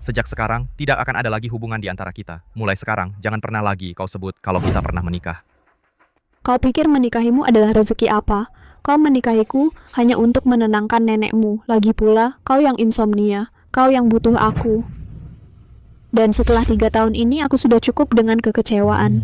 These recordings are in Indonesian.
Sejak sekarang, tidak akan ada lagi hubungan di antara kita. Mulai sekarang, jangan pernah lagi kau sebut kalau kita pernah menikah. Kau pikir menikahimu adalah rezeki apa? Kau menikahiku hanya untuk menenangkan nenekmu. Lagi pula, kau yang insomnia. Kau yang butuh aku. Dan setelah 3 tahun ini, aku sudah cukup dengan kekecewaan.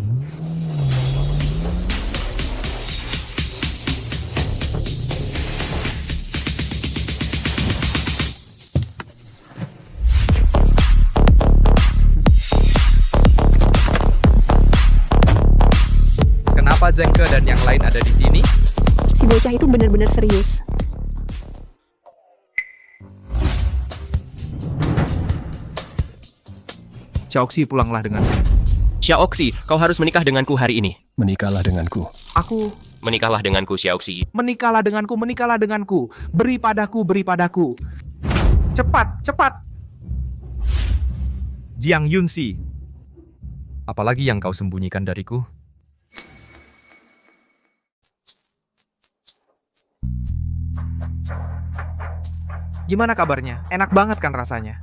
Kenapa Zengke dan yang lain ada di sini? Si bocah itu benar-benar serius. Xiaoxi, pulanglah dengan. Xiaoxi, kau harus menikah denganku hari ini. Menikahlah denganku. Aku, Menikahlah denganku, Xiaoxi. menikahlah denganku, menikahlah denganku. Beri padaku, beri padaku. Cepat, cepat. Jiang Yunxi. Apalagi yang kau sembunyikan dariku? Gimana kabarnya? Enak banget kan rasanya?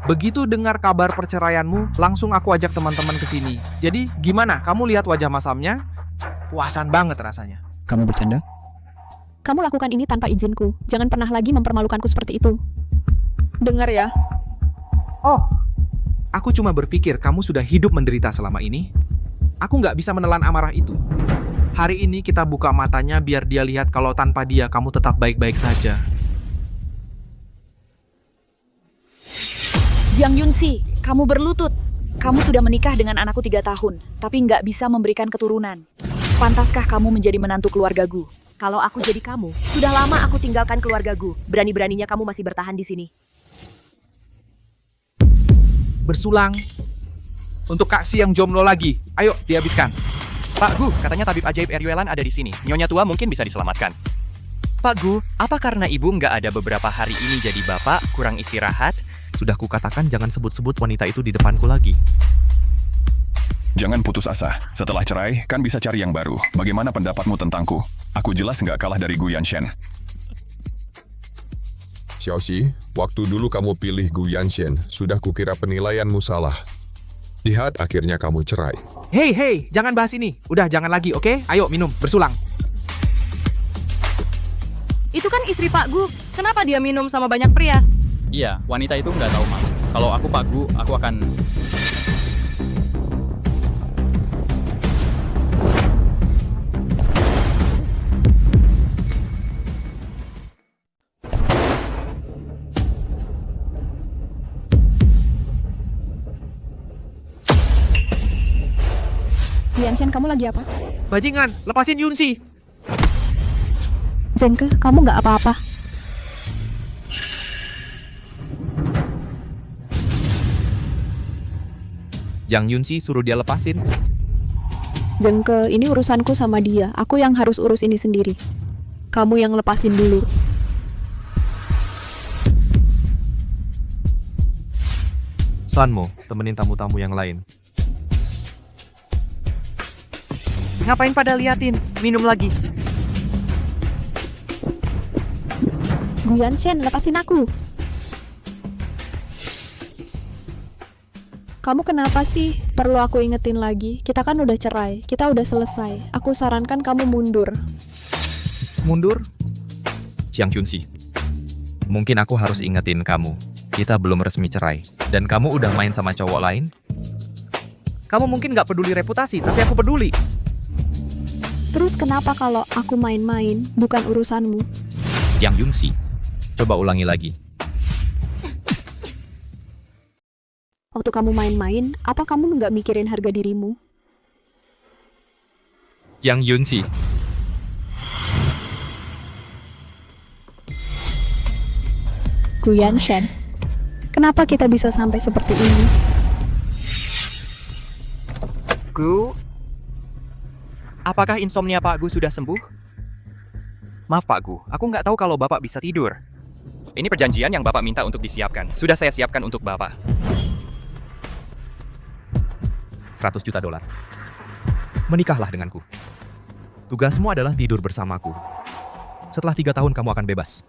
Begitu dengar kabar perceraianmu, langsung aku ajak teman-teman ke sini. Jadi, gimana? Kamu lihat wajah masamnya? Puasan banget rasanya. Kamu bercanda? Kamu lakukan ini tanpa izinku. Jangan pernah lagi mempermalukanku seperti itu. Dengar ya. Oh, aku cuma berpikir kamu sudah hidup menderita selama ini. Aku nggak bisa menelan amarah itu. Hari ini kita buka matanya biar dia lihat kalau tanpa dia kamu tetap baik-baik saja. Jiang Yunxi, kamu berlutut. Kamu sudah menikah dengan anakku 3 tahun, tapi nggak bisa memberikan keturunan. Pantaskah kamu menjadi menantu keluargaku? Kalau aku jadi kamu, sudah lama aku tinggalkan keluargaku. Berani-beraninya kamu masih bertahan di sini. Bersulang. Untuk Kak Si yang jomblo lagi. Ayo, dihabiskan. Pak Gu, katanya tabib ajaib Eryuelan ada di sini. Nyonya tua mungkin bisa diselamatkan. Pak Gu, apa karena ibu nggak ada beberapa hari ini jadi bapak, kurang istirahat? Sudah kukatakan jangan sebut-sebut wanita itu di depanku lagi. Jangan putus asa. Setelah cerai, kan bisa cari yang baru. Bagaimana pendapatmu tentangku? Aku jelas nggak kalah dari Gu Yanshen. Xiaoxi, waktu dulu kamu pilih Gu Yanshen, sudah kukira penilaianmu salah. Lihat, akhirnya kamu cerai. Hei, jangan bahas ini. Udah, jangan lagi, oke? Ayo, minum, bersulang. Itu kan istri Pak Gu. Kenapa dia minum sama banyak pria? Iya, wanita itu nggak tahu malu. Kalau aku Pak Gu, aku akan... Yanshen, kamu lagi apa? Bajingan, lepasin Yunxi. Zengke, kamu nggak apa-apa. Jiang Yunxi suruh dia lepasin. Zengke, ini urusanku sama dia. Aku yang harus urus ini sendiri. Kamu yang lepasin dulu. Sanmo, temenin tamu-tamu yang lain. Ngapain pada liatin? Minum lagi. Gu Yanshen, lepasin aku. Kamu kenapa sih? Perlu aku ingetin lagi? Kita kan udah cerai. Kita udah selesai. Aku sarankan kamu mundur. Mundur? Jiang Yunxi, mungkin aku harus ingetin kamu. Kita belum resmi cerai. Dan kamu udah main sama cowok lain? Kamu mungkin gak peduli reputasi, tapi aku peduli. Terus kenapa kalau aku main-main, bukan urusanmu? Jiang Yunxi, coba ulangi lagi. Waktu kamu main-main, apa kamu nggak mikirin harga dirimu? Jiang Yunxi. Gu Yanshen, kenapa kita bisa sampai seperti ini? Gu, apakah insomnia Pak Gu sudah sembuh? Maaf Pak Gu, aku nggak tahu kalau Bapak bisa tidur. Ini perjanjian yang Bapak minta untuk disiapkan. Sudah saya siapkan untuk Bapak. $100 juta. Menikahlah denganku. Tugasmu adalah tidur bersamaku. Setelah 3 tahun kamu akan bebas.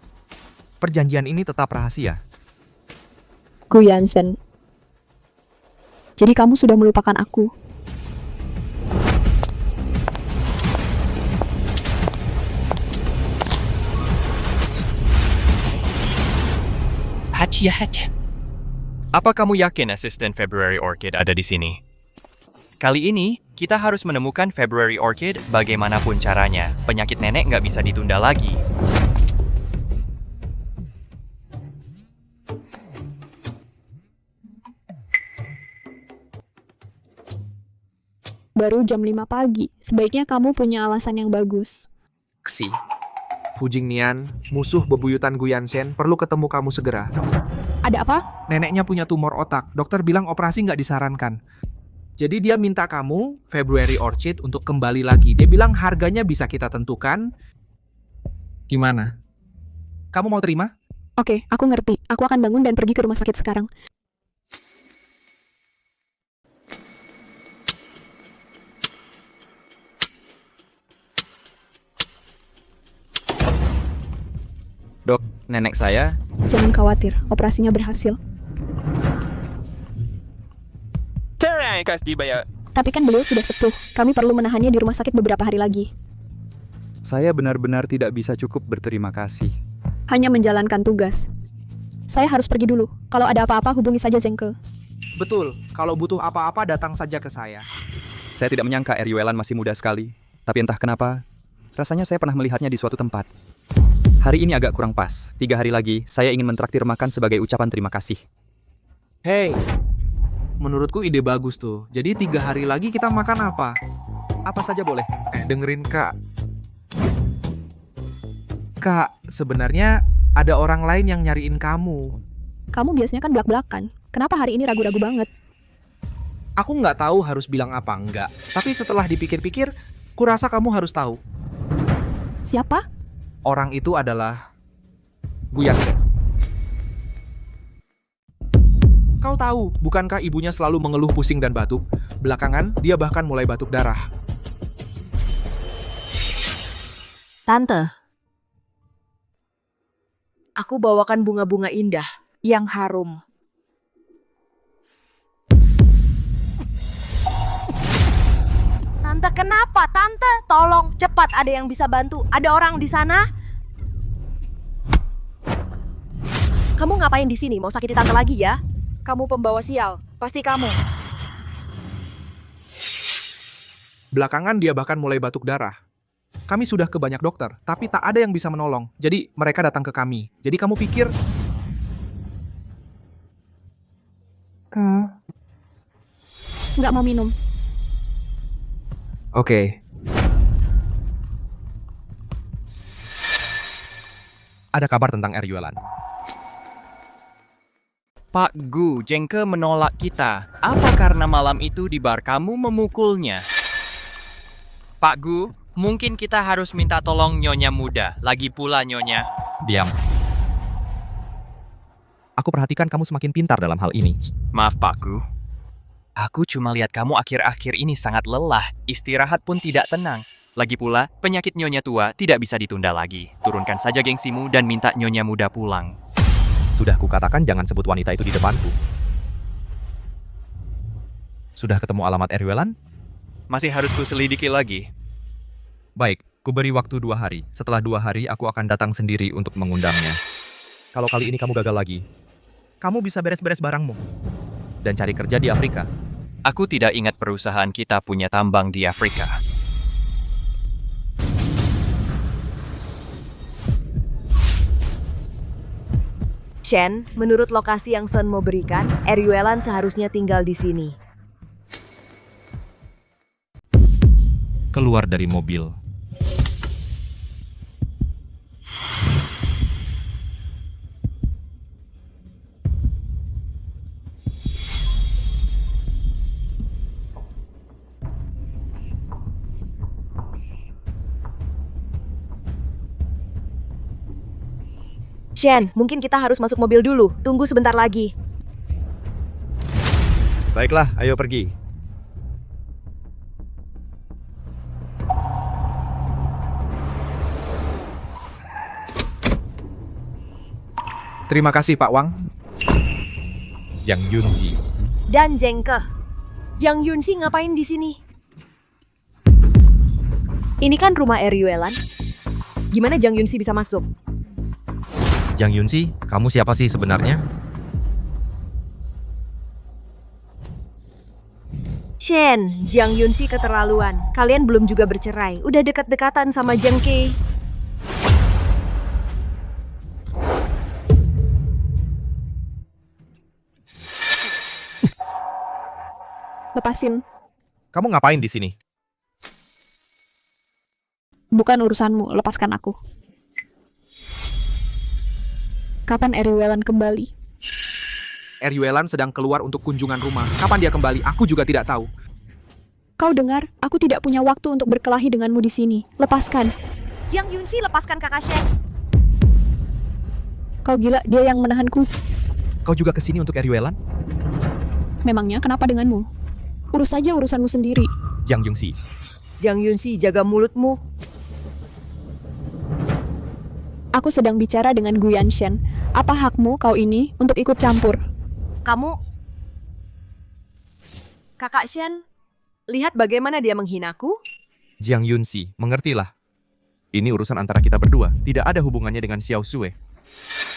Perjanjian ini tetap rahasia. Gu Yansen. Jadi kamu sudah melupakan aku. Apa kamu yakin asisten February Orchid ada di sini? Kali ini, kita harus menemukan February Orchid bagaimanapun caranya. Penyakit nenek nggak bisa ditunda lagi. Baru jam 5 pagi. Sebaiknya kamu punya alasan yang bagus. Ksi. Fu Jingnian, musuh bebuyutan Gu Yanchen, perlu ketemu kamu segera. Ada apa? Neneknya punya tumor otak. Dokter bilang operasi nggak disarankan. Jadi dia minta kamu, February Orchid, untuk kembali lagi. Dia bilang harganya bisa kita tentukan. Gimana? Kamu mau terima? Oke, aku ngerti. Aku akan bangun dan pergi ke rumah sakit sekarang. Dok, nenek saya. Jangan khawatir, operasinya berhasil. Tapi kan beliau sudah sepuh. Kami perlu menahannya di rumah sakit beberapa hari lagi. Saya benar-benar tidak bisa cukup berterima kasih. Hanya menjalankan tugas. Saya harus pergi dulu. Kalau ada apa-apa, hubungi saja Zengke. Betul. Kalau butuh apa-apa, datang saja ke saya. Saya tidak menyangka Eryuelan masih muda sekali. Tapi entah kenapa, rasanya saya pernah melihatnya di suatu tempat. Hari ini agak kurang pas. 3 hari lagi, saya ingin mentraktir makan sebagai ucapan terima kasih. Hey, menurutku ide bagus tuh. Jadi 3 hari lagi kita makan apa? Apa saja boleh. Dengerin Kak. Kak, sebenarnya ada orang lain yang nyariin kamu. Kamu biasanya kan belak-belakan. Kenapa hari ini ragu-ragu banget? Aku nggak tahu harus bilang apa enggak. Tapi setelah dipikir-pikir, kurasa kamu harus tahu. Siapa? Orang itu adalah Gu Yanchen. Kau tahu, bukankah ibunya selalu mengeluh pusing dan batuk? Belakangan, dia bahkan mulai batuk darah. Tante, aku bawakan bunga-bunga indah. Yang harum. Tante, kenapa? Tante, tolong, cepat, ada yang bisa bantu. Ada orang di sana? Kamu ngapain di sini? Mau sakiti tante lagi ya? Kamu pembawa sial. Pasti kamu. Belakangan dia bahkan mulai batuk darah. Kami sudah ke banyak dokter, tapi tak ada yang bisa menolong. Jadi mereka datang ke kami. Jadi kamu pikir... Nggak mau minum. Oke. Ada kabar tentang Eryuelan. Pak Gu, Zengke menolak kita. Apa karena malam itu di bar kamu memukulnya? Pak Gu, mungkin kita harus minta tolong Nyonya muda. Lagi pula Nyonya. Diam. Aku perhatikan kamu semakin pintar dalam hal ini. Maaf Pak Gu. Aku cuma lihat kamu akhir-akhir ini sangat lelah. Istirahat pun tidak tenang. Lagi pula, penyakit Nyonya tua tidak bisa ditunda lagi. Turunkan saja gengsimu dan minta Nyonya muda pulang. Sudah kukatakan jangan sebut wanita itu di depanku. Sudah ketemu alamat Eryuelan? Masih harus kuselidiki lagi. Baik, kuberi waktu 2 hari. Setelah 2 hari, aku akan datang sendiri untuk mengundangnya. Kalau kali ini kamu gagal lagi, kamu bisa beres-beres barangmu dan cari kerja di Afrika. Aku tidak ingat perusahaan kita punya tambang di Afrika. Shen, menurut lokasi yang Son mau berikan, Eryuelan seharusnya tinggal di sini. Keluar dari mobil. Shen, mungkin kita harus masuk mobil dulu. Tunggu sebentar lagi. Baiklah, ayo pergi. Terima kasih Pak Wang. Jiang Yunxi. Dan Jengke. Jiang Yunxi ngapain di sini? Ini kan rumah Eryuelan. Gimana Jiang Yunxi bisa masuk? Jiang Yunxi, kamu siapa sih sebenarnya? Shen, Jiang Yunxi keterlaluan. Kalian belum juga bercerai. Udah dekat-dekatan sama Jiang Ke. Lepasin. Kamu ngapain di sini? Bukan urusanmu, lepaskan aku. Kapan Eryuelan kembali? Eryuelan sedang keluar untuk kunjungan rumah. Kapan dia kembali? Aku juga tidak tahu. Kau dengar, aku tidak punya waktu untuk berkelahi denganmu di sini. Lepaskan. Jiang Yunxi, lepaskan kakak Shen. Kau gila, dia yang menahanku. Kau juga kesini untuk Eryuelan? Memangnya kenapa denganmu? Urus saja urusanmu sendiri. Jiang Yunxi, Jiang Yunxi, jaga mulutmu. Aku sedang bicara dengan Gu Yanshen. Apa hakmu kau ini untuk ikut campur? Kamu... Kakak Shen, lihat bagaimana dia menghinaku. Jiang Yunxi, mengertilah. Ini urusan antara kita berdua, tidak ada hubungannya dengan Xiao Sue.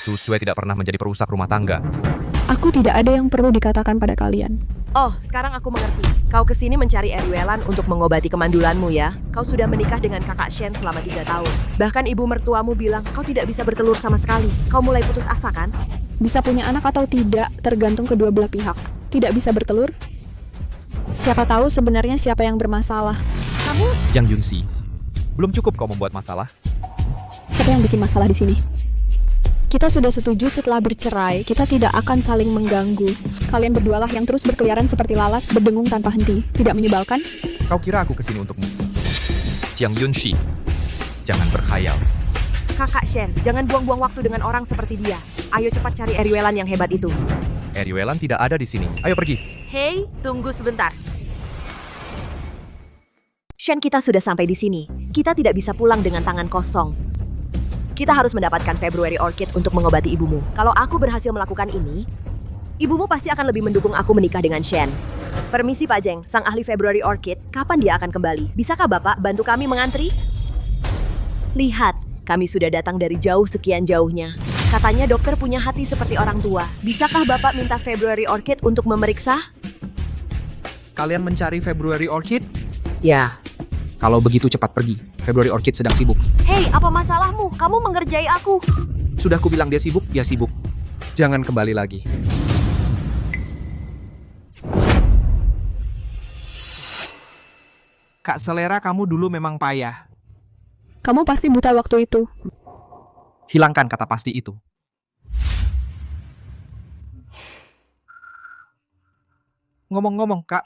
Su Sue tidak pernah menjadi perusak rumah tangga. Aku tidak ada yang perlu dikatakan pada kalian. Oh, sekarang aku mengerti. Kau kesini mencari Eryuelan untuk mengobati kemandulanmu ya. Kau sudah menikah dengan kakak Shen selama 3 tahun. Bahkan ibu mertuamu bilang kau tidak bisa bertelur sama sekali. Kau mulai putus asa kan? Bisa punya anak atau tidak, tergantung kedua belah pihak. Tidak bisa bertelur? Siapa tahu sebenarnya siapa yang bermasalah. Kamu... Jiang Yunxi, belum cukup kau membuat masalah? Siapa yang bikin masalah di sini? Kita sudah setuju setelah bercerai, kita tidak akan saling mengganggu. Kalian berdualah yang terus berkeliaran seperti lalat, berdengung tanpa henti. Tidak menyebalkan? Kau kira aku kesini untukmu? Jiang Yunxi, jangan berkhayal. Kakak Shen, jangan buang-buang waktu dengan orang seperti dia. Ayo cepat cari Eryuelan yang hebat itu. Eryuelan tidak ada di sini. Ayo pergi. Hei, tunggu sebentar. Shen, kita sudah sampai di sini. Kita tidak bisa pulang dengan tangan kosong. Kita harus mendapatkan February Orchid untuk mengobati ibumu. Kalau aku berhasil melakukan ini, ibumu pasti akan lebih mendukung aku menikah dengan Shen. Permisi Pak Jeng, sang ahli February Orchid, kapan dia akan kembali? Bisakah Bapak bantu kami mengantri? Lihat, kami sudah datang dari jauh sekian jauhnya. Katanya dokter punya hati seperti orang tua. Bisakah Bapak minta February Orchid untuk memeriksa? Kalian mencari February Orchid? Ya. Kalau begitu cepat pergi. February Orchid sedang sibuk. Hei, apa masalahmu? Kamu mengerjai aku. Sudah ku bilang dia sibuk, dia sibuk. Jangan kembali lagi. Kak Selera, kamu dulu memang payah. Kamu pasti buta waktu itu. Hilangkan kata pasti itu. Ngomong-ngomong, Kak.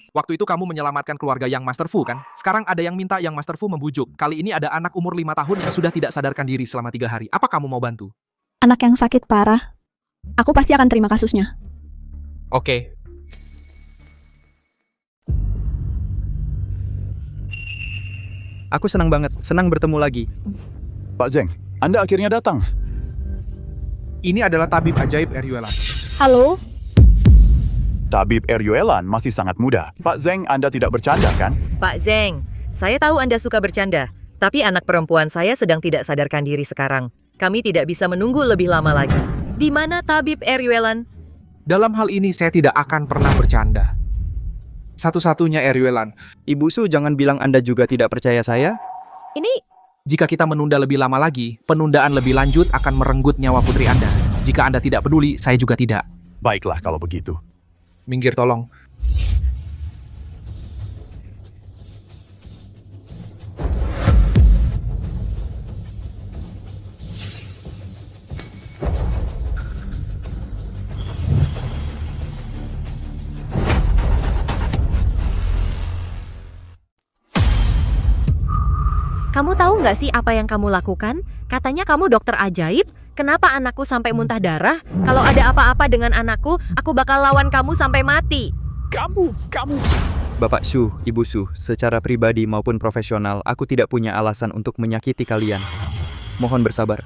Waktu itu kamu menyelamatkan keluarga Yang Master Fu, kan? Sekarang ada yang minta Yang Master Fu membujuk. Kali ini ada anak umur 5 tahun yang sudah tidak sadarkan diri selama 3 hari. Apa kamu mau bantu? Anak yang sakit parah. Aku pasti akan terima kasusnya. Oke. Aku senang banget, senang bertemu lagi. Pak Zeng, Anda akhirnya datang. Ini adalah tabib ajaib Eryuelan. Halo? Tabib Eryuelan masih sangat muda. Pak Zeng, Anda tidak bercanda, kan? Pak Zeng, saya tahu Anda suka bercanda, tapi anak perempuan saya sedang tidak sadarkan diri sekarang. Kami tidak bisa menunggu lebih lama lagi. Di mana tabib Eryuelan? Dalam hal ini saya tidak akan pernah bercanda. Satu-satunya Eryuelan. Ibu Su, jangan bilang Anda juga tidak percaya saya. Ini... Jika kita menunda lebih lama lagi, penundaan lebih lanjut akan merenggut nyawa putri Anda. Jika Anda tidak peduli, saya juga tidak. Baiklah kalau begitu. Minggir tolong. Kamu tahu nggak sih apa yang kamu lakukan? Katanya kamu dokter ajaib. Kenapa anakku sampai muntah darah? Kalau ada apa-apa dengan anakku, aku bakal lawan kamu sampai mati. Kamu. Bapak Su, Ibu Su, secara pribadi maupun profesional, aku tidak punya alasan untuk menyakiti kalian. Mohon bersabar.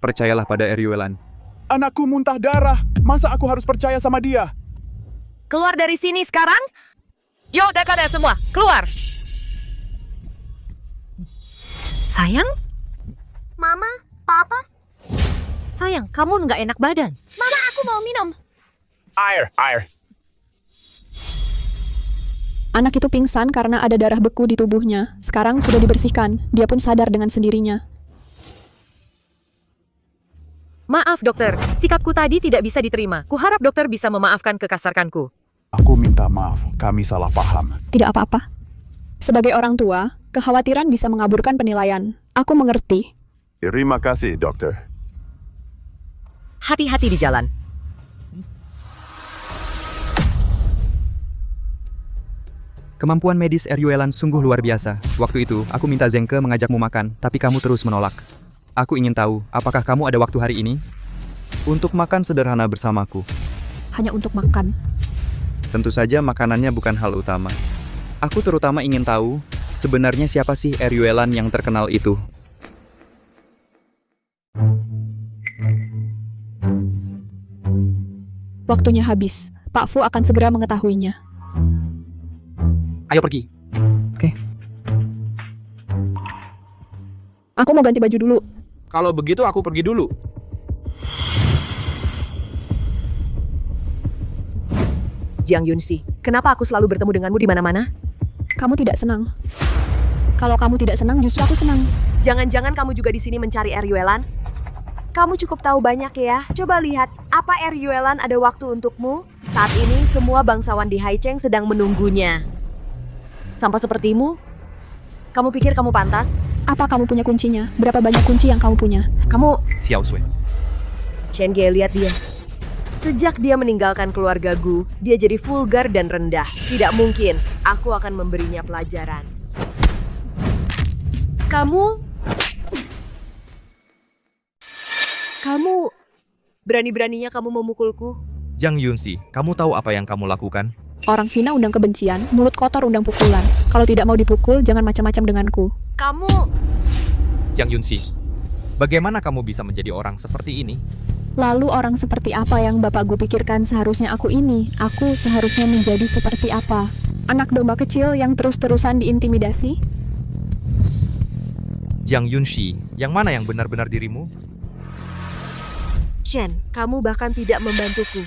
Percayalah pada Eryuelan. Anakku muntah darah. Masa aku harus percaya sama dia? Keluar dari sini sekarang. Yo, kalian semua, keluar. Sayang? Mama, Papa, Sayang, kamu nggak enak badan. Mama, aku mau minum. Air. Anak itu pingsan karena ada darah beku di tubuhnya. Sekarang sudah dibersihkan. Dia pun sadar dengan sendirinya. Maaf dokter, sikapku tadi tidak bisa diterima. Kuharap dokter bisa memaafkan kekasarkanku. Aku minta maaf, kami salah paham. Tidak apa-apa. Sebagai orang tua, kekhawatiran bisa mengaburkan penilaian. Aku mengerti. Terima kasih, dokter. Hati-hati di jalan. Kemampuan medis Eryuelan sungguh luar biasa. Waktu itu, aku minta Zengke mengajakmu makan, tapi kamu terus menolak. Aku ingin tahu, apakah kamu ada waktu hari ini? Untuk makan sederhana bersamaku. Hanya untuk makan. Tentu saja makanannya bukan hal utama. Aku terutama ingin tahu, sebenarnya siapa sih Eryuelan yang terkenal itu? Waktunya habis. Pak Fu akan segera mengetahuinya. Ayo pergi. Aku mau ganti baju dulu. Kalau begitu aku pergi dulu. Jiang Yunxi, kenapa aku selalu bertemu denganmu di mana-mana? Kamu tidak senang. Kalau kamu tidak senang, justru aku senang. Jangan-jangan kamu juga di sini mencari Eryuelan? Kamu cukup tahu banyak ya. Coba lihat, apa Eryuelan ada waktu untukmu? Saat ini semua bangsawan di Haicheng sedang menunggunya. Sampah sepertimu? Kamu pikir kamu pantas? Apa kamu punya kuncinya? Berapa banyak kunci yang kamu punya? Kamu... Xiao Sui. Chen Ge, lihat dia. Sejak dia meninggalkan keluarga Gu, dia jadi vulgar dan rendah. Tidak mungkin, aku akan memberinya pelajaran. Kamu berani-beraninya kamu memukulku? Jiang Yunxi, kamu tahu apa yang kamu lakukan? Orang hina undang kebencian, mulut kotor undang pukulan. Kalau tidak mau dipukul, jangan macam-macam denganku. Kamu... Jiang Yunxi, bagaimana kamu bisa menjadi orang seperti ini? Lalu orang seperti apa yang Bapak Gu pikirkan seharusnya aku ini? Aku seharusnya menjadi seperti apa? Anak domba kecil yang terus-terusan diintimidasi? Jiang Yunxi, yang mana yang benar-benar dirimu? Chen, kamu bahkan tidak membantuku.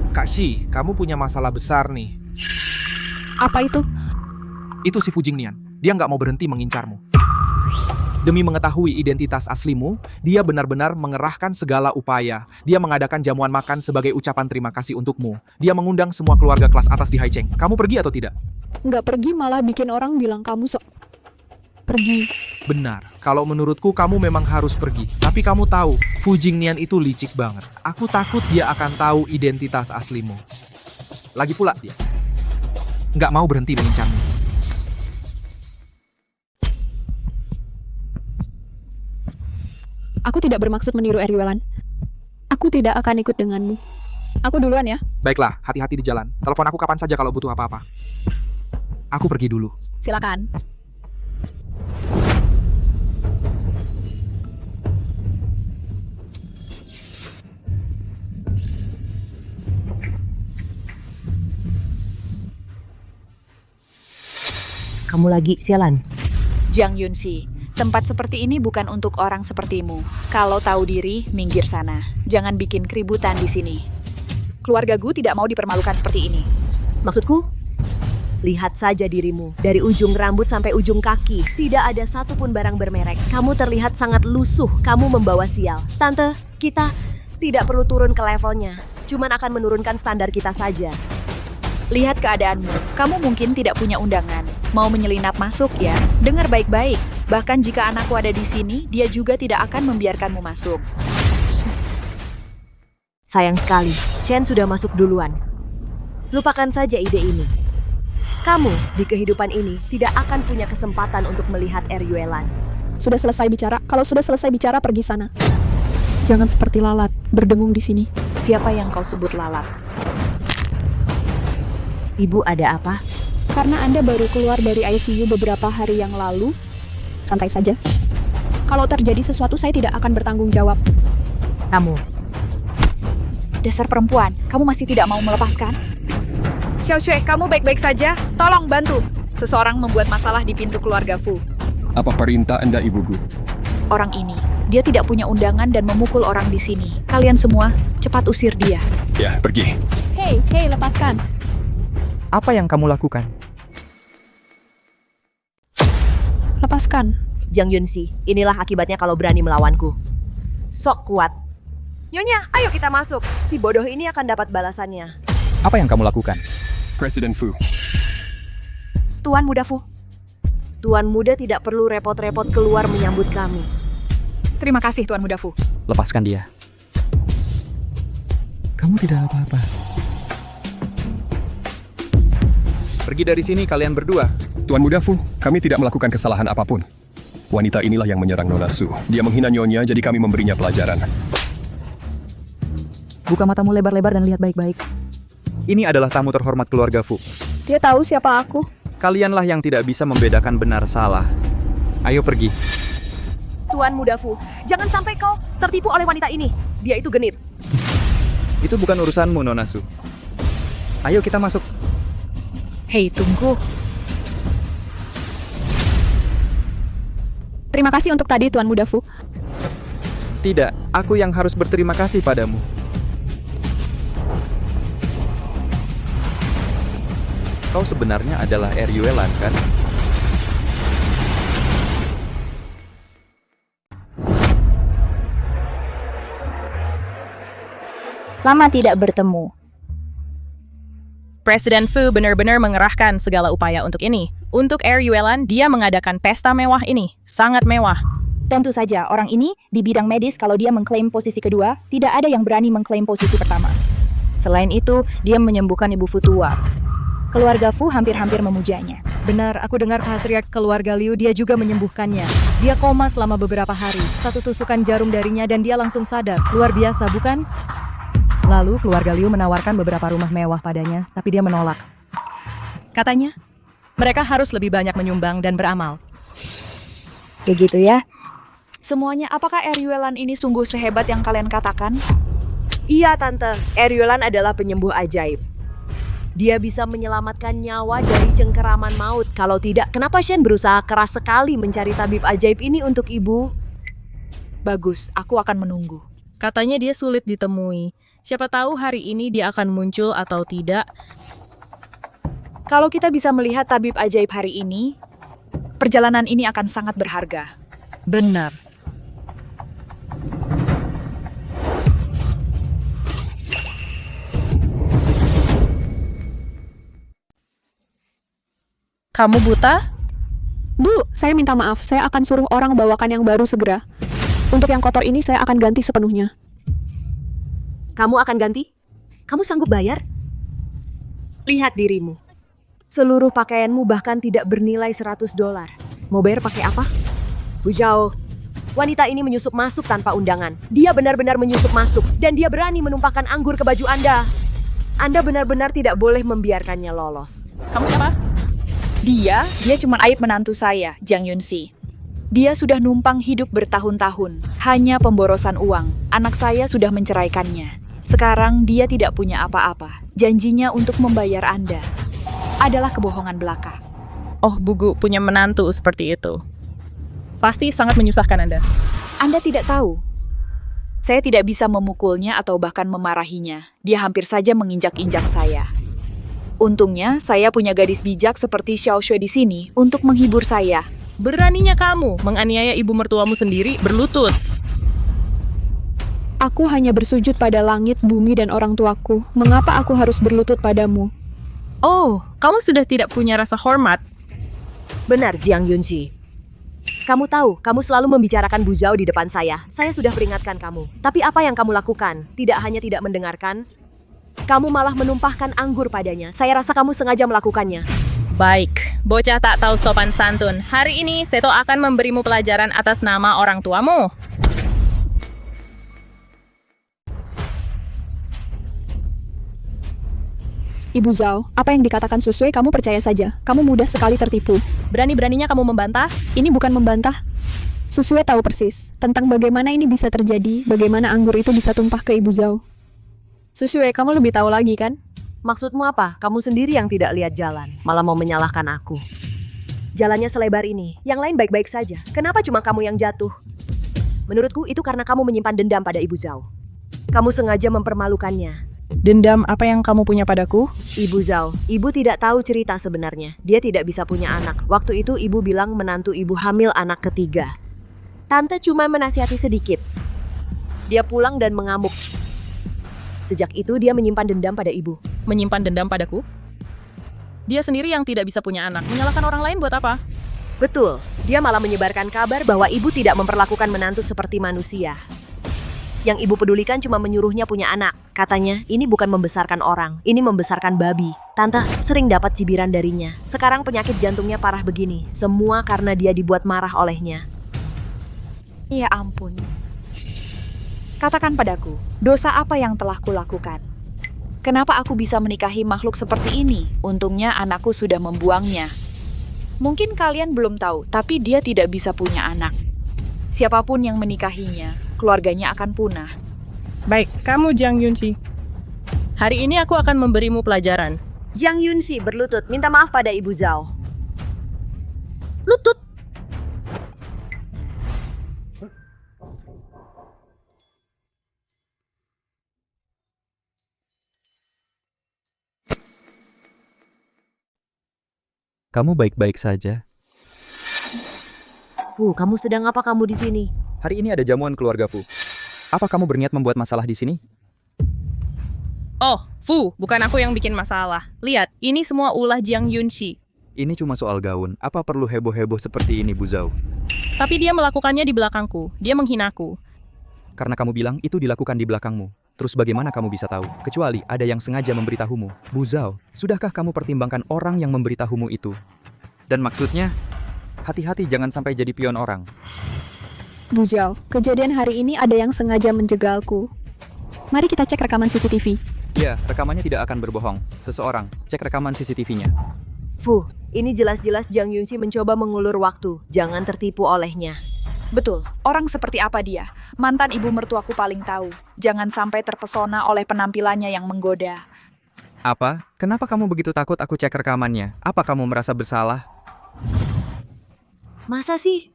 Kak Shi, kamu punya masalah besar nih. Apa itu? Itu si Fu Jingnian. Dia nggak mau berhenti mengincarmu. Demi mengetahui identitas aslimu, dia benar-benar mengerahkan segala upaya. Dia mengadakan jamuan makan sebagai ucapan terima kasih untukmu. Dia mengundang semua keluarga kelas atas di Haicheng. Kamu pergi atau tidak? Nggak pergi, malah bikin orang bilang kamu pergi. Benar. Kalau menurutku kamu memang harus pergi. Tapi kamu tahu, Fu Jingnian itu licik banget. Aku takut dia akan tahu identitas aslimu. Lagi pula dia nggak mau berhenti mengincarmu. Aku tidak bermaksud meniru Eryuelan. Aku tidak akan ikut denganmu. Aku duluan ya. Baiklah, hati-hati di jalan. Telepon aku kapan saja kalau butuh apa-apa. Aku pergi dulu. Silakan. Kamu lagi sialan. Jiang Yunxi, tempat seperti ini bukan untuk orang sepertimu. Kalau tahu diri, minggir sana. Jangan bikin keributan di sini. Keluarga Gu tidak mau dipermalukan seperti ini. Maksudku? Lihat saja dirimu. Dari ujung rambut sampai ujung kaki. Tidak ada satupun barang bermerek. Kamu terlihat sangat lusuh. Kamu membawa sial. Tante, kita tidak perlu turun ke levelnya. Cuman akan menurunkan standar kita saja. Lihat keadaanmu. Kamu mungkin tidak punya undangan. Mau menyelinap masuk ya? Dengar baik-baik. Bahkan jika anakku ada di sini, dia juga tidak akan membiarkanmu masuk. Sayang sekali, Chen sudah masuk duluan. Lupakan saja ide ini. Kamu di kehidupan ini tidak akan punya kesempatan untuk melihat Eryuelan. Sudah selesai bicara? Kalau sudah selesai bicara, pergi sana. Jangan seperti lalat, berdengung di sini. Siapa yang kau sebut lalat? Ibu ada apa? Karena Anda baru keluar dari ICU beberapa hari yang lalu, santai saja. Kalau terjadi sesuatu, saya tidak akan bertanggung jawab. Kamu. Dasar perempuan, kamu masih tidak mau melepaskan? Xiaoxue, kamu baik-baik saja? Tolong bantu. Seseorang membuat masalah di pintu keluarga Fu. Apa perintah Anda, Ibu Gu? Orang ini, dia tidak punya undangan dan memukul orang di sini. Kalian semua, cepat usir dia. Ya, pergi. Hei, lepaskan. Apa yang kamu lakukan? Lepaskan. Jiang Yunxi, inilah akibatnya kalau berani melawanku. Sok kuat. Nyonya, ayo kita masuk. Si bodoh ini akan dapat balasannya. Apa yang kamu lakukan? Presiden Fu. Tuan Muda Fu. Tuan Muda tidak perlu repot-repot keluar menyambut kami. Terima kasih, Tuan Muda Fu. Lepaskan dia. Kamu tidak apa-apa. Pergi dari sini kalian berdua. Tuan Muda Fu, kami tidak melakukan kesalahan apapun. Wanita inilah yang menyerang Nona Su. Dia menghina Nyonya, jadi kami memberinya pelajaran. Buka matamu lebar-lebar dan lihat baik-baik. Ini adalah tamu terhormat keluarga Fu. Dia tahu siapa aku. Kalianlah yang tidak bisa membedakan benar salah. Ayo pergi. Tuan Muda Fu, jangan sampai kau tertipu oleh wanita ini. Dia itu genit. Itu bukan urusanmu, Nona Su. Ayo kita masuk. Hei, tunggu. Terima kasih untuk tadi, Tuan Muda Fu. Tidak, aku yang harus berterima kasih padamu. Kau sebenarnya adalah Eryuelan, kan? Lama tidak bertemu. Presiden Fu benar-benar mengerahkan segala upaya untuk ini. Untuk Eryuelan, dia mengadakan pesta mewah ini. Sangat mewah. Tentu saja, orang ini di bidang medis kalau dia mengklaim posisi kedua, tidak ada yang berani mengklaim posisi pertama. Selain itu, dia menyembuhkan Ibu Fu tua. Keluarga Fu hampir-hampir memujanya. Benar, aku dengar patriark keluarga Liu dia juga menyembuhkannya. Dia koma selama beberapa hari. Satu tusukan jarum darinya dan dia langsung sadar. Luar biasa, bukan? Lalu keluarga Liu menawarkan beberapa rumah mewah padanya, tapi dia menolak. Katanya, mereka harus lebih banyak menyumbang dan beramal. Begitu ya? Semuanya, apakah Eryuelan ini sungguh sehebat yang kalian katakan? Iya, Tante. Eryuelan adalah penyembuh ajaib. Dia bisa menyelamatkan nyawa dari cengkeraman maut. Kalau tidak, kenapa Shen berusaha keras sekali mencari tabib ajaib ini untuk ibu? Bagus, aku akan menunggu. Katanya dia sulit ditemui. Siapa tahu hari ini dia akan muncul atau tidak. Kalau kita bisa melihat tabib ajaib hari ini, perjalanan ini akan sangat berharga. Benar. Kamu buta? Bu, saya minta maaf. Saya akan suruh orang bawakan yang baru segera. Untuk yang kotor ini saya akan ganti sepenuhnya. Kamu akan ganti? Kamu sanggup bayar? Lihat dirimu. Seluruh pakaianmu bahkan tidak bernilai $100. Mau bayar pakai apa? Bu Zhao, wanita ini menyusup masuk tanpa undangan. Dia benar-benar menyusup masuk dan dia berani menumpahkan anggur ke baju Anda. Anda benar-benar tidak boleh membiarkannya lolos. Kamu siapa? Dia cuma aib menantu saya, Jiang Yunxi. Dia sudah numpang hidup bertahun-tahun, hanya pemborosan uang. Anak saya sudah menceraikannya. Sekarang dia tidak punya apa-apa. Janjinya untuk membayar Anda adalah kebohongan belaka. Oh, Bugu punya menantu seperti itu. Pasti sangat menyusahkan Anda. Anda tidak tahu. Saya tidak bisa memukulnya atau bahkan memarahinya. Dia hampir saja menginjak-injak saya. Untungnya, saya punya gadis bijak seperti Xiaoxue di sini untuk menghibur saya. Beraninya kamu menganiaya ibu mertuamu sendiri berlutut. Aku hanya bersujud pada langit, bumi, dan orang tuaku. Mengapa aku harus berlutut padamu? Oh, kamu sudah tidak punya rasa hormat. Benar, Jiang Yunxi. Kamu tahu, kamu selalu membicarakan Bu Zhao di depan saya. Saya sudah peringatkan kamu. Tapi apa yang kamu lakukan? Tidak hanya tidak mendengarkan, kamu malah menumpahkan anggur padanya. Saya rasa kamu sengaja melakukannya. Baik, bocah tak tahu sopan santun. Hari ini, Seto akan memberimu pelajaran atas nama orang tuamu. Ibu Zhao, apa yang dikatakan Susui kamu percaya saja. Kamu mudah sekali tertipu. Berani-beraninya kamu membantah? Ini bukan membantah. Susue tahu persis tentang bagaimana ini bisa terjadi, bagaimana anggur itu bisa tumpah ke Ibu Zhao. Susue, kamu lebih tahu lagi kan? Maksudmu apa? Kamu sendiri yang tidak lihat jalan, malah mau menyalahkan aku. Jalannya selebar ini, yang lain baik-baik saja. Kenapa cuma kamu yang jatuh? Menurutku itu karena kamu menyimpan dendam pada Ibu Zhao. Kamu sengaja mempermalukannya. Dendam apa yang kamu punya padaku? Ibu Zhao, ibu tidak tahu cerita sebenarnya. Dia tidak bisa punya anak. Waktu itu ibu bilang menantu ibu hamil anak ketiga. Tante cuma menasihati sedikit. Dia pulang dan mengamuk. Sejak itu dia menyimpan dendam pada ibu. Menyimpan dendam padaku? Dia sendiri yang tidak bisa punya anak. Menyalahkan orang lain buat apa? Betul, dia malah menyebarkan kabar bahwa ibu tidak memperlakukan menantu seperti manusia. Yang ibu pedulikan cuma menyuruhnya punya anak. Katanya, ini bukan membesarkan orang, ini membesarkan babi. Tante sering dapat cibiran darinya. Sekarang penyakit jantungnya parah begini. Semua karena dia dibuat marah olehnya. Ya ampun. Katakan padaku, dosa apa yang telah kulakukan? Kenapa aku bisa menikahi makhluk seperti ini? Untungnya anakku sudah membuangnya. Mungkin kalian belum tahu, tapi dia tidak bisa punya anak. Siapapun yang menikahinya, keluarganya akan punah. Baik, kamu Jiang Yunxi. Hari ini aku akan memberimu pelajaran. Jiang Yunxi berlutut minta maaf pada Ibu Zhao. Lutut. Kamu baik-baik saja? Fu, kamu sedang apa kamu di sini? Hari ini ada jamuan keluarga Fu. Apa kamu berniat membuat masalah di sini? Oh, Fu, bukan aku yang bikin masalah. Lihat, ini semua ulah Jiang Yunxi. Ini cuma soal gaun. Apa perlu heboh-heboh seperti ini, Bu Zhao? Tapi dia melakukannya di belakangku. Dia menghinaku. Karena kamu bilang itu dilakukan di belakangmu. Terus bagaimana kamu bisa tahu? Kecuali ada yang sengaja memberitahumu. Bu Zhao, sudahkah kamu pertimbangkan orang yang memberitahumu itu? Dan maksudnya, hati-hati jangan sampai jadi pion orang. Bu Zhao, kejadian hari ini ada yang sengaja menjegalku. Mari kita cek rekaman CCTV. Ya, rekamannya tidak akan berbohong. Seseorang, cek rekaman CCTV-nya. Fu, ini jelas-jelas Jiang Yunxi mencoba mengulur waktu. Jangan tertipu olehnya. Betul, orang seperti apa dia? Mantan ibu mertuaku paling tahu. Jangan sampai terpesona oleh penampilannya yang menggoda. Apa? Kenapa kamu begitu takut aku cek rekamannya? Apa kamu merasa bersalah? Masa sih?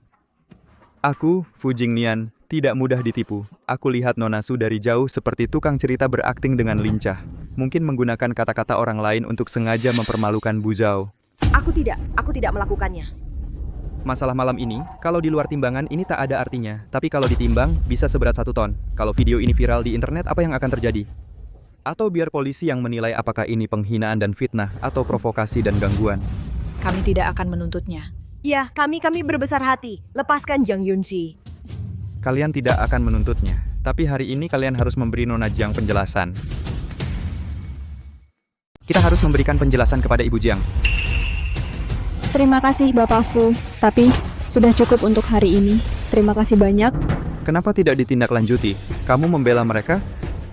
Aku, Fu Jingnian, tidak mudah ditipu. Aku lihat Nona Su dari jauh seperti tukang cerita berakting dengan lincah. Mungkin menggunakan kata-kata orang lain untuk sengaja mempermalukan Bu Zhao. Aku tidak melakukannya. Masalah malam ini, kalau di luar timbangan ini tak ada artinya. Tapi kalau ditimbang, bisa seberat 1 ton. Kalau video ini viral di internet, apa yang akan terjadi? Atau biar polisi yang menilai apakah ini penghinaan dan fitnah, atau provokasi dan gangguan. Kami tidak akan menuntutnya. Ya, kami berbesar hati. Lepaskan Jiang Yunxi. Kalian tidak akan menuntutnya. Tapi hari ini kalian harus memberi Nona Jiang penjelasan. Kita harus memberikan penjelasan kepada Ibu Jiang. Terima kasih Bapak Fu, tapi sudah cukup untuk hari ini. Terima kasih banyak. Kenapa tidak ditindaklanjuti? Kamu membela mereka?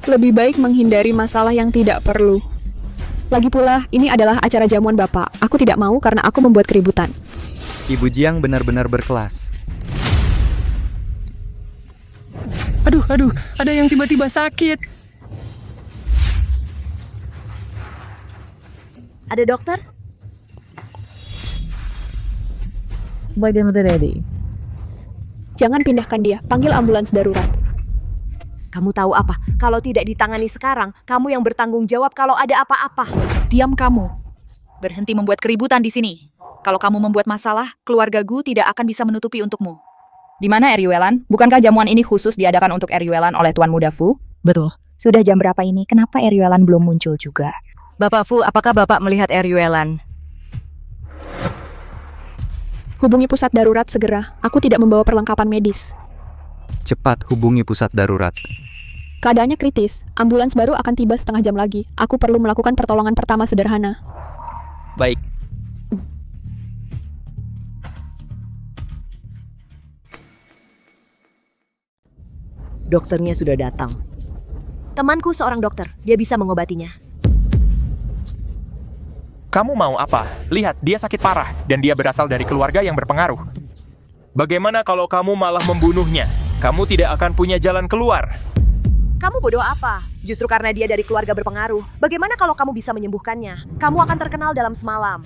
Lebih baik menghindari masalah yang tidak perlu. Lagi pula, ini adalah acara jamuan Bapak. Aku tidak mau karena aku membuat keributan. Ibu Jiang benar-benar berkelas. Aduh, ada yang tiba-tiba sakit. Ada dokter? Jangan pindahkan dia, panggil ambulans darurat. Kamu tahu apa? Kalau tidak ditangani sekarang, kamu yang bertanggung jawab kalau ada apa-apa. Diam kamu. Berhenti membuat keributan di sini. Kalau kamu membuat masalah, keluarga Gu tidak akan bisa menutupi untukmu. Di mana Eryuelan? Bukankah jamuan ini khusus diadakan untuk Eryuelan oleh Tuan Muda Fu? Betul. Sudah jam berapa ini? Kenapa Eryuelan belum muncul juga? Bapak Fu, apakah Bapak melihat Eryuelan? Hubungi pusat darurat segera. Aku tidak membawa perlengkapan medis. Cepat hubungi pusat darurat. Keadaannya kritis. Ambulans baru akan tiba setengah jam lagi. Aku perlu melakukan pertolongan pertama sederhana. Baik. Dokternya sudah datang. Temanku seorang dokter. Dia bisa mengobatinya. Kamu mau apa? Lihat, dia sakit parah, dan dia berasal dari keluarga yang berpengaruh. Bagaimana kalau kamu malah membunuhnya? Kamu tidak akan punya jalan keluar. Kamu bodoh apa? Justru karena dia dari keluarga berpengaruh. Bagaimana kalau kamu bisa menyembuhkannya? Kamu akan terkenal dalam semalam.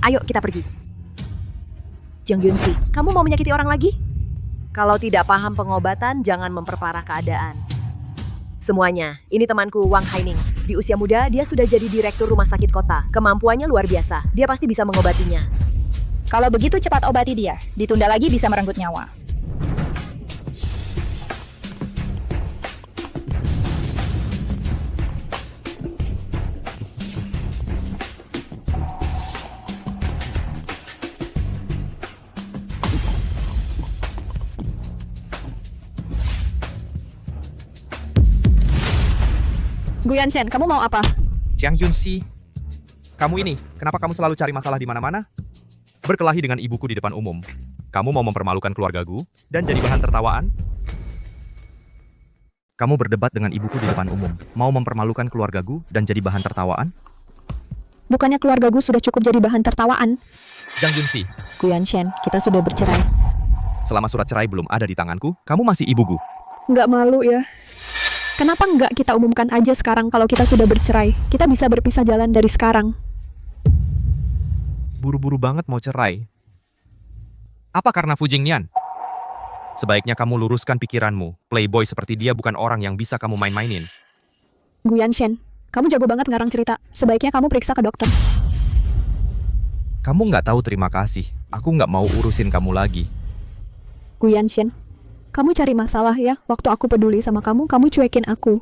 Ayo kita pergi. Jang Yunsi, kamu mau menyakiti orang lagi? Kalau tidak paham pengobatan, jangan memperparah keadaan. Semuanya, ini temanku Wang Haining. Di usia muda, dia sudah jadi direktur rumah sakit kota. Kemampuannya luar biasa. Dia pasti bisa mengobatinya. Kalau begitu cepat obati dia. Ditunda lagi bisa merenggut nyawa. Gu Yanshen, kamu mau apa? Jiang Yunxi, kamu ini, kenapa kamu selalu cari masalah di mana-mana? Berkelahi dengan ibuku di depan umum. Kamu mau mempermalukan keluargaku dan jadi bahan tertawaan? Kamu berdebat dengan ibuku di depan umum, mau mempermalukan keluargaku dan jadi bahan tertawaan? Bukannya keluargaku sudah cukup jadi bahan tertawaan? Jiang Yunxi, Gu Yanshen, kita sudah bercerai. selama surat cerai belum ada di tanganku, kamu masih ibuku. Nggak malu ya? Kenapa nggak kita umumkan aja sekarang kalau kita sudah bercerai? Kita bisa berpisah jalan dari sekarang. Buru-buru banget mau cerai. Apa karena Fu Jingnian? Sebaiknya kamu luruskan pikiranmu. Playboy seperti dia bukan orang yang bisa kamu main-mainin. Gu Yanshen, kamu jago banget ngarang cerita. Sebaiknya kamu periksa ke dokter. Kamu nggak tahu terima kasih. Aku nggak mau urusin kamu lagi. Gu Yanshen, kamu cari masalah ya. Waktu aku peduli sama kamu, kamu cuekin aku.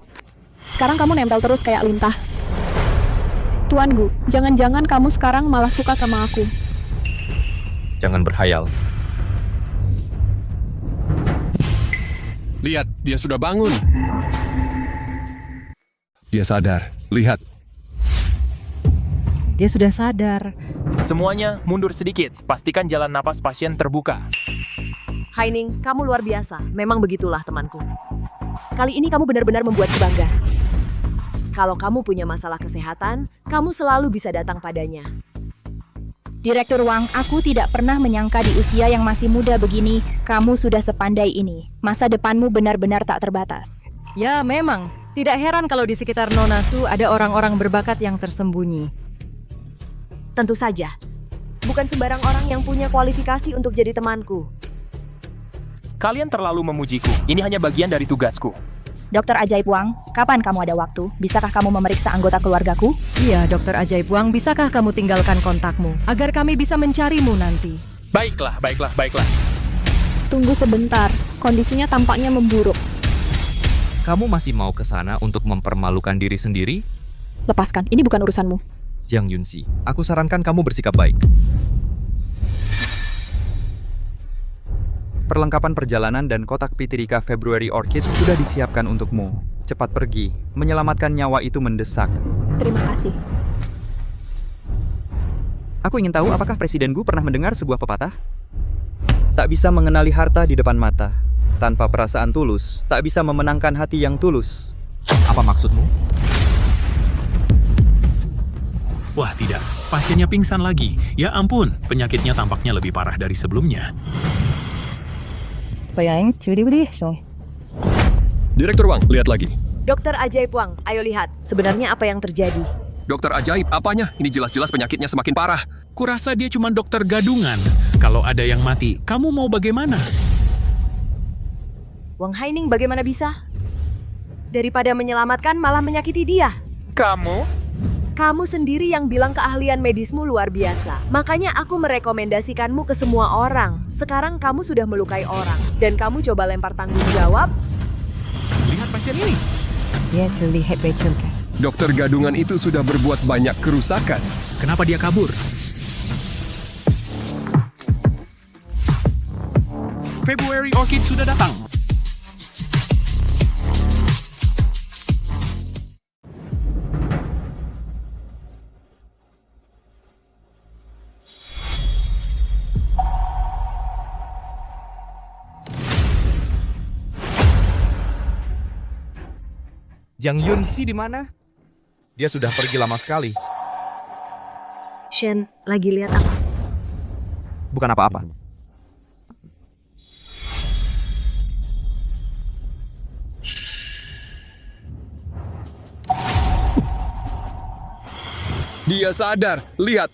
Sekarang kamu nempel terus kayak lintah. Tuan Gu, jangan-jangan kamu sekarang malah suka sama aku. Jangan berhayal. Lihat, dia sudah bangun. Dia sadar. Lihat. Dia sudah sadar. Semuanya mundur sedikit. Pastikan jalan napas pasien terbuka. Haining, kamu luar biasa. Memang begitulah temanku. Kali ini kamu benar-benar membuatku bangga. Kalau kamu punya masalah kesehatan, kamu selalu bisa datang padanya. Direktur Wang, aku tidak pernah menyangka di usia yang masih muda begini, kamu sudah sepandai ini. Masa depanmu benar-benar tak terbatas. Ya, memang. Tidak heran kalau di sekitar Nona Su ada orang-orang berbakat yang tersembunyi. Tentu saja. Bukan sembarang orang yang punya kualifikasi untuk jadi temanku. Kalian terlalu memujiku. Ini hanya bagian dari tugasku. Dokter Ajaib Wang, kapan kamu ada waktu? Bisakah kamu memeriksa anggota keluargaku? Iya, Dokter Ajaib Wang, bisakah kamu tinggalkan kontakmu agar kami bisa mencarimu nanti? Baiklah. Tunggu sebentar, kondisinya tampaknya memburuk. Kamu masih mau ke sana untuk mempermalukan diri sendiri? Lepaskan, ini bukan urusanmu. Jiang Yunxi, aku sarankan kamu bersikap baik. Perlengkapan perjalanan dan kotak Pitirika February Orchid sudah disiapkan untukmu. Cepat pergi, menyelamatkan nyawa itu mendesak. Terima kasih. Aku ingin tahu apakah Presiden Gu pernah mendengar sebuah pepatah? Tak bisa mengenali harta di depan mata. Tanpa perasaan tulus, tak bisa memenangkan hati yang tulus. Apa maksudmu? Wah tidak, pasiennya pingsan lagi. Ya ampun, penyakitnya tampaknya lebih parah dari sebelumnya. Direktur Wang, lihat lagi. Dokter Ajaib Wang, ayo lihat. Sebenarnya apa yang terjadi? Dokter Ajaib, apanya? Ini jelas-jelas penyakitnya semakin parah. Kurasa dia cuma dokter gadungan. Kalau ada yang mati, kamu mau bagaimana? Wang Haining bagaimana bisa? Daripada menyelamatkan malah menyakiti dia. Kamu sendiri yang bilang keahlian medismu luar biasa. Makanya aku merekomendasikanmu ke semua orang. Sekarang kamu sudah melukai orang. Dan kamu coba lempar tanggung jawab. Lihat pasien ini. Dia terlihat beculkan. Dokter gadungan itu sudah berbuat banyak kerusakan. Kenapa dia kabur? February Orchid sudah datang. Jiang Yunxi di mana? Dia sudah pergi lama sekali. Shen, lagi lihat apa? Bukan apa-apa. Dia sadar. Lihat.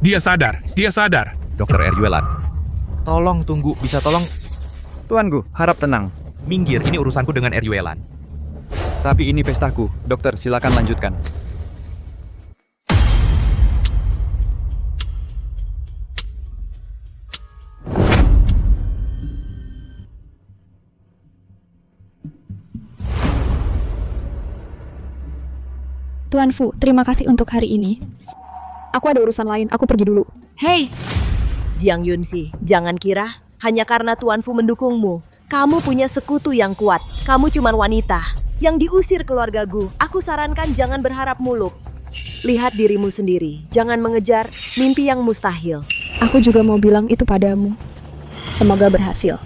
Dia sadar, dia sadar. Dokter Eryuelan, tolong tunggu, bisa tolong? Tuanku, harap tenang. Minggir, ini urusanku dengan Eryuelan. Tapi ini pestaku. Dokter, silakan lanjutkan. Tuan Fu, terima kasih untuk hari ini. Aku ada urusan lain, aku pergi dulu. Hei, Jiang Yunxi, jangan kira hanya karena Tuan Fu mendukungmu, kamu punya sekutu yang kuat. Kamu cuma wanita yang diusir keluarga Gu. Aku sarankan jangan berharap muluk. Lihat dirimu sendiri, jangan mengejar mimpi yang mustahil. Aku juga mau bilang itu padamu. Semoga berhasil.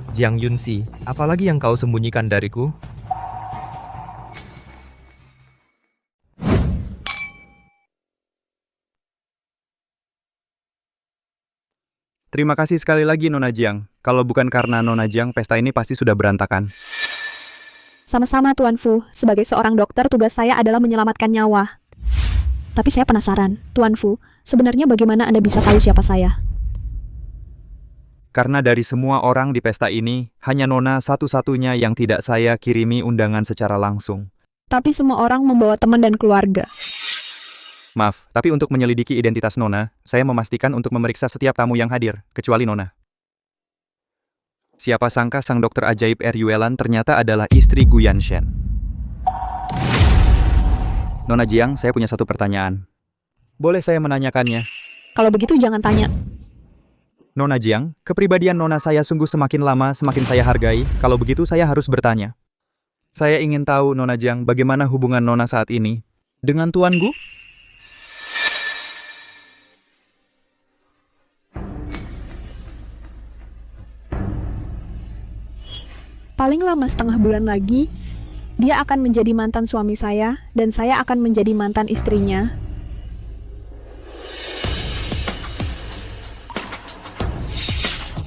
Jiang Yunxi, apalagi yang kau sembunyikan dariku? Terima kasih sekali lagi Nona Jiang. Kalau bukan karena Nona Jiang, pesta ini pasti sudah berantakan. Sama-sama Tuan Fu, sebagai seorang dokter tugas saya adalah menyelamatkan nyawa. Tapi saya penasaran, Tuan Fu, sebenarnya bagaimana Anda bisa tahu siapa saya? Karena dari semua orang di pesta ini, hanya Nona satu-satunya yang tidak saya kirimi undangan secara langsung. Tapi semua orang membawa teman dan keluarga. Maaf, tapi untuk menyelidiki identitas Nona, saya memastikan untuk memeriksa setiap tamu yang hadir, kecuali Nona. Siapa sangka sang dokter ajaib Eryuelan ternyata adalah istri Gu Yanshen. Nona Jiang, saya punya satu pertanyaan. Boleh saya menanyakannya? Kalau begitu jangan tanya. Nona Jiang, kepribadian Nona saya sungguh semakin lama semakin saya hargai, kalau begitu saya harus bertanya. Saya ingin tahu Nona Jiang, bagaimana hubungan Nona saat ini dengan Tuan Gu? Paling lama setengah bulan lagi, dia akan menjadi mantan suami saya, dan saya akan menjadi mantan istrinya.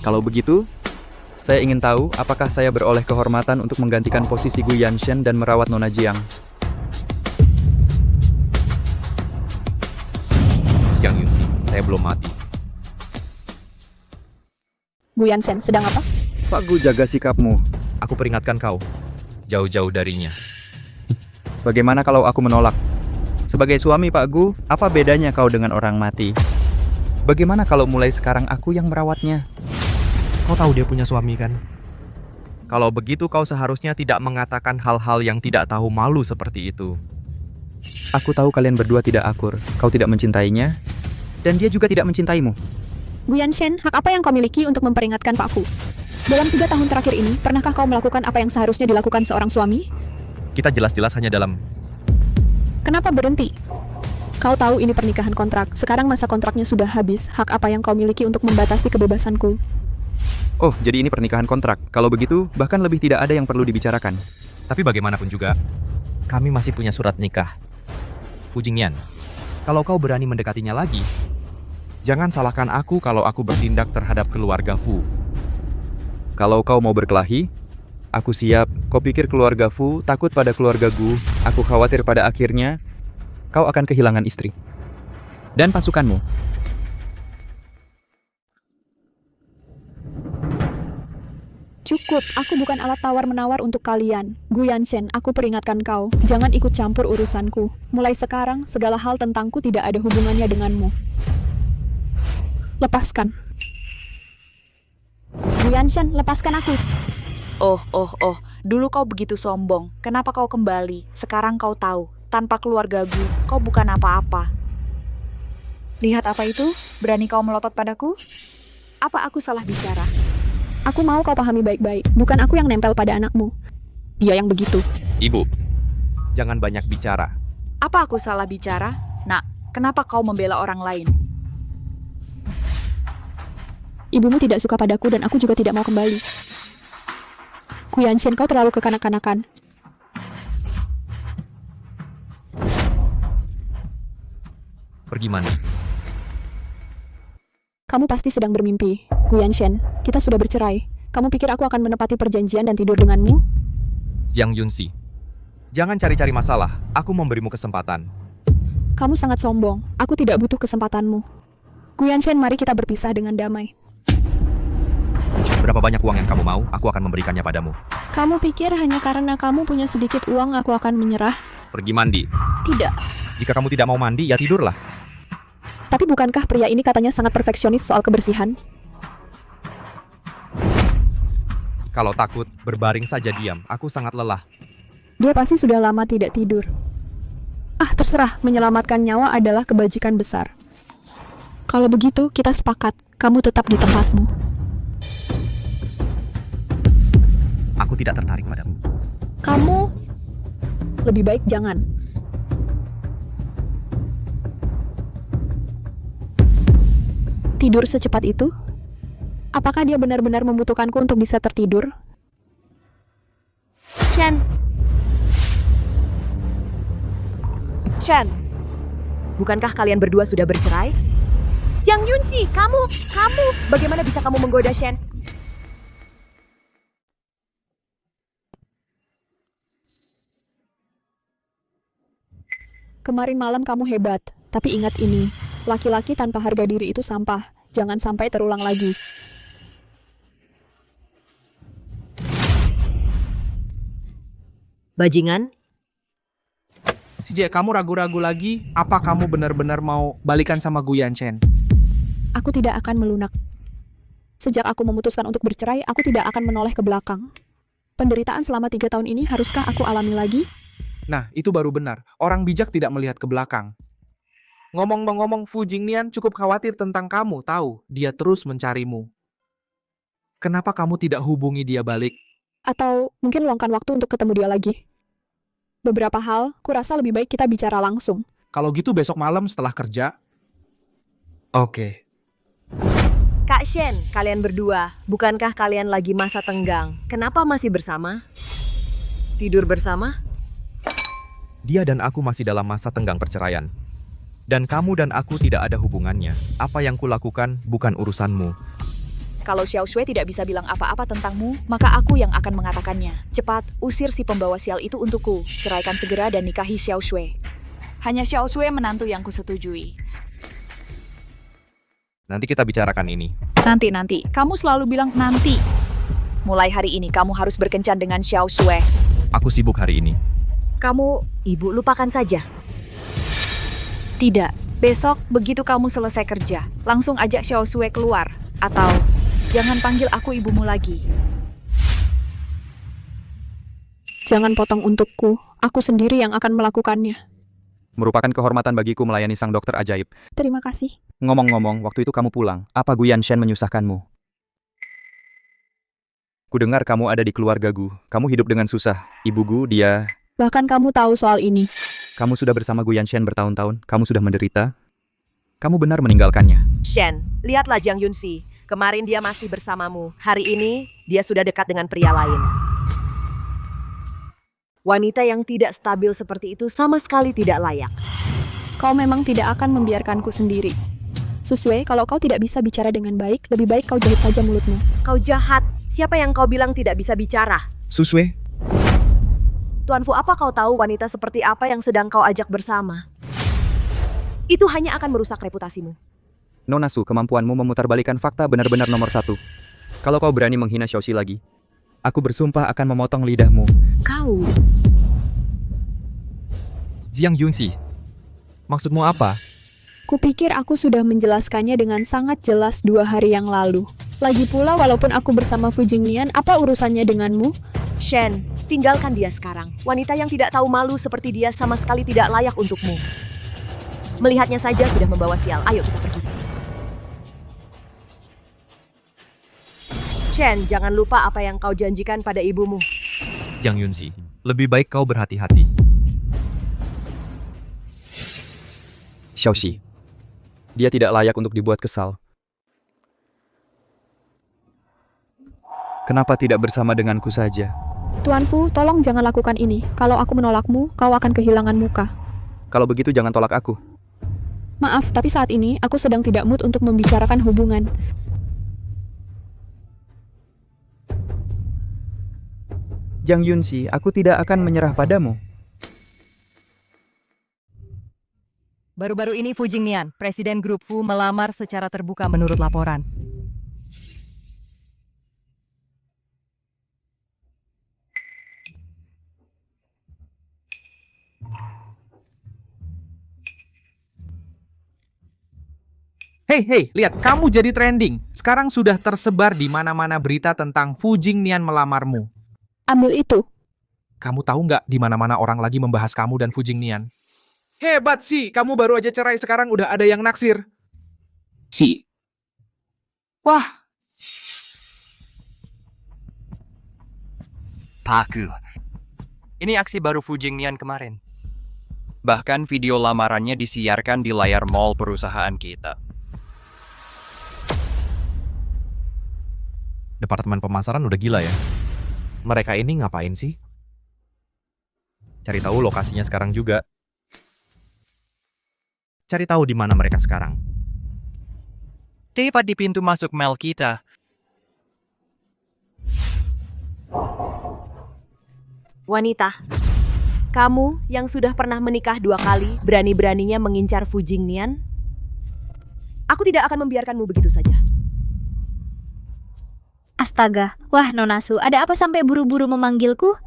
Kalau begitu, saya ingin tahu apakah saya beroleh kehormatan untuk menggantikan posisi Gu Yanshen dan merawat Nona Jiang. Jiang Yunxi, saya belum mati. Gu Yanshen, sedang apa? Pak Gu, jaga sikapmu. Aku peringatkan kau, jauh-jauh darinya. Bagaimana kalau aku menolak? Sebagai suami Pak Gu, apa bedanya kau dengan orang mati? Bagaimana kalau mulai sekarang aku yang merawatnya? Kau tahu dia punya suami kan? Kalau begitu kau seharusnya tidak mengatakan hal-hal yang tidak tahu malu seperti itu. Aku tahu kalian berdua tidak akur. Kau tidak mencintainya, dan dia juga tidak mencintaimu. Gu Yanshen, hak apa yang kau miliki untuk memperingatkan Pak Fu? Dalam 3 tahun terakhir ini, pernahkah kau melakukan apa yang seharusnya dilakukan seorang suami? Kita jelas-jelas hanya dalam... Kenapa berhenti? Kau tahu ini pernikahan kontrak. Sekarang masa kontraknya sudah habis. Hak apa yang kau miliki untuk membatasi kebebasanku? Oh, jadi ini pernikahan kontrak. Kalau begitu, bahkan lebih tidak ada yang perlu dibicarakan. Tapi bagaimanapun juga, kami masih punya surat nikah. Fu Jingyan, kalau kau berani mendekatinya lagi, jangan salahkan aku kalau aku bertindak terhadap keluarga Fu. Kalau kau mau berkelahi, aku siap. Kau pikir keluarga Fu takut pada keluarga Gu? Aku khawatir pada akhirnya kau akan kehilangan istri dan pasukanmu. Cukup, aku bukan alat tawar-menawar untuk kalian. Gu Yanshen, aku peringatkan kau, jangan ikut campur urusanku. Mulai sekarang, segala hal tentangku tidak ada hubungannya denganmu. Lepaskan. Gu Yanshen, lepaskan aku. Oh, dulu kau begitu sombong. Kenapa kau kembali? Sekarang kau tahu, tanpa keluarga Gu, kau bukan apa-apa. Lihat apa itu? Berani kau melotot padaku? Apa aku salah bicara? Aku mau kau pahami baik-baik, bukan aku yang nempel pada anakmu. Dia yang begitu. Ibu, jangan banyak bicara. Apa aku salah bicara? Nak, kenapa kau membela orang lain? Ibumu tidak suka padaku dan aku juga tidak mau kembali. Gu Yanshen, kau terlalu kekanak-kanakan. Pergi mana? Kamu pasti sedang bermimpi. Gu Yanshen, kita sudah bercerai. Kamu pikir aku akan menepati perjanjian dan tidur dengan Ming? Jiang Yunxi, jangan cari-cari masalah. Aku memberimu kesempatan. Kamu sangat sombong. Aku tidak butuh kesempatanmu. Gu Yanshen, mari kita berpisah dengan damai. Berapa banyak uang yang kamu mau, aku akan memberikannya padamu. Kamu pikir hanya karena kamu punya sedikit uang aku akan menyerah? Pergi mandi. Tidak. Jika kamu tidak mau mandi, ya tidurlah. Tapi bukankah pria ini katanya sangat perfeksionis soal kebersihan? Kalau takut, berbaring saja diam. Aku sangat lelah. Dia pasti sudah lama tidak tidur. Ah, terserah. Menyelamatkan nyawa adalah kebajikan besar. Kalau begitu, kita sepakat. Kamu tetap di tempatmu. Aku tidak tertarik padamu. Kamu lebih baik jangan. Tidur secepat itu? Apakah dia benar-benar membutuhkanku untuk bisa tertidur? Shen. Shen. Bukankah kalian berdua sudah bercerai? Jiang Yunxi, kamu, bagaimana bisa kamu menggoda Shen? Kemarin malam kamu hebat, tapi ingat ini, laki-laki tanpa harga diri itu sampah. Jangan sampai terulang lagi. Bajingan? CJ, kamu ragu-ragu lagi? Apa kamu benar-benar mau balikan sama Gu Yanshen? Aku tidak akan melunak. Sejak aku memutuskan untuk bercerai, aku tidak akan menoleh ke belakang. Penderitaan selama 3 tahun ini haruskah aku alami lagi? Nah, itu baru benar. Orang bijak tidak melihat ke belakang. Ngomong-ngomong, Fu Jingnian cukup khawatir tentang kamu, tahu? Dia terus mencarimu. Kenapa kamu tidak hubungi dia balik? Atau mungkin luangkan waktu untuk ketemu dia lagi? Beberapa hal, kurasa lebih baik kita bicara langsung. Kalau gitu besok malam setelah kerja. Oke. Kak Shen, kalian berdua, bukankah kalian lagi masa tenggang? Kenapa masih bersama? Tidur bersama? Dia dan aku masih dalam masa tenggang perceraian. Dan kamu dan aku tidak ada hubungannya. Apa yang kulakukan bukan urusanmu. Kalau Xiao Shui tidak bisa bilang apa-apa tentangmu, maka aku yang akan mengatakannya. Cepat, usir si pembawa sial itu untukku. Ceraikan segera dan nikahi Xiao Shui. Hanya Xiao Shui menantu yang kusetujui. Nanti kita bicarakan ini. Nanti. Kamu selalu bilang nanti. Mulai hari ini kamu harus berkencan dengan Xiao Shui. Aku sibuk hari ini. Kamu... Ibu, lupakan saja. Tidak. Besok, begitu kamu selesai kerja, langsung ajak Xiao Shui keluar. Atau, jangan panggil aku ibumu lagi. Jangan potong untukku. Aku sendiri yang akan melakukannya. Merupakan kehormatan bagiku melayani sang dokter ajaib. Terima kasih. Ngomong-ngomong, waktu itu kamu pulang. Apa Gu Yanshen menyusahkanmu? Kudengar kamu ada di keluarga Gu. Kamu hidup dengan susah. Ibu Gu, dia... Bahkan kamu tahu soal ini. Kamu sudah bersama Gu Yanshen bertahun-tahun. Kamu sudah menderita. Kamu benar meninggalkannya. Shen, lihatlah Jiang Yunxi. Kemarin dia masih bersamamu. Hari ini, dia sudah dekat dengan pria lain. Wanita yang tidak stabil seperti itu sama sekali tidak layak. Kau memang tidak akan membiarkanku sendiri. Susue, kalau kau tidak bisa bicara dengan baik, lebih baik kau jahit saja mulutmu. Kau jahat. Siapa yang kau bilang tidak bisa bicara? Susue. Tuan Fu, apa kau tahu wanita seperti apa yang sedang kau ajak bersama? Itu hanya akan merusak reputasimu. Nona Su, kemampuanmu memutarbalikkan fakta benar-benar nomor 1. Kalau kau berani menghina Xiaoxi lagi, aku bersumpah akan memotong lidahmu. Kau... Jiang Yunxi, maksudmu apa? Kupikir aku sudah menjelaskannya dengan sangat jelas 2 hari yang lalu. Lagi pula, walaupun aku bersama Fu Jingnian, apa urusannya denganmu? Shen, tinggalkan dia sekarang. Wanita yang tidak tahu malu seperti dia sama sekali tidak layak untukmu. Melihatnya saja sudah membawa sial. Ayo kita pergi. Shen, jangan lupa apa yang kau janjikan pada ibumu. Jiang Yunxi, lebih baik kau berhati-hati. Xiaoxi, dia tidak layak untuk dibuat kesal. Kenapa tidak bersama denganku saja? Tuan Fu, tolong jangan lakukan ini. Kalau aku menolakmu, kau akan kehilangan muka. Kalau begitu jangan tolak aku. Maaf, tapi saat ini aku sedang tidak mood untuk membicarakan hubungan. Jang Yunsi, aku tidak akan menyerah padamu. Baru-baru ini Fu Jingnian, Presiden Grup Fu melamar secara terbuka menurut laporan. Hei, lihat, kamu jadi trending. Sekarang sudah tersebar di mana-mana berita tentang Fu Jingnian melamarmu. Ambil itu. Kamu tahu nggak di mana-mana orang lagi membahas kamu dan Fu Jingnian? Hebat sih, kamu baru aja cerai sekarang udah ada yang naksir. Wah, Pak Gu. Ini aksi baru Fu Jingnian kemarin. Bahkan video lamarannya disiarkan di layar mall perusahaan kita. Departemen pemasaran udah gila ya. Mereka ini ngapain sih? Cari tahu lokasinya sekarang juga. Cari tahu di mana mereka sekarang. Tepat di pintu masuk mall kita. Wanita, kamu yang sudah pernah menikah 2 kali, berani-beraninya mengincar Fu Jingnian? Aku tidak akan membiarkanmu begitu saja. Astaga, wah Nona Su, ada apa sampai buru-buru memanggilku?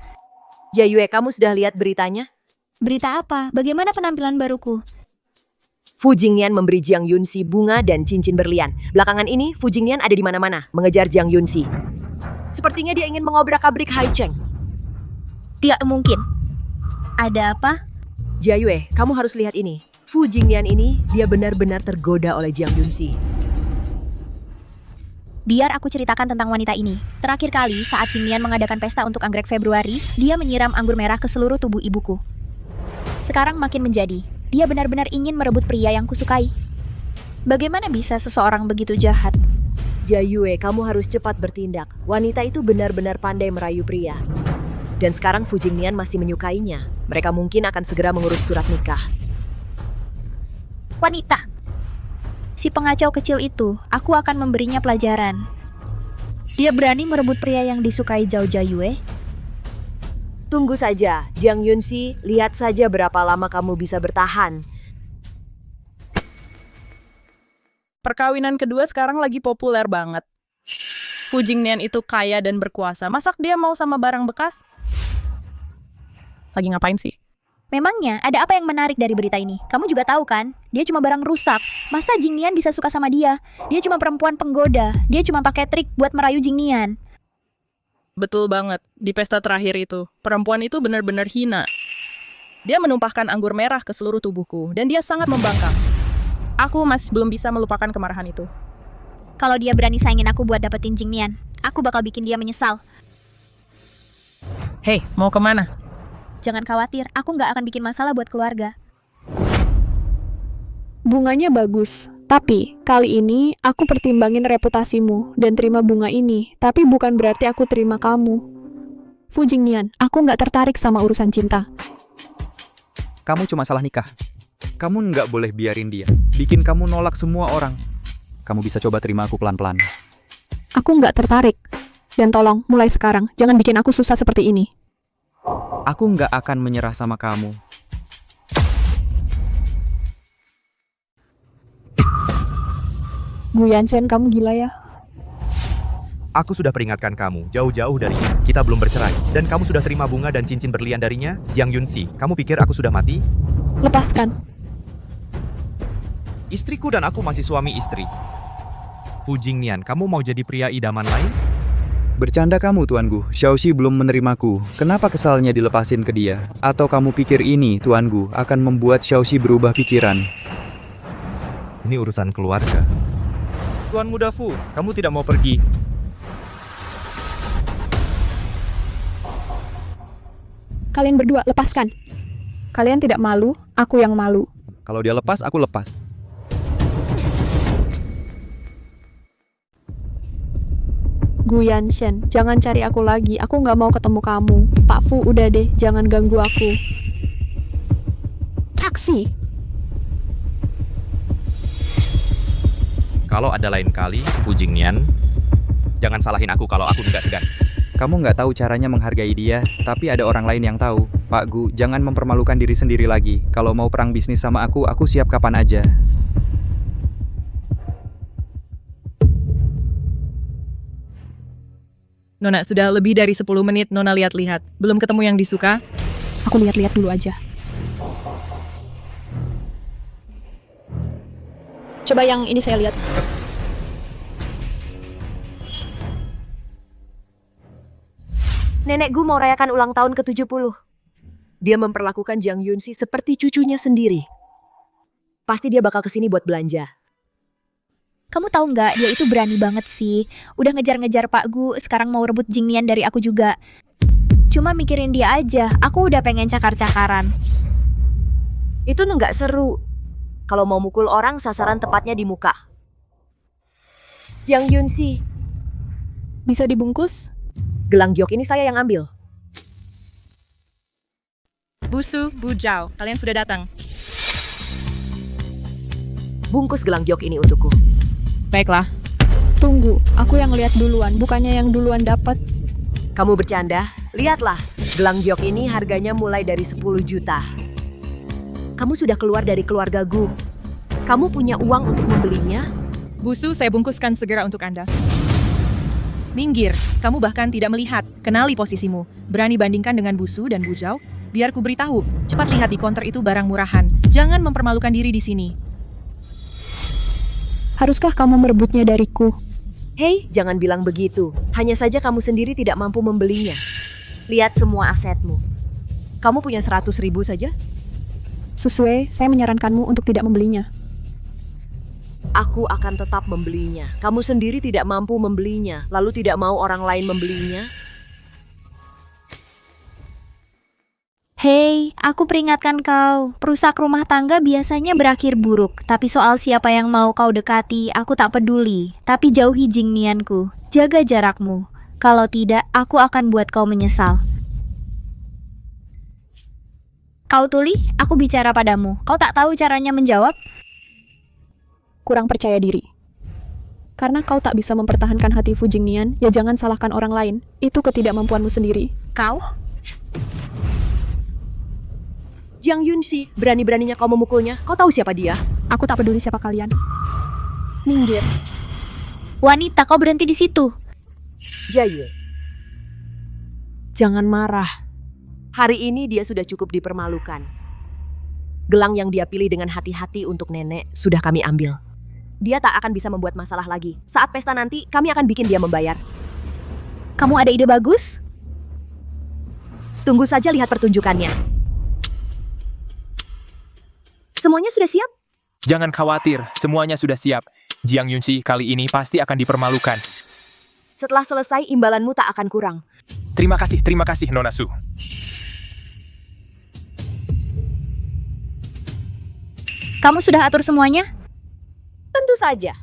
Jayue, kamu sudah lihat beritanya? Berita apa? Bagaimana penampilan baruku? Fu Jingnian memberi Jiang Yunxi bunga dan cincin berlian. Belakangan ini, Fu Jingnian ada di mana-mana, mengejar Jiang Yunxi. Sepertinya dia ingin mengobrak-abrik Hai Cheng. Tidak mungkin. Ada apa? Jayue, kamu harus lihat ini. Fu Jingnian ini, dia benar-benar tergoda oleh Jiang Yunxi. Biar aku ceritakan tentang wanita ini. Terakhir kali saat Jingnian mengadakan pesta untuk anggrek Februari, dia menyiram anggur merah ke seluruh tubuh ibuku. Sekarang makin menjadi, dia benar-benar ingin merebut pria yang kusukai. Bagaimana bisa seseorang begitu jahat? Jayue, kamu harus cepat bertindak. Wanita itu benar-benar pandai merayu pria. Dan sekarang Fu Jingnian masih menyukainya. Mereka mungkin akan segera mengurus surat nikah. Wanita! Si pengacau kecil itu, aku akan memberinya pelajaran. Dia berani merebut pria yang disukai Zhao Jayue. Tunggu saja, Jiang Yunxi, lihat saja berapa lama kamu bisa bertahan. Perkawinan kedua sekarang lagi populer banget. Fu Jingnian itu kaya dan berkuasa. Masak dia mau sama barang bekas? Lagi ngapain sih? Memangnya ada apa yang menarik dari berita ini? Kamu juga tahu kan? Dia cuma barang rusak. Masa Jingnian bisa suka sama dia? Dia cuma perempuan penggoda. Dia cuma pakai trik buat merayu Jingnian. Betul banget. Di pesta terakhir itu, perempuan itu benar-benar hina. Dia menumpahkan anggur merah ke seluruh tubuhku, dan dia sangat membangkang. Aku masih belum bisa melupakan kemarahan itu. Kalau dia berani saingin aku buat dapetin Jingnian, aku bakal bikin dia menyesal. Hei, mau kemana? Jangan khawatir, aku nggak akan bikin masalah buat keluarga. Bunganya bagus, tapi kali ini aku pertimbangin reputasimu dan terima bunga ini, tapi bukan berarti aku terima kamu. Fu Jingnian, aku nggak tertarik sama urusan cinta. Kamu cuma salah nikah. Kamu nggak boleh biarin dia. Bikin kamu nolak semua orang. Kamu bisa coba terima aku pelan-pelan. Aku nggak tertarik. Dan tolong, mulai sekarang, jangan bikin aku susah seperti ini. Aku nggak akan menyerah sama kamu. Gu Yanchen, kamu gila ya? Aku sudah peringatkan kamu, jauh-jauh dari ini. Kita belum bercerai. Dan kamu sudah terima bunga dan cincin berlian darinya, Jiang Yunxi. Kamu pikir aku sudah mati? Lepaskan. Istriku dan aku masih suami istri. Fu Jingnian, kamu mau jadi pria idaman lain? Bercanda kamu, Tuan Gu. Xiaoxi belum menerimaku. Kenapa kesalnya dilepasin ke dia? Atau kamu pikir ini, Tuan Gu, akan membuat Xiaoxi berubah pikiran? Ini urusan keluarga. Tuan Muda Fu, kamu tidak mau pergi. Kalian berdua, lepaskan. Kalian tidak malu, aku yang malu. Kalau dia lepas, aku lepas. Gu Yanchen, jangan cari aku lagi. Aku nggak mau ketemu kamu. Pak Fu, udah deh, jangan ganggu aku. Taksi! Kalau ada lain kali, Fu Jingnian, jangan salahin aku kalau aku nggak segan. Kamu nggak tahu caranya menghargai dia, tapi ada orang lain yang tahu. Pak Gu, jangan mempermalukan diri sendiri lagi. Kalau mau perang bisnis sama aku siap kapan aja. Nona, sudah lebih dari 10 menit Nona lihat-lihat. Belum ketemu yang disuka? Aku lihat-lihat dulu aja. Coba yang ini saya lihat. Nenek Gu mau rayakan ulang tahun ke-70. Dia memperlakukan Jiang Yunxi seperti cucunya sendiri. Pasti dia bakal kesini buat belanja. Kamu tahu nggak, dia itu berani banget sih. Udah ngejar-ngejar Pak Gu, sekarang mau rebut Jingnian dari aku juga. Cuma mikirin dia aja, aku udah pengen cakar-cakaran. Itu nggak seru. Kalau mau mukul orang, sasaran tepatnya di muka. Jiang Yunxi. Bisa dibungkus? Gelang giok ini saya yang ambil. Busu, Bu Zhao, kalian sudah datang. Bungkus gelang giok ini untukku. Baiklah. Tunggu, aku yang lihat duluan, bukannya yang duluan dapat. Kamu bercanda? Lihatlah, gelang giok ini harganya mulai dari 10 juta. Kamu sudah keluar dari keluarga Gu. Kamu punya uang untuk membelinya? Busu, saya bungkuskan segera untuk Anda. Minggir, kamu bahkan tidak melihat. Kenali posisimu. Berani bandingkan dengan Busu dan Bu Zhao? Biar ku beritahu, cepat lihat di counter itu barang murahan. Jangan mempermalukan diri di sini. Haruskah kamu merebutnya dariku? Hei, jangan bilang begitu. Hanya saja kamu sendiri tidak mampu membelinya. Lihat semua asetmu. Kamu punya 100.000 saja? Susue, saya menyarankanmu untuk tidak membelinya. Aku akan tetap membelinya. Kamu sendiri tidak mampu membelinya, lalu tidak mau orang lain membelinya? Hei, aku peringatkan kau, perusak rumah tangga biasanya berakhir buruk. Tapi soal siapa yang mau kau dekati, aku tak peduli. Tapi jauhi Jingnianku, jaga jarakmu. Kalau tidak, aku akan buat kau menyesal. Kau Tuli, aku bicara padamu. Kau tak tahu caranya menjawab? Kurang percaya diri. Karena kau tak bisa mempertahankan hati Fu Jingnian, ya jangan salahkan orang lain. Itu ketidakmampuanmu sendiri. Kau? Jiang Yunxi, berani-beraninya kau memukulnya. Kau tahu siapa dia? Aku tak peduli siapa kalian. Minggir. Wanita, kau berhenti di situ. Jaye. Jangan marah. Hari ini dia sudah cukup dipermalukan. Gelang yang dia pilih dengan hati-hati untuk nenek sudah kami ambil. Dia tak akan bisa membuat masalah lagi. Saat pesta nanti, kami akan bikin dia membayar. Kamu ada ide bagus? Tunggu saja lihat pertunjukannya. Semuanya sudah siap? Jangan khawatir, semuanya sudah siap. Jiang Yunxi kali ini pasti akan dipermalukan. Setelah selesai, imbalanmu tak akan kurang. Terima kasih Nona Su. Kamu sudah atur semuanya? Tentu saja.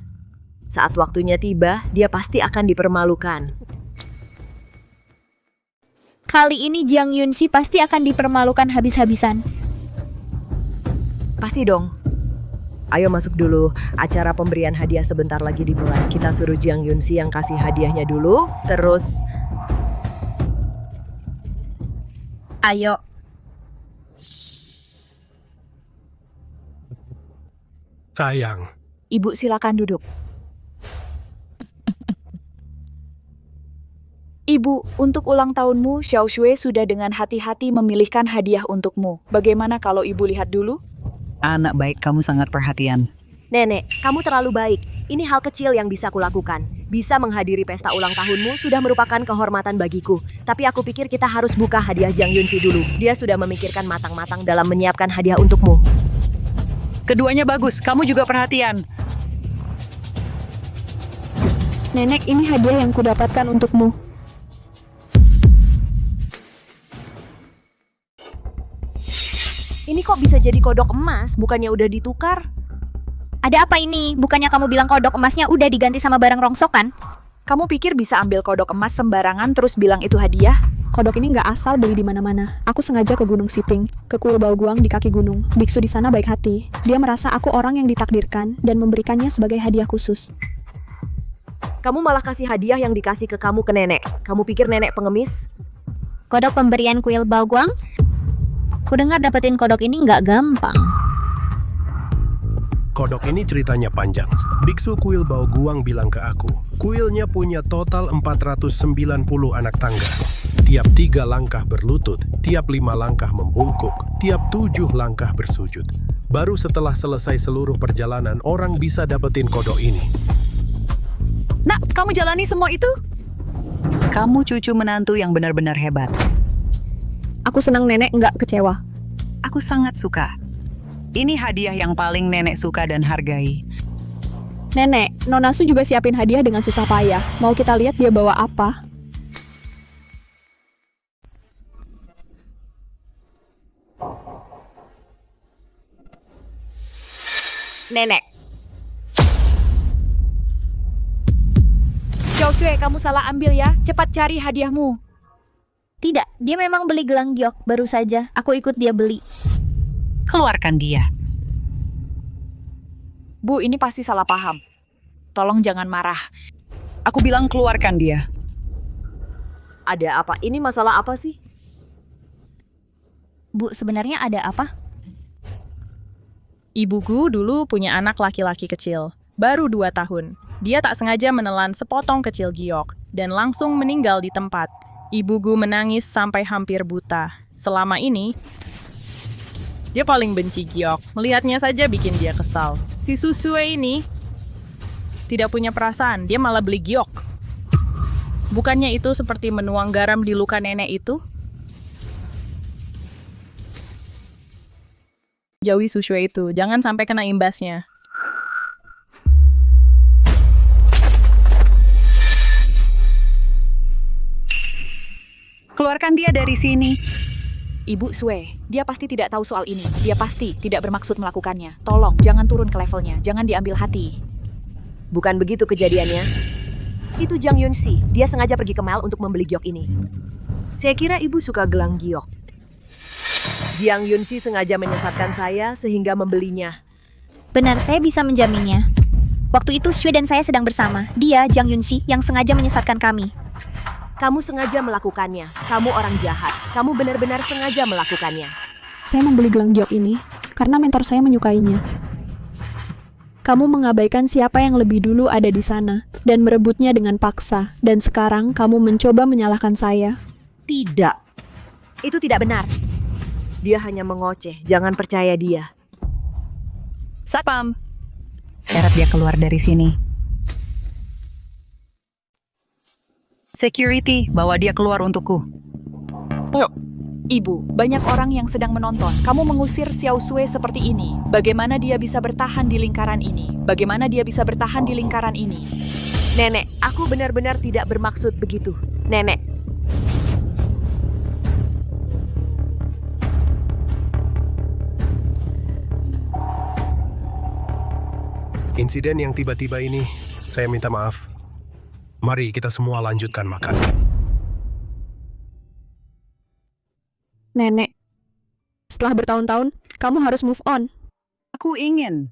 Saat waktunya tiba, dia pasti akan dipermalukan. Kali ini Jiang Yunxi pasti akan dipermalukan habis-habisan. Pasti dong. Ayo masuk dulu. Acara pemberian hadiah sebentar lagi dimulai. Kita suruh Jiang Yunxi yang kasih hadiahnya dulu. Terus... Ayo. Sayang. Ibu silakan duduk. Ibu, untuk ulang tahunmu, Xiao Shui sudah dengan hati-hati memilihkan hadiah untukmu. Bagaimana kalau ibu lihat dulu? Anak baik, kamu sangat perhatian. Nenek, kamu terlalu baik. Ini hal kecil yang bisa kulakukan. Bisa menghadiri pesta ulang tahunmu sudah merupakan kehormatan bagiku. Tapi aku pikir kita harus buka hadiah Jiang Yunxi dulu. Dia sudah memikirkan matang-matang dalam menyiapkan hadiah untukmu. Keduanya bagus, kamu juga perhatian. Nenek, ini hadiah yang kudapatkan untukmu. Ini kok bisa jadi kodok emas, bukannya udah ditukar? Ada apa ini? Bukannya kamu bilang kodok emasnya udah diganti sama barang rongsokan? Kamu pikir bisa ambil kodok emas sembarangan terus bilang itu hadiah? Kodok ini nggak asal beli di mana-mana. Aku sengaja ke Gunung Siping, ke kuil Baoguang di kaki gunung. Biksu di sana baik hati. Dia merasa aku orang yang ditakdirkan dan memberikannya sebagai hadiah khusus. Kamu malah kasih hadiah yang dikasih ke kamu ke nenek. Kamu pikir nenek pengemis? Kodok pemberian kuil Baoguang? Kudengar dapetin kodok ini nggak gampang. Kodok ini ceritanya panjang. Biksu kuil Baoguang bilang ke aku, kuilnya punya total 490 anak tangga. Tiap 3 langkah berlutut, tiap 5 langkah membungkuk, tiap 7 langkah bersujud. Baru setelah selesai seluruh perjalanan, orang bisa dapetin kodok ini. Nak, kamu jalani semua itu? Kamu cucu menantu yang benar-benar hebat. Aku senang nenek nggak kecewa. Aku sangat suka. Ini hadiah yang paling nenek suka dan hargai. Nenek, Nona Su juga siapin hadiah dengan susah payah. Mau kita lihat dia bawa apa? Nenek. Xiaoshui, kamu salah ambil ya. Cepat cari hadiahmu. Tidak, dia memang beli gelang giok baru saja. Aku ikut dia beli. Keluarkan dia. Bu, ini pasti salah paham. Tolong jangan marah. Aku bilang keluarkan dia. Ada apa? Ini masalah apa sih? Bu, sebenarnya ada apa? Ibuku dulu punya anak laki-laki kecil, baru 2 tahun. Dia tak sengaja menelan sepotong kecil giok dan langsung meninggal di tempat. Ibuku menangis sampai hampir buta. Selama ini, dia paling benci giok. Melihatnya saja bikin dia kesal. Si Susue ini tidak punya perasaan, dia malah beli giok. Bukannya itu seperti menuang garam di luka nenek itu? Jauhi Susue itu, jangan sampai kena imbasnya. Keluarkan dia dari sini. Ibu Sue, dia pasti tidak tahu soal ini. Dia pasti tidak bermaksud melakukannya. Tolong, jangan turun ke levelnya. Jangan diambil hati. Bukan begitu kejadiannya. Itu Jang Yunxi. Dia sengaja pergi ke mall untuk membeli giok ini. Saya kira ibu suka gelang giok. Jiang Yunxi sengaja menyesatkan saya sehingga membelinya. Benar, saya bisa menjaminnya. Waktu itu Shui dan saya sedang bersama. Dia, Jang Yunxi, yang sengaja menyesatkan kami. Kamu sengaja melakukannya. Kamu orang jahat. Kamu benar-benar sengaja melakukannya. Saya membeli gelang giok ini karena mentor saya menyukainya. Kamu mengabaikan siapa yang lebih dulu ada di sana dan merebutnya dengan paksa. Dan sekarang kamu mencoba menyalahkan saya. Tidak. Itu tidak benar. Dia hanya mengoceh. Jangan percaya dia. Satpam. Seret dia keluar dari sini. Security, bawa dia keluar untukku. Ayo. Ibu, banyak orang yang sedang menonton. Kamu mengusir Xiao Sui seperti ini. Bagaimana dia bisa bertahan di lingkaran ini? Bagaimana dia bisa bertahan di lingkaran ini? Nenek, aku benar-benar tidak bermaksud begitu. Nenek. Insiden yang tiba-tiba ini, saya minta maaf. Mari kita semua lanjutkan makan. Nenek, setelah bertahun-tahun, kamu harus move on. Aku ingin.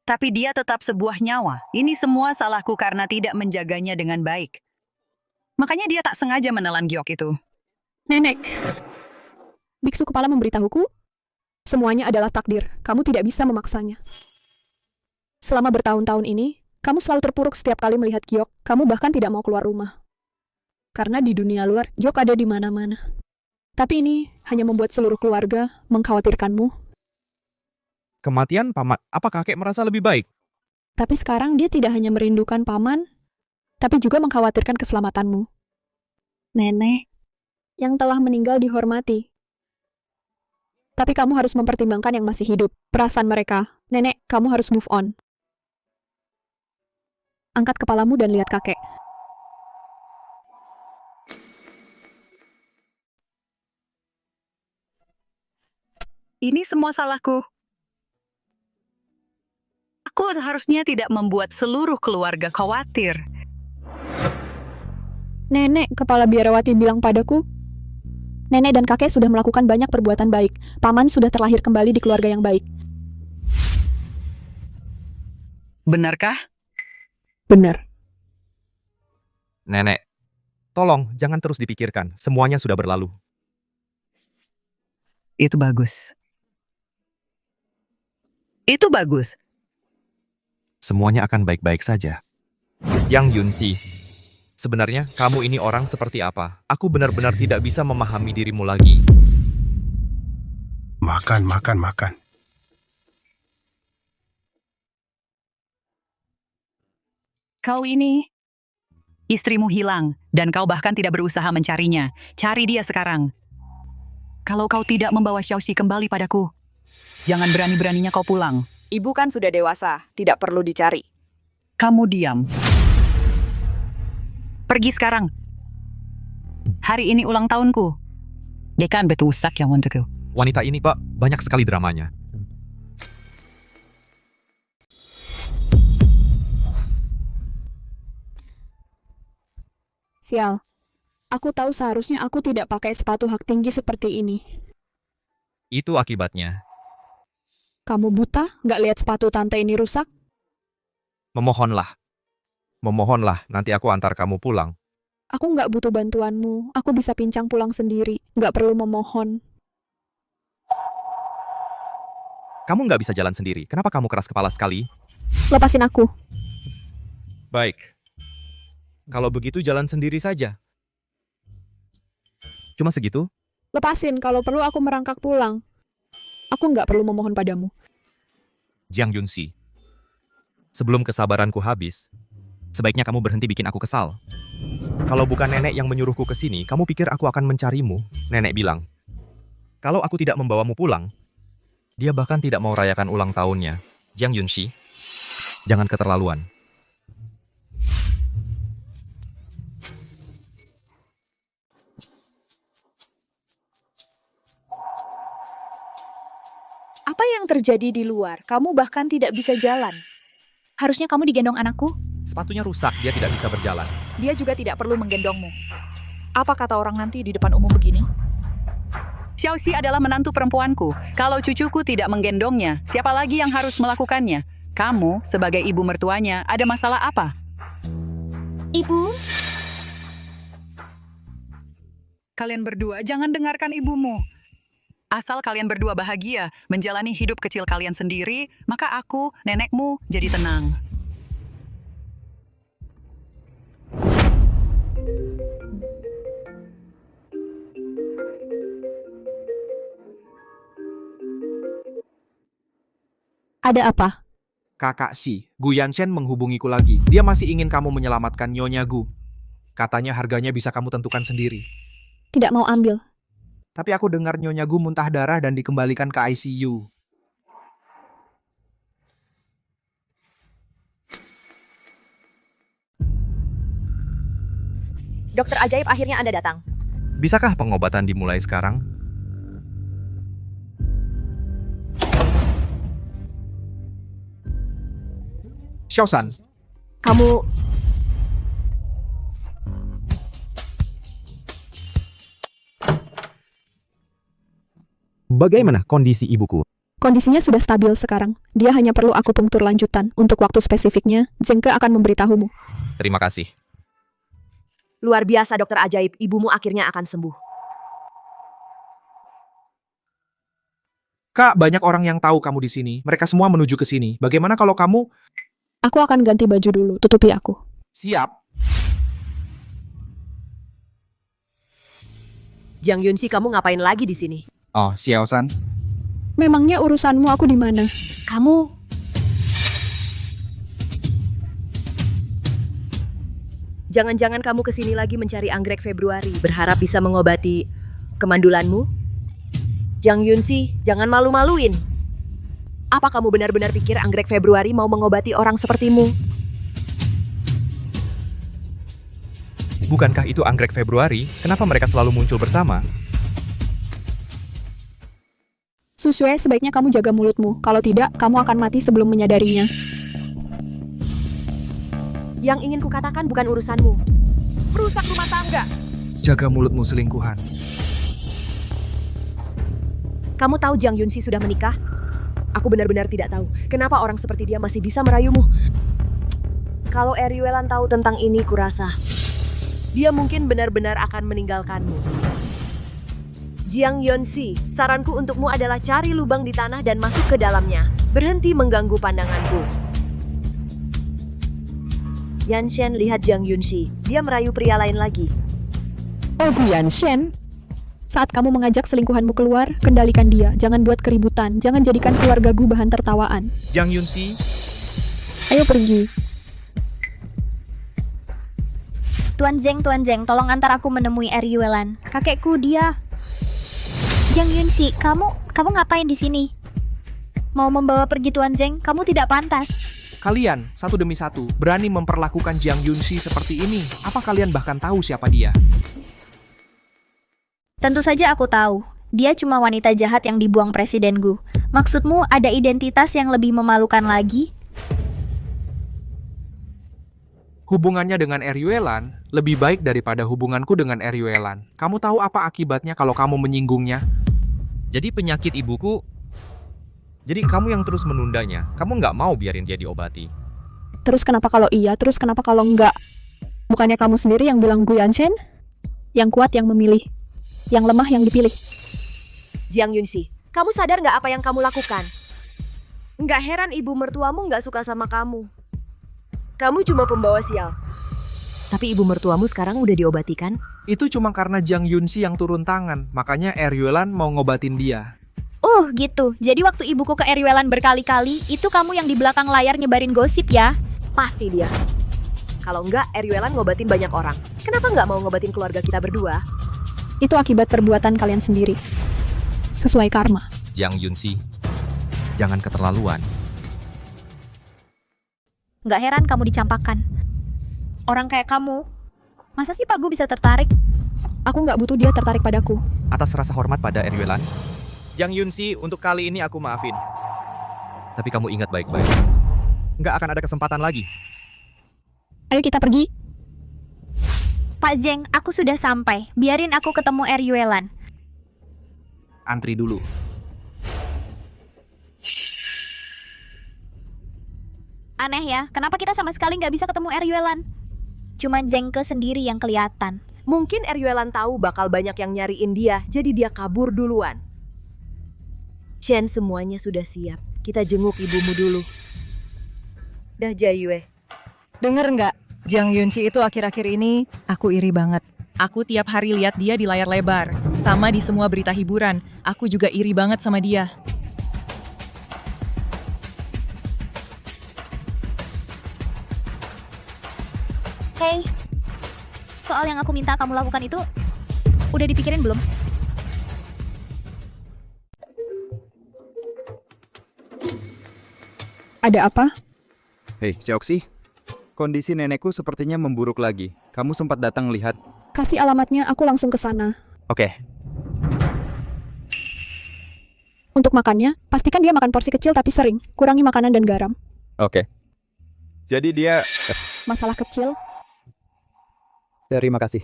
Tapi dia tetap sebuah nyawa. Ini semua salahku karena tidak menjaganya dengan baik. Makanya dia tak sengaja menelan giok itu. Nenek, biksu kepala memberitahuku, semuanya adalah takdir. Kamu tidak bisa memaksanya. Selama bertahun-tahun ini, kamu selalu terpuruk setiap kali melihat giok. Kamu bahkan tidak mau keluar rumah. Karena di dunia luar, giok ada di mana-mana. Tapi ini hanya membuat seluruh keluarga mengkhawatirkanmu. Kematian paman, apa kakek merasa lebih baik? Tapi sekarang dia tidak hanya merindukan paman, tapi juga mengkhawatirkan keselamatanmu. Nenek, yang telah meninggal dihormati. Tapi kamu harus mempertimbangkan yang masih hidup, perasaan mereka. Nenek, kamu harus move on. Angkat kepalamu dan lihat kakek. Ini semua salahku. Aku seharusnya tidak membuat seluruh keluarga khawatir. Nenek, kepala biarawati bilang padaku, nenek dan kakek sudah melakukan banyak perbuatan baik. Paman sudah terlahir kembali di keluarga yang baik. Benarkah? Benar. Nenek, tolong jangan terus dipikirkan. Semuanya sudah berlalu. Itu bagus. Itu bagus. Semuanya akan baik-baik saja. Jiang Yunxi, sebenarnya kamu ini orang seperti apa? Aku benar-benar tidak bisa memahami dirimu lagi. Makan. Kau ini, istrimu hilang, dan kau bahkan tidak berusaha mencarinya. Cari dia sekarang. Kalau kau tidak membawa Xiaoxi kembali padaku, jangan berani-beraninya kau pulang. Ibu kan sudah dewasa, tidak perlu dicari. Kamu diam. Pergi sekarang. Hari ini ulang tahunku. Dia kan betusak yang untukku. Wanita ini, Pak, banyak sekali dramanya. Sial. Aku tahu seharusnya aku tidak pakai sepatu hak tinggi seperti ini. Itu akibatnya. Kamu buta? Nggak lihat sepatu tante ini rusak? Memohonlah. Memohonlah, nanti aku antar kamu pulang. Aku nggak butuh bantuanmu. Aku bisa pincang pulang sendiri. Nggak perlu memohon. Kamu nggak bisa jalan sendiri. Kenapa kamu keras kepala sekali? Lepasin aku. Baik. Kalau begitu jalan sendiri saja. Cuma segitu? Lepasin, kalau perlu aku merangkak pulang. Aku nggak perlu memohon padamu. Jiang Yunxi, sebelum kesabaranku habis, sebaiknya kamu berhenti bikin aku kesal. Kalau bukan nenek yang menyuruhku ke sini, kamu pikir aku akan mencarimu? Nenek bilang, kalau aku tidak membawamu pulang, dia bahkan tidak mau rayakan ulang tahunnya. Jiang Yunxi, jangan keterlaluan. Apa yang terjadi di luar? Kamu bahkan tidak bisa jalan. Harusnya kamu digendong anakku. Sepatunya rusak, dia tidak bisa berjalan. Dia juga tidak perlu menggendongmu. Apa kata orang nanti di depan umum begini? Xiaoxi adalah menantu perempuanku. Kalau cucuku tidak menggendongnya, siapa lagi yang harus melakukannya? Kamu, sebagai ibu mertuanya, ada masalah apa? Ibu? Kalian berdua jangan dengarkan ibumu. Asal kalian berdua bahagia, menjalani hidup kecil kalian sendiri, maka aku, nenekmu, jadi tenang. Ada apa? Kakak Si, Gu Yanshen menghubungiku lagi. Dia masih ingin kamu menyelamatkan Nyonya Gu. Katanya harganya bisa kamu tentukan sendiri. Tidak mau ambil. Tapi aku dengar Nyonya Gu muntah darah dan dikembalikan ke ICU. Dokter ajaib, akhirnya Anda datang. Bisakah pengobatan dimulai sekarang? Xiaosan, Kamu... Bagaimana kondisi ibuku? Kondisinya sudah stabil sekarang. Dia hanya perlu akupunktur lanjutan. Untuk waktu spesifiknya, Zengke akan memberitahumu. Terima kasih. Luar biasa, dokter ajaib. Ibumu akhirnya akan sembuh. Kak, banyak orang yang tahu kamu di sini. Mereka semua menuju ke sini. Bagaimana kalau kamu... Aku akan ganti baju dulu. Tutupi aku. Siap. Jiang Yunxi, kamu ngapain lagi di sini? Oh, Xiaosan. Memangnya urusanmu aku di mana? Kamu... Jangan-jangan kamu kesini lagi mencari anggrek Februari, berharap bisa mengobati kemandulanmu? Jiang Yunxi, jangan malu-maluin. Apa kamu benar-benar pikir anggrek Februari mau mengobati orang sepertimu? Bukankah itu anggrek Februari? Kenapa mereka selalu muncul bersama? Susue, sebaiknya kamu jaga mulutmu. Kalau tidak, kamu akan mati sebelum menyadarinya. Yang ingin kukatakan bukan urusanmu. Merusak rumah tangga. Jaga mulutmu selingkuhan. Kamu tahu Jang Yunsi sudah menikah? Aku benar-benar tidak tahu kenapa orang seperti dia masih bisa merayumu. Kalau Eryuelan tahu tentang ini, kurasa dia mungkin benar-benar akan meninggalkanmu. Jiang Yunsi, saranku untukmu adalah cari lubang di tanah dan masuk ke dalamnya. Berhenti mengganggu pandanganku. Yan Shen lihat Jiang Yunsi. Dia merayu pria lain lagi. Oh, Guyan Shen. Saat kamu mengajak selingkuhanmu keluar, kendalikan dia. Jangan buat keributan. Jangan jadikan keluarga Gu bahan tertawaan. Jiang Yunsi, Ayo pergi. Tuan Zeng, tolong antar aku menemui Eryuelan. Kakekku dia. Jiang Yunsi, kamu ngapain di sini? Mau membawa pergi Tuan Zeng? Kamu tidak pantas. Kalian, satu demi satu, berani memperlakukan Jiang Yunsi seperti ini. Apa kalian bahkan tahu siapa dia? Tentu saja aku tahu. Dia cuma wanita jahat yang dibuang Presiden Gu. Maksudmu ada identitas yang lebih memalukan lagi? Hubungannya dengan Eryuelan lebih baik daripada hubunganku dengan Eryuelan. Kamu tahu apa akibatnya kalau kamu menyinggungnya? jadi penyakit ibuku. Jadi kamu yang terus menundanya. Kamu nggak mau biarin dia diobati. Terus kenapa kalau iya? Terus kenapa kalau enggak? Bukannya kamu sendiri yang bilang Guyan Shen? Yang kuat yang memilih. Yang lemah yang dipilih. Jiang Yunsi, kamu sadar nggak apa yang kamu lakukan? Nggak heran ibu mertuamu nggak suka sama kamu. Kamu cuma pembawa sial. Tapi ibu mertuamu sekarang udah diobati kan? Itu cuma karena Jiang Yunsi yang turun tangan. Makanya Eryuelan mau ngobatin dia. Gitu. Jadi waktu ibuku ke Eryuelan berkali-kali, itu kamu yang di belakang layar nyebarin gosip ya? Pasti dia. Kalau enggak, Eryuelan ngobatin banyak orang. Kenapa nggak mau ngobatin keluarga kita berdua? Itu akibat perbuatan kalian sendiri. Sesuai karma. Jiang Yunsi, jangan keterlaluan. Nggak heran kamu dicampakkan. Orang kayak kamu, masa sih Pak Gu bisa tertarik? Aku nggak butuh dia tertarik padaku. Atas rasa hormat pada Eryuelan, Jiang Yunsi, untuk kali ini aku maafin. Tapi kamu ingat baik-baik. Nggak akan ada kesempatan lagi. Ayo kita pergi. Pak Zeng, aku sudah sampai. Biarin aku ketemu Eryuelan. Antri dulu. Aneh ya, kenapa kita sama sekali nggak bisa ketemu Eryuelan? Cuma Zengke sendiri yang kelihatan. Mungkin Eryuelan tahu bakal banyak yang nyariin dia, jadi dia kabur duluan. Shen, semuanya sudah siap. Kita jenguk ibumu dulu. Dah Jaiyue. Dengar nggak? Jiang Yunsi itu akhir-akhir ini, aku iri banget. Aku tiap hari lihat dia di layar lebar. Sama di semua berita hiburan. Aku juga iri banget sama dia. Hey, soal yang aku minta kamu lakukan itu, udah dipikirin belum? Ada apa? Hei, Xiaoxi. Kondisi nenekku sepertinya memburuk lagi. Kamu sempat datang lihat? Kasih alamatnya, aku langsung ke sana. Oke. Untuk makannya, pastikan dia makan porsi kecil tapi sering. Kurangi makanan dan garam. Oke. Jadi dia... Masalah kecil? Terima kasih.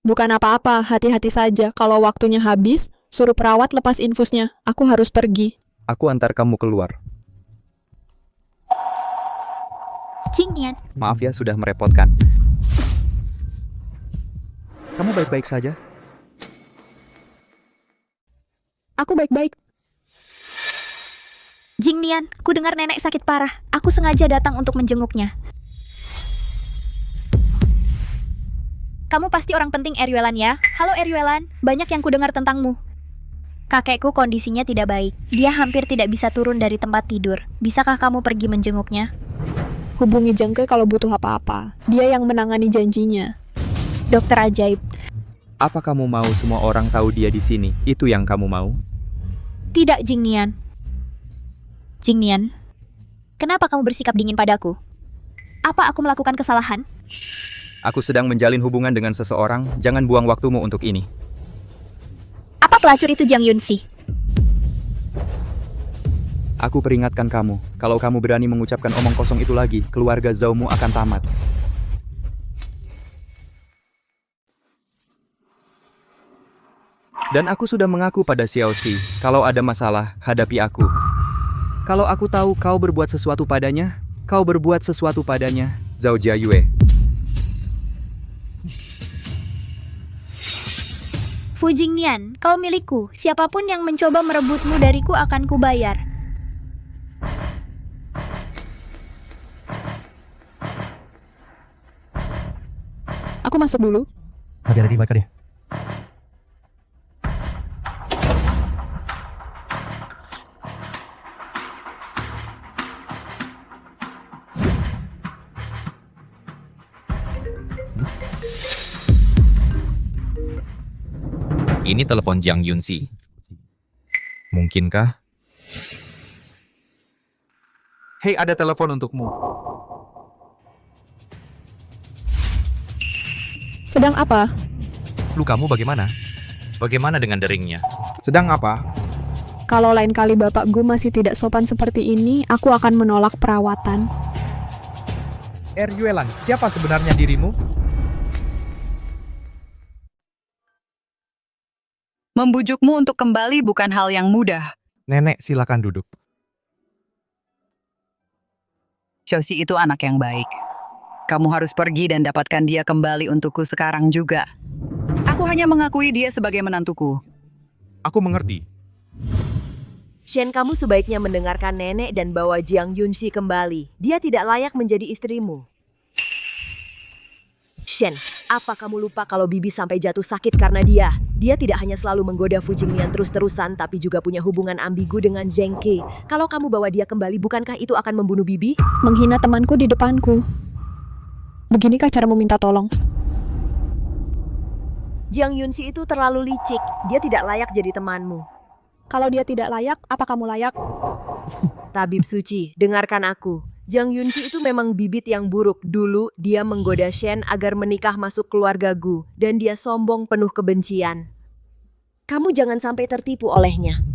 Bukan apa-apa, hati-hati saja. Kalau waktunya habis, suruh perawat lepas infusnya. Aku harus pergi. Aku antar kamu keluar. Jingnian. Maaf ya sudah merepotkan. Kamu baik-baik saja? Aku baik-baik. Jingnian, ku dengar nenek sakit parah. Aku sengaja datang untuk menjenguknya. Kamu pasti orang penting Eryuelan ya? Halo Eryuelan, banyak yang ku dengar tentangmu. Kakekku kondisinya tidak baik. Dia hampir tidak bisa turun dari tempat tidur. Bisakah kamu pergi menjenguknya? Hubungi Zengke kalau butuh apa-apa. Dia yang menangani janjinya. Dokter ajaib. Apa kamu mau semua orang tahu dia di sini? Itu yang kamu mau? Tidak, Jingnian. Jingnian, kenapa kamu bersikap dingin padaku? Apa aku melakukan kesalahan? Aku sedang menjalin hubungan dengan seseorang. Jangan buang waktumu untuk ini. Apa pelacur itu Jiang Yunsi? Aku peringatkan kamu, kalau kamu berani mengucapkan omong kosong itu lagi, keluarga Zhoumu akan tamat. Dan aku sudah mengaku pada Xiaoxi, kalau ada masalah, hadapi aku. Kalau aku tahu kau berbuat sesuatu padanya, kau berbuat sesuatu padanya, Zhao Jiayue. Fu Jingnian, kau milikku. Siapapun yang mencoba merebutmu dariku akan kubayar. Aku masuk dulu. Hati-hati bakar ya. Ini telepon Jiang Yunxi. Mungkinkah? Hei, ada telepon untukmu. Sedang apa? Lukamu bagaimana? Bagaimana dengan deringnya? Sedang apa? Kalau lain kali Bapak Gu masih tidak sopan seperti ini, aku akan menolak perawatan. Yuelan, siapa sebenarnya dirimu? Membujukmu untuk kembali bukan hal yang mudah. Nenek, silakan duduk. Xiaoxi itu anak yang baik. Kamu harus pergi dan dapatkan dia kembali untukku sekarang juga. Aku hanya mengakui dia sebagai menantuku. Aku mengerti. Shen, kamu sebaiknya mendengarkan nenek dan bawa Jiang Yunxi kembali. Dia tidak layak menjadi istrimu. Shen, apa kamu lupa kalau Bibi sampai jatuh sakit karena dia? Dia tidak hanya selalu menggoda Fu Jingnian terus-terusan, tapi juga punya hubungan ambigu dengan Zheng Ke. Kalau kamu bawa dia kembali, bukankah itu akan membunuh Bibi? Menghina temanku di depanku. Beginikah cara meminta tolong? Jiang Yunxi itu terlalu licik. Dia tidak layak jadi temanmu. Kalau dia tidak layak, apa kamu layak? Tabib suci, dengarkan aku. Jiang Yunxi itu memang bibit yang buruk. Dulu, dia menggoda Shen agar menikah masuk keluarga Gu, dan dia sombong penuh kebencian. Kamu jangan sampai tertipu olehnya.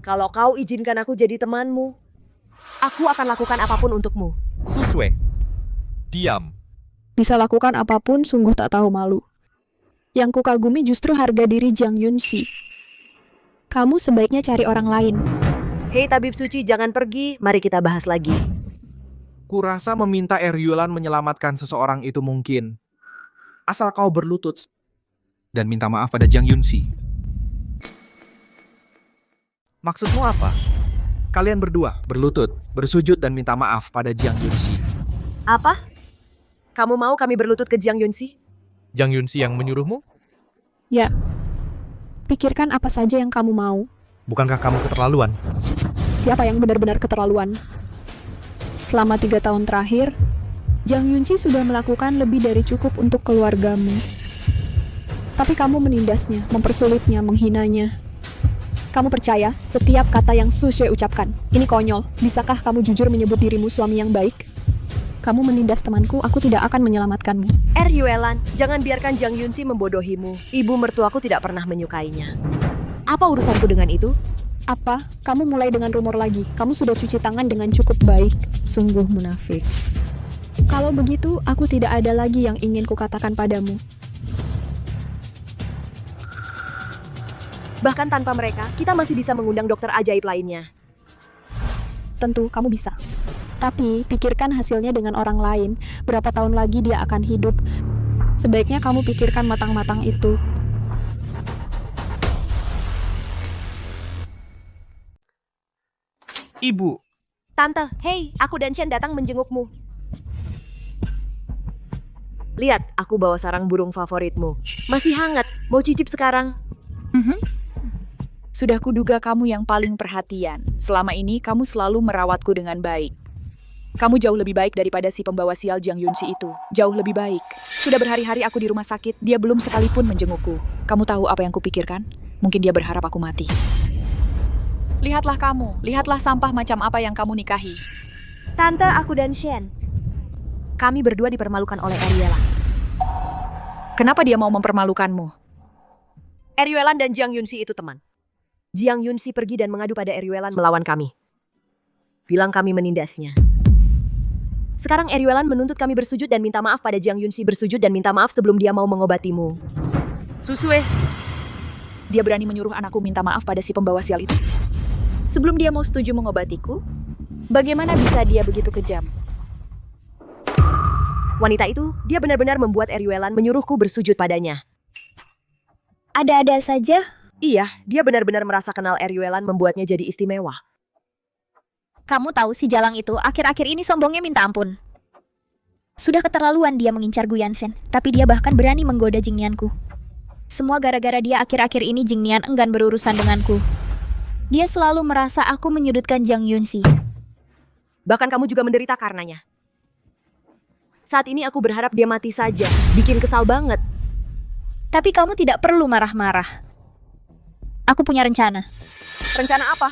Kalau kau izinkan aku jadi temanmu, aku akan lakukan apapun untukmu. Susue, diam. Bisa lakukan apapun, sungguh tak tahu malu. Yang kukagumi justru harga diri Jiang Yunxi. Kamu sebaiknya cari orang lain. Hei tabib suci, jangan pergi. Mari kita bahas lagi. Kurasa meminta Yuelan menyelamatkan seseorang itu mungkin. Asal kau berlutut dan minta maaf pada Jiang Yunxi. Maksudmu apa? Kalian berdua berlutut, bersujud dan minta maaf pada Jiang Yunxi. Apa? Kamu mau kami berlutut ke Jiang Yunxi? Jiang Yunxi yang menyuruhmu? Ya. Pikirkan apa saja yang kamu mau. Bukankah kamu keterlaluan? Siapa yang benar-benar keterlaluan? Selama 3 tahun terakhir, Jiang Yunxi sudah melakukan lebih dari cukup untuk keluargamu. Tapi kamu menindasnya, mempersulitnya, menghinanya. Kamu percaya setiap kata yang Su Shui ucapkan? Ini konyol. Bisakah kamu jujur menyebut dirimu suami yang baik? Kamu menindas temanku, aku tidak akan menyelamatkanmu. Yuelan, jangan biarkan Jiang Yunxi membodohimu. Ibu mertuaku tidak pernah menyukainya. Apa urusanku dengan itu? Apa? Kamu mulai dengan rumor lagi. Kamu sudah cuci tangan dengan cukup baik. Sungguh munafik. Kalau begitu, aku tidak ada lagi yang ingin kukatakan padamu. Bahkan tanpa mereka, kita masih bisa mengundang dokter ajaib lainnya. Tentu, kamu bisa. Tapi, pikirkan hasilnya dengan orang lain. Berapa tahun lagi dia akan hidup. Sebaiknya kamu pikirkan matang-matang itu. Ibu. Tante, hei, aku dan Shen datang menjengukmu. Lihat, aku bawa sarang burung favoritmu. Masih hangat, mau cicip sekarang? Sudah kuduga kamu yang paling perhatian. Selama ini kamu selalu merawatku dengan baik. Kamu jauh lebih baik daripada si pembawa sial Jiang Yunxi itu. Jauh lebih baik. Sudah berhari-hari aku di rumah sakit, dia belum sekalipun menjengukku. Kamu tahu apa yang kupikirkan? Mungkin dia berharap aku mati. Lihatlah kamu, lihatlah sampah macam apa yang kamu nikahi. Tante, aku dan Shen. Kami berdua dipermalukan oleh Yuelan. Kenapa dia mau mempermalukanmu? Yuelan dan Jiang Yunxi itu teman. Jiang Yunxi pergi dan mengadu pada Yuelan melawan kami. Bilang kami menindasnya. Sekarang Yuelan menuntut kami bersujud dan minta maaf pada Jiang Yunxi, bersujud dan minta maaf sebelum dia mau mengobatimu. Susue, dia berani menyuruh anakku minta maaf pada si pembawa sial itu? Sebelum dia mau setuju mengobatiku, bagaimana bisa dia begitu kejam? Wanita itu, dia benar-benar membuat Eryuelan menyuruhku bersujud padanya. Ada-ada saja. Iya, dia benar-benar merasa kenal Eryuelan membuatnya jadi istimewa. Kamu tahu si Jalang itu akhir-akhir ini sombongnya minta ampun. Sudah keterlaluan dia mengincar Gu Yansen, tapi dia bahkan berani menggoda Jingnianku. Semua gara-gara dia akhir-akhir ini Jingnian enggan berurusan denganku. Dia selalu merasa aku menyudutkan Jiang Yunxi. Bahkan kamu juga menderita karenanya. Saat ini aku berharap dia mati saja, bikin kesal banget. Tapi kamu tidak perlu marah-marah. Aku punya rencana. Rencana apa?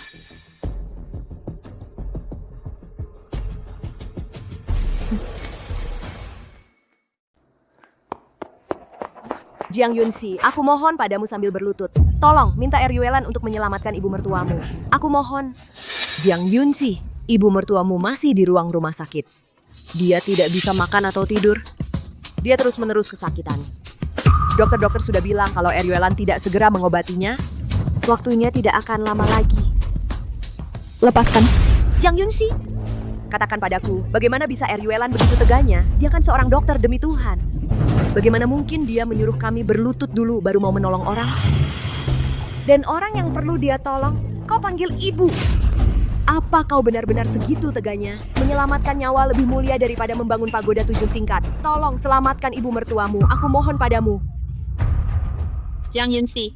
Jiang Yunxi, aku mohon padamu sambil berlutut. Tolong, minta Eryuelan untuk menyelamatkan ibu mertuamu. Aku mohon. Jiang Yunxi, ibu mertuamu masih di ruang rumah sakit. Dia tidak bisa makan atau tidur. Dia terus-menerus kesakitan. Dokter-dokter sudah bilang kalau Eryuelan tidak segera mengobatinya, waktunya tidak akan lama lagi. Lepaskan. Jiang Yunxi, katakan padaku, bagaimana bisa Eryuelan begitu teganya? Dia kan seorang dokter demi Tuhan. Bagaimana mungkin dia menyuruh kami berlutut dulu baru mau menolong orang? Dan orang yang perlu dia tolong, kau panggil ibu. Apa kau benar-benar segitu teganya? Menyelamatkan nyawa lebih mulia daripada membangun pagoda 7 tingkat. Tolong selamatkan ibu mertuamu, aku mohon padamu. Jiang Yunxi,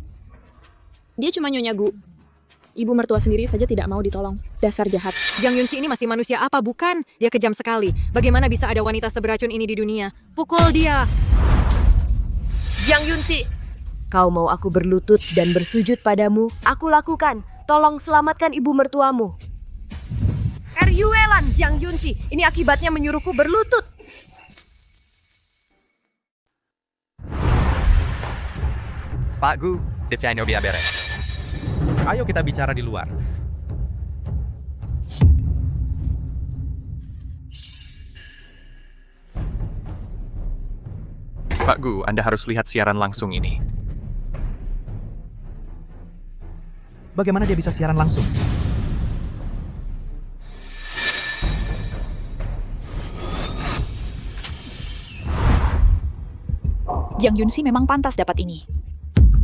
dia cuma nyonya Gu. Ibu mertua sendiri saja tidak mau ditolong. Dasar jahat. Jiang Yunxi ini masih manusia apa bukan? Dia kejam sekali. Bagaimana bisa ada wanita seberacun ini di dunia? Pukul dia! Jiang Yunxi, kau mau aku berlutut dan bersujud padamu? Aku lakukan. Tolong selamatkan ibu mertuamu. Eryuelan, Jiang Yunxi, ini akibatnya menyuruhku berlutut. Pak Gu, Devino biar beres. Ayo kita bicara di luar. Pak Gu, Anda harus lihat siaran langsung ini. Bagaimana dia bisa siaran langsung? Jiang Yunxi memang pantas dapat ini.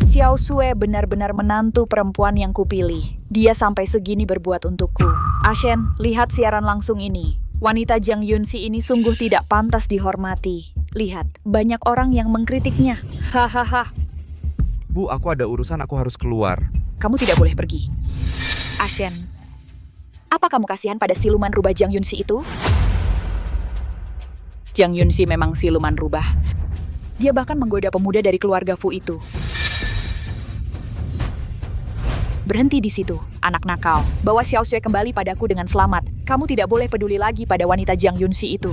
Xiao Sue benar-benar menantu perempuan yang kupilih. Dia sampai segini berbuat untukku. Ashen, lihat siaran langsung ini. Wanita Jiang Yunxi ini sungguh tidak pantas dihormati. Lihat, banyak orang yang mengkritiknya. Hahaha. Bu, aku ada urusan, aku harus keluar. Kamu tidak boleh pergi. Ashen, apa kamu kasihan pada siluman rubah Jiang Yunxi itu? Jiang Yunxi memang siluman rubah. Dia bahkan menggoda pemuda dari keluarga Fu itu. Berhenti di situ, anak nakal. Bawa Xiao Sue kembali padaku dengan selamat. Kamu tidak boleh peduli lagi pada wanita Jiang Yunxi itu.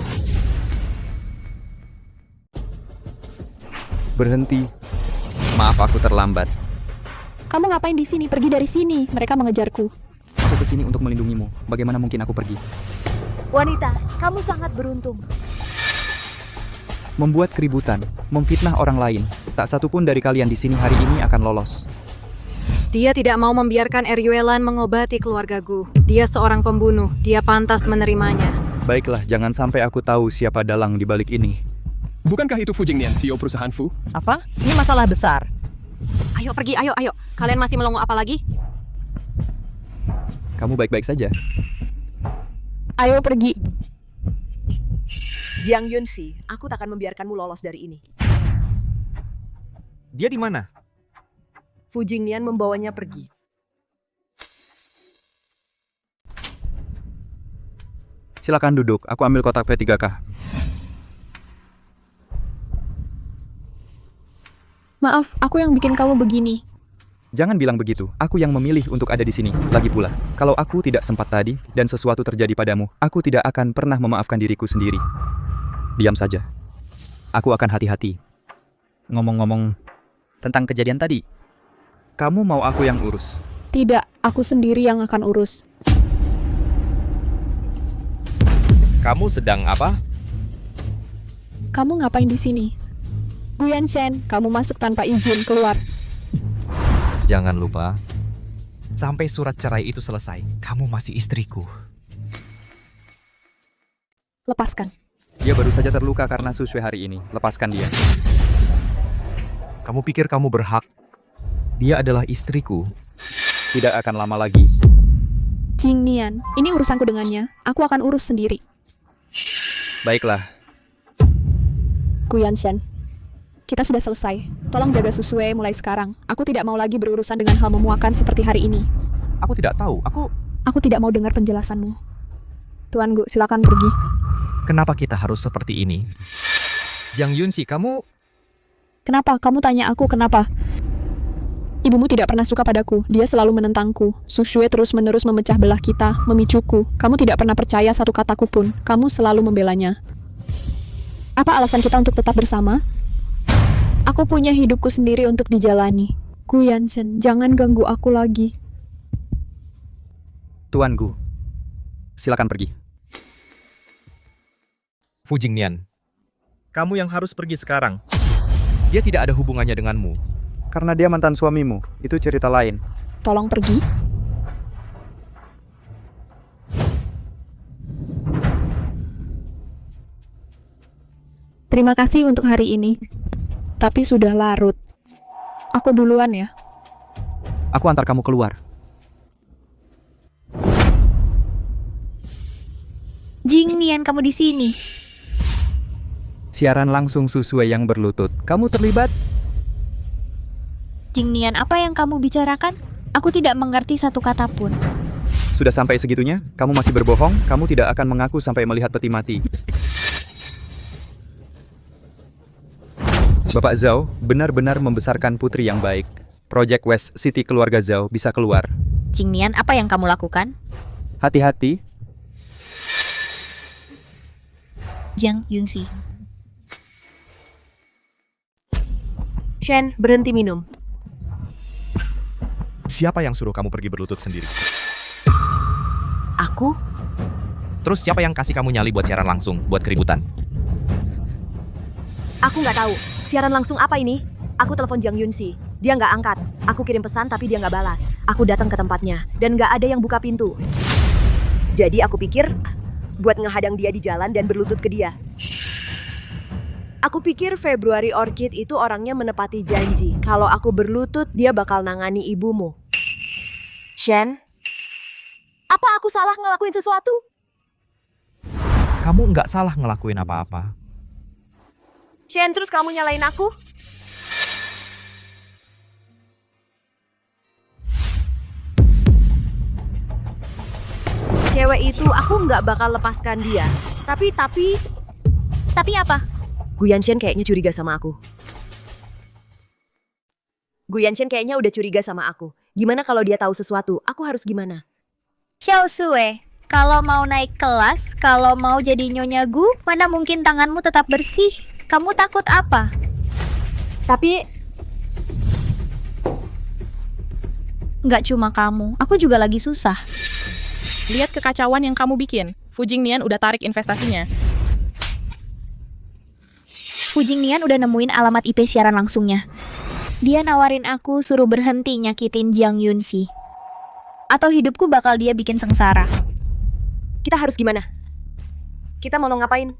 Berhenti. Maaf aku terlambat. Kamu ngapain di sini? Pergi dari sini. Mereka mengejarku. Aku kesini untuk melindungimu. Bagaimana mungkin aku pergi? Wanita, kamu sangat beruntung. Membuat keributan, memfitnah orang lain. Tak satu pun dari kalian di sini hari ini akan lolos. Dia tidak mau membiarkan Eryuelan mengobati keluarga Gu. Dia seorang pembunuh. Dia pantas menerimanya. Baiklah, jangan sampai aku tahu siapa dalang di balik ini. Bukankah itu Fu Jingnian, CEO perusahaan Fu? Apa? Ini masalah besar. Ayo pergi, ayo. Kalian masih melongo apa lagi? Kamu baik-baik saja. Ayo pergi. Jiang Yunxi, aku tak akan membiarkanmu lolos dari ini. Dia di mana? Fu Jingnian membawanya pergi. Silakan duduk, aku ambil kotak P3K. Maaf, aku yang bikin kamu begini. Jangan bilang begitu, aku yang memilih untuk ada di sini. Lagi pula, kalau aku tidak sempat tadi dan sesuatu terjadi padamu, aku tidak akan pernah memaafkan diriku sendiri. Diam saja. Aku akan hati-hati. Ngomong-ngomong tentang kejadian tadi, kamu mau aku yang urus? Tidak, aku sendiri yang akan urus. Kamu sedang apa? Kamu ngapain di sini? Gu Yansen, kamu masuk tanpa izin, keluar. Jangan lupa, sampai surat cerai itu selesai, kamu masih istriku. Lepaskan. Dia baru saja terluka karena Susue hari ini. Lepaskan dia. Kamu pikir kamu berhak? Dia adalah istriku. Tidak akan lama lagi. Jing Nian, ini urusanku dengannya. Aku akan urus sendiri. Baiklah. Gu Yanshan, kita sudah selesai. Tolong jaga Susue mulai sekarang. Aku tidak mau lagi berurusan dengan hal memuakan seperti hari ini. Aku tidak tahu. Aku tidak mau dengar penjelasanmu. Tuan Gu, silakan pergi. Kenapa kita harus seperti ini? Jang Yunxi, kamu... Kenapa? Kamu tanya aku kenapa? Ibumu tidak pernah suka padaku. Dia selalu menentangku. Susue terus-menerus memecah belah kita, memicuku. Kamu tidak pernah percaya satu kataku pun. Kamu selalu membelanya. Apa alasan kita untuk tetap bersama? Aku punya hidupku sendiri untuk dijalani. Gu Yanshan, jangan ganggu aku lagi. Tuan Gu, silakan pergi. Fu Jingnian, kamu yang harus pergi sekarang. Dia tidak ada hubungannya denganmu. Karena dia mantan suamimu, itu cerita lain. Tolong pergi. Terima kasih untuk hari ini. Tapi sudah larut. Aku duluan ya. Aku antar kamu keluar. Jing Nian, kamu di sini. Siaran langsung Susue yang berlutut. Kamu terlibat? Jing Nian, apa yang kamu bicarakan? Aku tidak mengerti satu kata pun. Sudah sampai segitunya? Kamu masih berbohong? Kamu tidak akan mengaku sampai melihat peti mati. Bapak Zhao benar-benar membesarkan putri yang baik. Project West City keluarga Zhao bisa keluar. Jing Nian, apa yang kamu lakukan? Hati-hati. Jang Yunxi. Shen, berhenti minum. Siapa yang suruh kamu pergi berlutut sendiri? Aku? Terus siapa yang kasih kamu nyali buat siaran langsung, buat keributan? Aku nggak tahu. Siaran langsung apa ini? Aku telepon Jang Yunxi. Dia nggak angkat. Aku kirim pesan tapi dia nggak balas. Aku datang ke tempatnya dan nggak ada yang buka pintu. Jadi aku pikir buat ngehadang dia di jalan dan berlutut ke dia. Aku pikir February Orchid itu orangnya menepati janji. Kalau aku berlutut, dia bakal nangani ibumu. Shen, apa aku salah ngelakuin sesuatu? Kamu nggak salah ngelakuin apa-apa. Shen, terus kamu nyalain aku? Cewek itu aku nggak bakal lepaskan dia. Tapi apa? Gu Yanshan kayaknya curiga sama aku. Gu Yanshan kayaknya udah curiga sama aku. Gimana kalau dia tahu sesuatu? Aku harus gimana? Xiao Sue, kalau mau naik kelas, kalau mau jadi Nyonya Gu, mana mungkin tanganmu tetap bersih? Kamu takut apa? Tapi... Nggak cuma kamu, aku juga lagi susah. Lihat kekacauan yang kamu bikin. Fu Jingnian udah tarik investasinya. Fu Jingnian udah nemuin alamat IP siaran langsungnya. Dia nawarin aku suruh berhenti nyakitin Jang Yunxi. Atau hidupku bakal dia bikin sengsara. Kita harus gimana? Kita mau ngapain?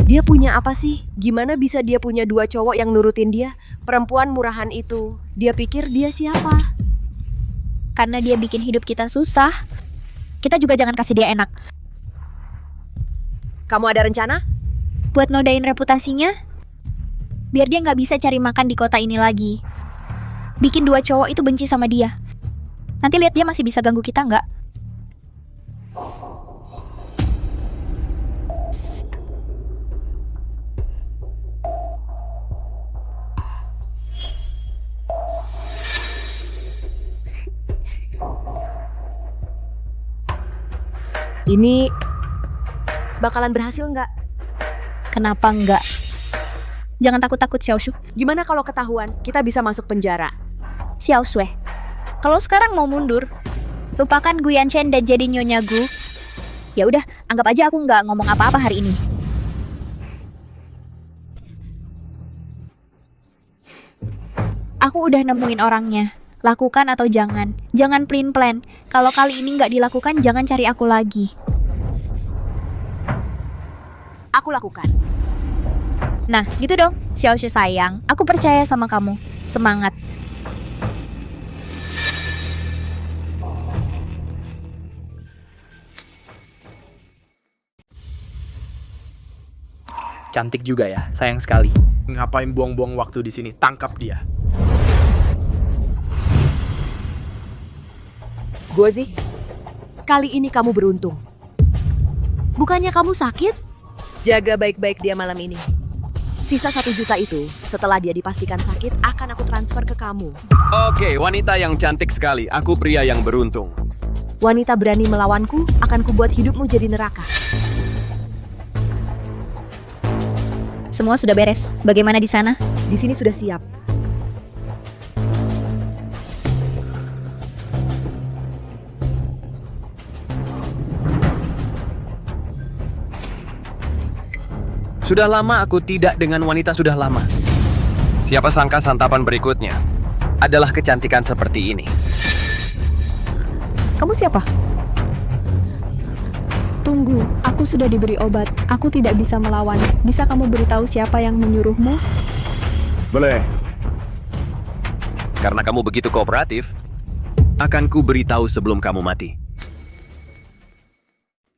Dia punya apa sih? Gimana bisa dia punya 2 cowok yang nurutin dia? Perempuan murahan itu. Dia pikir dia siapa? Karena dia bikin hidup kita susah. Kita juga jangan kasih dia enak. Kamu ada rencana? Buat nodain reputasinya? Biar dia nggak bisa cari makan di kota ini lagi. Bikin 2 cowok itu benci sama dia. Nanti lihat dia masih bisa ganggu kita nggak? Ini bakalan berhasil nggak? Kenapa nggak? Jangan takut-takut, Xiaoshu. Gimana kalau ketahuan? Kita bisa masuk penjara. Xiaosue, kalau sekarang mau mundur, lupakan Gu Yanshan dan jadi Nyonya Gu. Ya udah, anggap aja aku nggak ngomong apa-apa hari ini. Aku udah nemuin orangnya. Lakukan atau jangan. Jangan plan-plan. Kalau kali ini nggak dilakukan, jangan cari aku lagi. Aku lakukan. Nah, gitu dong. Xiaoxi sayang, aku percaya sama kamu. Semangat. Cantik juga ya, sayang sekali. Ngapain buang-buang waktu di sini? Tangkap dia. Guozi, kali ini kamu beruntung. Bukannya kamu sakit? Jaga baik-baik dia malam ini. Sisa 1 juta itu, setelah dia dipastikan sakit, akan aku transfer ke kamu. Oke, wanita yang cantik sekali. Aku pria yang beruntung. Wanita berani melawanku, akan kubuat hidupmu jadi neraka. Semua sudah beres. Bagaimana di sana? Di sini sudah siap. Sudah lama aku tidak dengan wanita sudah lama. Siapa sangka santapan berikutnya adalah kecantikan seperti ini. Kamu siapa? Tunggu, aku sudah diberi obat. Aku tidak bisa melawan. Bisa kamu beritahu siapa yang menyuruhmu? Boleh. Karena kamu begitu kooperatif, akan ku beritahu sebelum kamu mati.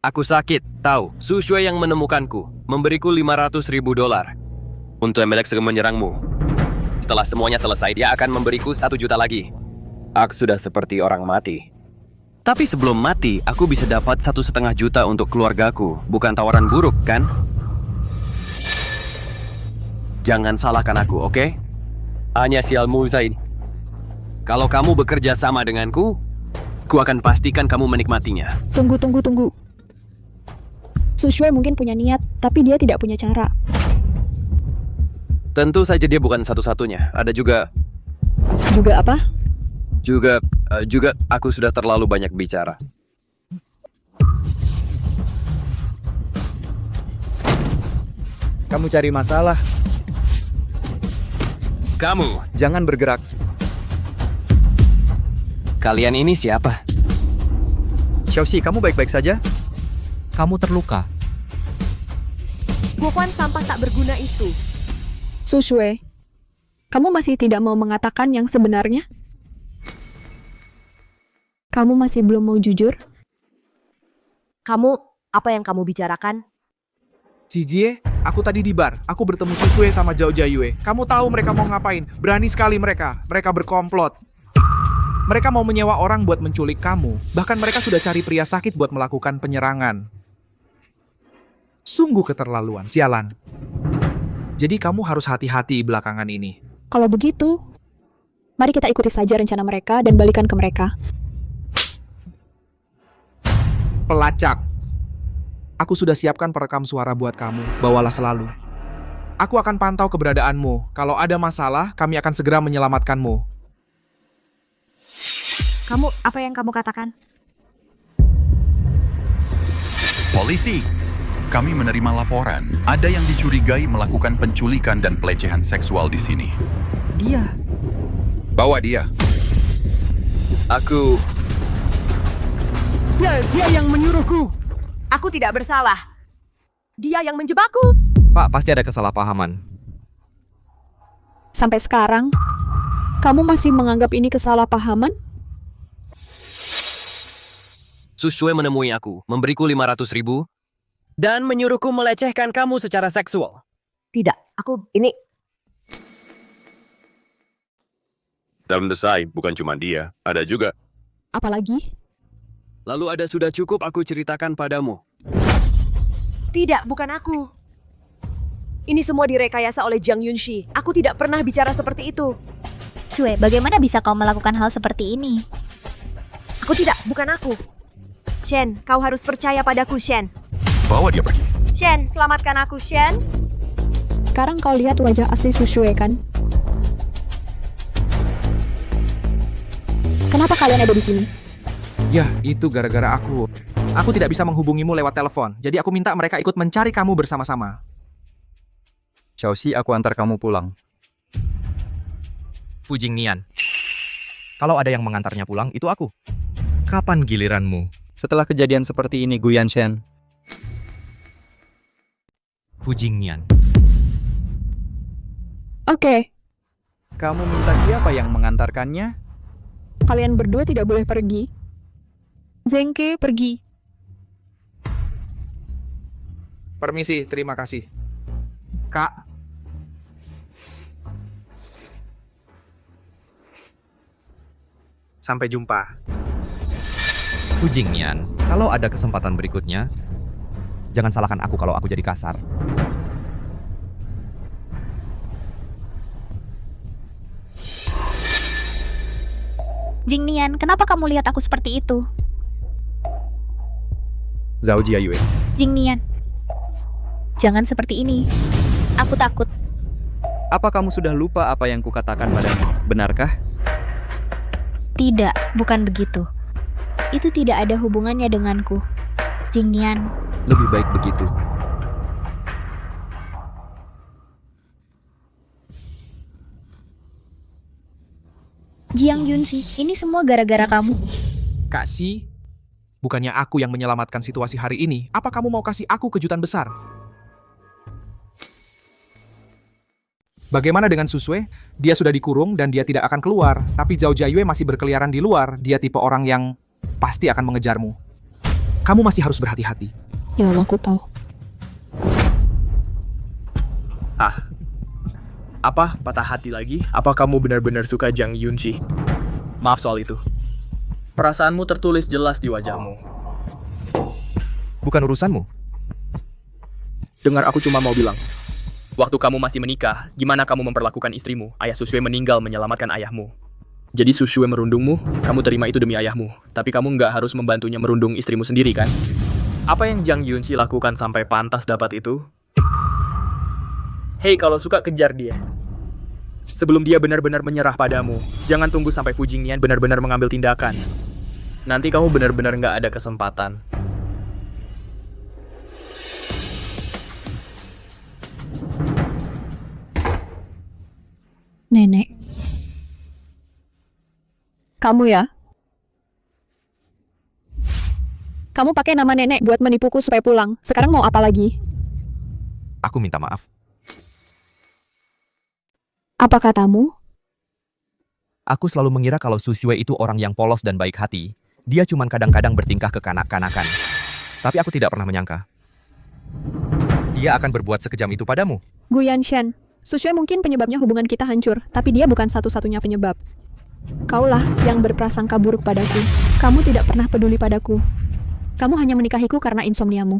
Aku sakit, tahu. Su Shui yang menemukanku, memberiku $500.000 untuk Emelek segera menyerangmu. Setelah semuanya selesai, dia akan memberiku 1 juta lagi. Aku sudah seperti orang mati. Tapi sebelum mati, aku bisa dapat 1,5 juta untuk keluargaku. Bukan tawaran buruk, kan? Jangan salahkan aku, oke? Hanya sialmu Zain. Kalau kamu bekerja sama denganku, ku akan pastikan kamu menikmatinya. Tunggu. Su Shui mungkin punya niat, tapi dia tidak punya cara. Tentu saja dia bukan satu-satunya. Ada juga... Juga apa? Juga aku sudah terlalu banyak bicara. Kamu cari masalah. Kamu. Jangan bergerak. Kalian ini siapa? Xiaoxi, kamu baik-baik saja? Kamu terluka. Guoquan sampah tak berguna itu. Su Shui, kamu masih tidak mau mengatakan yang sebenarnya? Kamu masih belum mau jujur? Kamu, apa yang kamu bicarakan? Si Jie, aku tadi di bar. Aku bertemu Susue sama Zhao Jiayue. Kamu tahu mereka mau ngapain? Berani sekali mereka. Mereka berkomplot. Mereka mau menyewa orang buat menculik kamu. Bahkan mereka sudah cari pria sakit buat melakukan penyerangan. Sungguh keterlaluan, sialan. Jadi kamu harus hati-hati belakangan ini. Kalau begitu, mari kita ikuti saja rencana mereka dan balikan ke mereka. Pelacak. Aku sudah siapkan perekam suara buat kamu. Bawalah selalu. Aku akan pantau keberadaanmu. Kalau ada masalah, kami akan segera menyelamatkanmu. Kamu, apa yang kamu katakan? Polisi, kami menerima laporan. Ada yang dicurigai melakukan penculikan dan pelecehan seksual di sini. Dia. Bawa dia. Aku... Dia yang menyuruhku. Aku tidak bersalah. Dia yang menjebakku. Pak, pasti ada kesalahpahaman. Sampai sekarang, kamu masih menganggap ini kesalahpahaman? Susue menemui aku, memberiku 500.000 dan menyuruhku melecehkan kamu secara seksual. Tidak, aku ini... Dalam desai, bukan cuma dia, ada juga. Apalagi? Lalu ada sudah cukup aku ceritakan padamu. Tidak, bukan aku. Ini semua direkayasa oleh Jiang Yunxi. Aku tidak pernah bicara seperti itu. Sue, bagaimana bisa kau melakukan hal seperti ini? Aku tidak, bukan aku. Shen, kau harus percaya padaku, Shen. Bawa dia pergi. Shen, selamatkan aku, Shen. Sekarang kau lihat wajah asli Su Shui, kan? Kenapa kalian ada di sini? Ya, itu gara-gara aku. Aku tidak bisa menghubungimu lewat telepon. Jadi aku minta mereka ikut mencari kamu bersama-sama. Xiaoxi, aku antar kamu pulang. Fu Jingnian. Kalau ada yang mengantarnya pulang, itu aku. Kapan giliranmu? Setelah kejadian seperti ini, Gu Yanshen. Fu Jingnian. Oke, Kamu minta siapa yang mengantarkannya? kalian berdua tidak boleh pergi. Zengke pergi. Permisi, terima kasih. Kak. Sampai jumpa. Fu Jingnian, kalau ada kesempatan berikutnya, jangan salahkan aku kalau aku jadi kasar. Jingnian, kenapa kamu lihat aku seperti itu? Zhao Jiayue. Jingnian, jangan seperti ini. Aku takut. Apa kamu sudah lupa apa yang kukatakan padamu? Benarkah? Tidak, bukan begitu. Itu tidak ada hubungannya denganku. Jingnian, Lebih baik begitu. Jiang Yunxi, ini semua gara-gara kamu. Kak Si, bukannya aku yang menyelamatkan situasi hari ini. Apa kamu mau kasih aku kejutan besar? Bagaimana dengan Susue? Dia sudah dikurung dan dia tidak akan keluar. Tapi Zhao Jiayue masih berkeliaran di luar. Dia tipe orang yang pasti akan mengejarmu. Kamu masih harus berhati-hati. Ya Allah, aku tahu. Apa? Patah hati lagi? Apa kamu benar-benar suka Jiang Yunxi? Maaf soal itu. Perasaanmu tertulis jelas di wajahmu. Bukan urusanmu. Dengar, aku cuma mau bilang. Waktu kamu masih menikah, gimana kamu memperlakukan istrimu? Ayah Susue meninggal menyelamatkan ayahmu. Jadi Susue merundungmu, kamu terima itu demi ayahmu. Tapi kamu nggak harus membantunya merundung istrimu sendiri, kan? Apa yang Jiang Yunxi lakukan sampai pantas dapat itu? Hei, kalau suka kejar dia. Sebelum dia benar-benar menyerah padamu, jangan tunggu sampai Fu Jingnian benar-benar mengambil tindakan. Nanti kamu benar-benar nggak ada kesempatan. Nenek. Kamu ya? Kamu pakai nama nenek buat menipuku supaya pulang. Sekarang mau apa lagi? Aku minta maaf. Apa katamu? Aku selalu mengira kalau Susue itu orang yang polos dan baik hati. Dia cuman kadang-kadang bertingkah kekanak-kanakan. Tapi aku tidak pernah menyangka dia akan berbuat sekejam itu padamu. Gu Yanshen, Susue mungkin penyebabnya hubungan kita hancur, tapi dia bukan satu-satunya penyebab. Kaulah yang berprasangka buruk padaku. Kamu tidak pernah peduli padaku. Kamu hanya menikahiku karena insomniamu.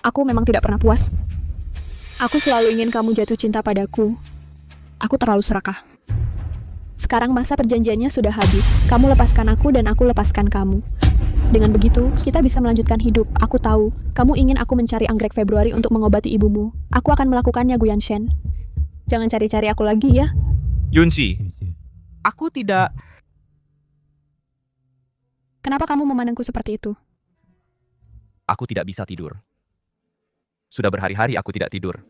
Aku memang tidak pernah puas. Aku selalu ingin kamu jatuh cinta padaku. Aku terlalu serakah. Sekarang masa perjanjiannya sudah habis. Kamu lepaskan aku dan aku lepaskan kamu. Dengan begitu, kita bisa melanjutkan hidup. Aku tahu, kamu ingin aku mencari anggrek Februari untuk mengobati ibumu. Aku akan melakukannya, Gu Yanshen. Jangan cari-cari aku lagi ya. Yunxi, aku tidak... Kenapa kamu memandangku seperti itu? Aku tidak bisa tidur. Sudah berhari-hari aku tidak tidur.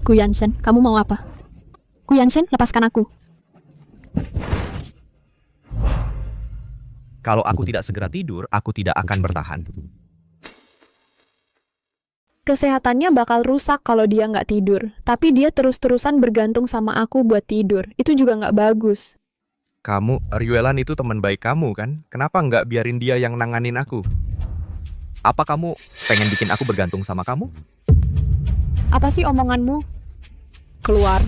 Gu Yanshen, kamu mau apa? Gu Yanshen, lepaskan aku. Kalau aku tidak segera tidur, aku tidak akan bertahan. Kesehatannya bakal rusak kalau dia nggak tidur. Tapi dia terus-terusan bergantung sama aku buat tidur. Itu juga nggak bagus. Kamu, Ryuelan itu teman baik kamu kan? Kenapa nggak biarin dia yang nanganin aku? Apa kamu pengen bikin aku bergantung sama kamu? Apa sih omonganmu? Keluar.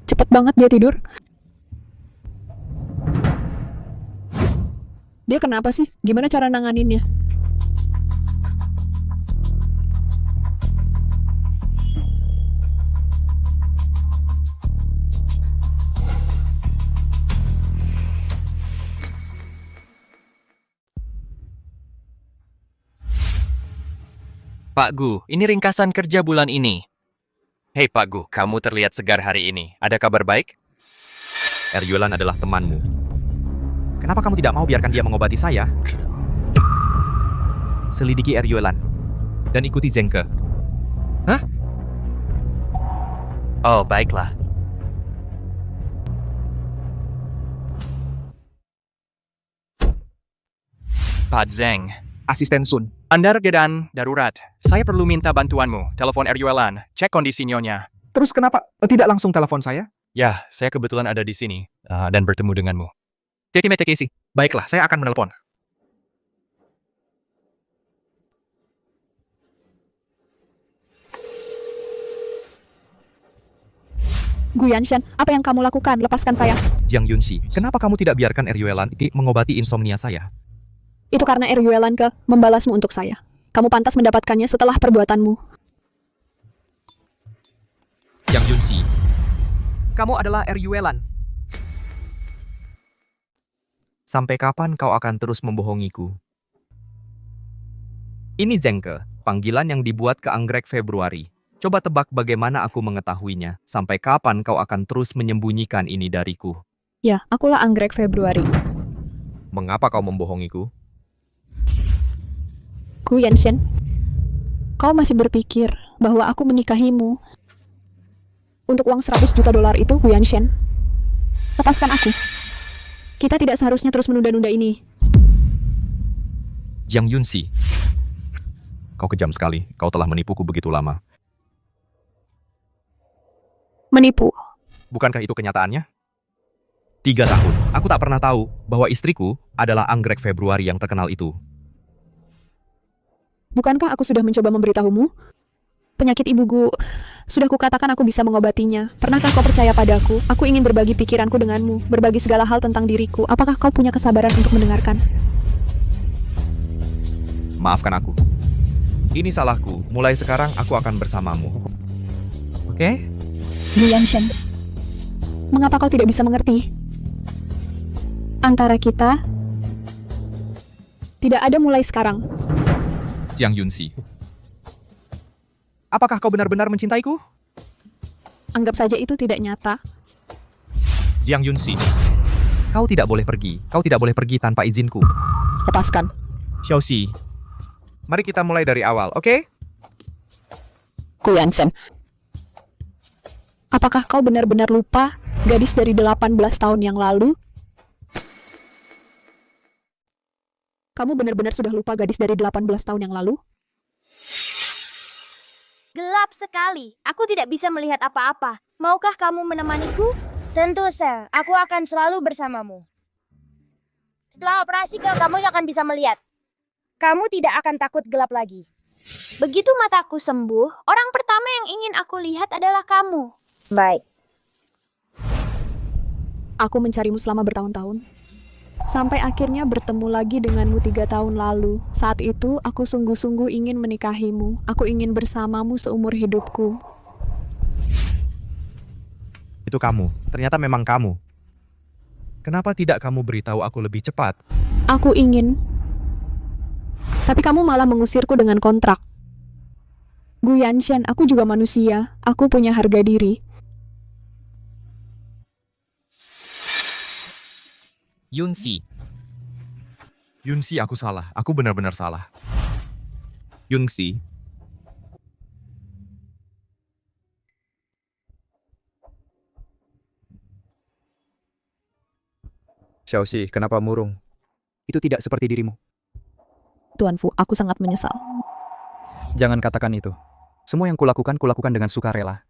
Cepet banget dia tidur. Dia kenapa sih? Gimana cara nanganinnya? Pak Gu, ini ringkasan kerja bulan ini. Hei Pak Gu, kamu terlihat segar hari ini. Ada kabar baik? Eryuelan adalah temanmu. Kenapa kamu tidak mau biarkan dia mengobati saya? Selidiki Eryuelan dan ikuti Zengke. Hah? Oh, baiklah. Pak Zeng. Asisten Sun. Anda keadaan darurat. Saya perlu minta bantuanmu. Telepon Eryuelan. Cek kondisi nyonya. Terus kenapa tidak langsung telepon saya? Ya, saya kebetulan ada di sini dan bertemu denganmu. Terima kasih. Baiklah, saya akan menelpon. Gu Yanshen, apa yang kamu lakukan? Lepaskan saya. Jiang Yunxi, kenapa kamu tidak biarkan Eryuelan mengobati insomnia saya? Itu karena Eryuelan membalasmu untuk saya. Kamu pantas mendapatkannya setelah perbuatanmu. Jiang Yunxi, kamu adalah Eryuelan. Sampai kapan kau akan terus membohongiku? Ini Zengke, panggilan yang dibuat ke anggrek Februari. Coba tebak bagaimana aku mengetahuinya. Sampai kapan kau akan terus menyembunyikan ini dariku? Ya, akulah anggrek Februari. Mengapa kau membohongiku? Gu Yanshen, kau masih berpikir bahwa aku menikahimu untuk uang $100 juta itu, Gu Yanshen? Lepaskan aku. Kita tidak seharusnya terus menunda-nunda ini. Jiang Yunxi, kau kejam sekali. Kau telah menipuku begitu lama. Menipu? Bukankah itu kenyataannya? 3 tahun. Aku tak pernah tahu bahwa istriku adalah anggrek Februari yang terkenal itu. Bukankah aku sudah mencoba memberitahumu? Penyakit ibuku, sudah kukatakan aku bisa mengobatinya. Pernahkah kau percaya padaku? Aku ingin berbagi pikiranku denganmu, berbagi segala hal tentang diriku. Apakah kau punya kesabaran untuk mendengarkan? Maafkan aku. Ini salahku. Mulai sekarang aku akan bersamamu. Oke? Gu Yanshen, mengapa kau tidak bisa mengerti? Antara kita tidak ada mulai sekarang. Jiang Yunxi, apakah kau benar-benar mencintaiku? Anggap saja itu tidak nyata. Jiang Yunxi, kau tidak boleh pergi. Kau tidak boleh pergi tanpa izinku. Lepaskan. Xiaoxi, mari kita mulai dari awal, oke? Gu Yanshen, apakah kau benar-benar lupa gadis dari 18 tahun yang lalu? Kamu benar-benar sudah lupa gadis dari 18 tahun yang lalu? Gelap sekali. Aku tidak bisa melihat apa-apa. Maukah kamu menemaniku? Tentu, Sir. Aku akan selalu bersamamu. Setelah operasi, kamu akan bisa melihat. Kamu tidak akan takut gelap lagi. Begitu mataku sembuh, orang pertama yang ingin aku lihat adalah kamu. Baik. Aku mencarimu selama bertahun-tahun. Sampai akhirnya bertemu lagi denganmu 3 tahun lalu. Saat itu, aku sungguh-sungguh ingin menikahimu. Aku ingin bersamamu seumur hidupku. Itu kamu. Ternyata memang kamu. Kenapa tidak kamu beritahu aku lebih cepat? Aku ingin. Tapi kamu malah mengusirku dengan kontrak. Gu Yanshen, aku juga manusia. Aku punya harga diri. Yunxi. Yunxi, aku salah. Aku benar-benar salah. Yunxi. Xiaoxi, kenapa murung? Itu tidak seperti dirimu. Tuan Fu, aku sangat menyesal. Jangan katakan itu. Semua yang kulakukan dengan sukarela.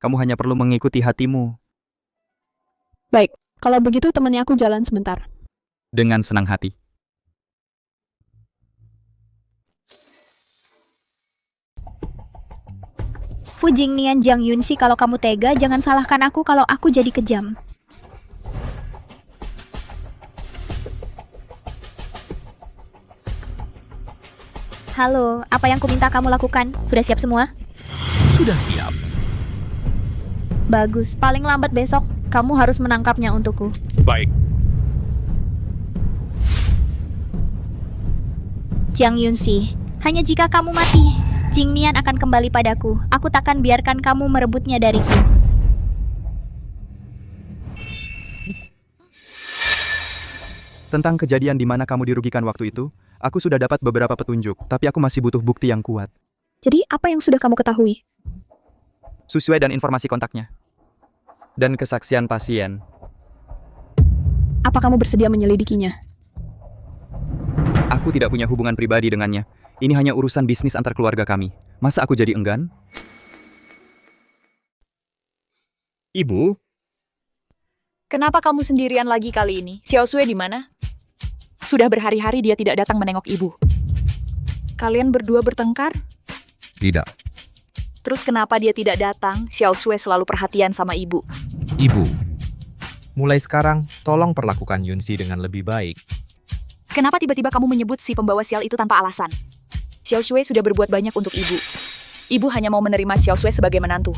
Kamu hanya perlu mengikuti hatimu. Baik, kalau begitu temannya aku jalan sebentar. Dengan senang hati. Fu Jingnian Jiang Yunxi, kalau kamu tega, jangan salahkan aku kalau aku jadi kejam. Halo, apa yang kuminta kamu lakukan? Sudah siap semua? Sudah siap. Bagus, paling lambat besok, kamu harus menangkapnya untukku. Baik. Jiang Yunxi, hanya jika kamu mati, Jingnian akan kembali padaku. Aku takkan biarkan kamu merebutnya dariku. Tentang kejadian di mana kamu dirugikan waktu itu, aku sudah dapat beberapa petunjuk, tapi aku masih butuh bukti yang kuat. Jadi, apa yang sudah kamu ketahui? Sesuai dan informasi kontaknya. Dan kesaksian pasien. Apa kamu bersedia menyelidikinya? Aku tidak punya hubungan pribadi dengannya. Ini hanya urusan bisnis antar keluarga kami. Masa aku jadi enggan? Ibu? Kenapa kamu sendirian lagi kali ini? Xiao Shui di mana? Sudah berhari-hari dia tidak datang menengok ibu. Kalian berdua bertengkar? Tidak. Terus kenapa dia tidak datang? Xiao Shui selalu perhatian sama ibu. Ibu, mulai sekarang tolong perlakukan Yunsi dengan lebih baik. Kenapa tiba-tiba kamu menyebut si pembawa sial itu tanpa alasan? Xiao Shui sudah berbuat banyak untuk ibu. Ibu hanya mau menerima Xiao Shui sebagai menantu.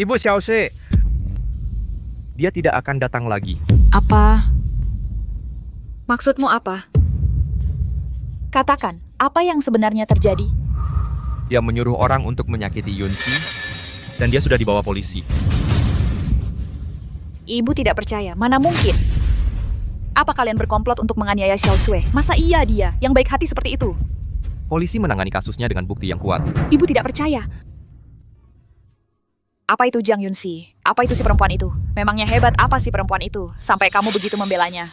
Ibu Xiao Shui, dia tidak akan datang lagi. Apa? Maksudmu apa? Katakan, apa yang sebenarnya terjadi? Dia menyuruh orang untuk menyakiti Yunsi, dan dia sudah dibawa polisi. Ibu tidak percaya, mana mungkin? Apa kalian berkomplot untuk menganiaya Xiao Shui? Masa iya dia, yang baik hati seperti itu? Polisi menangani kasusnya dengan bukti yang kuat. Ibu tidak percaya. Apa itu Jiang Yunsi? Apa itu si perempuan itu? Memangnya hebat apa si perempuan itu, sampai kamu begitu membelanya?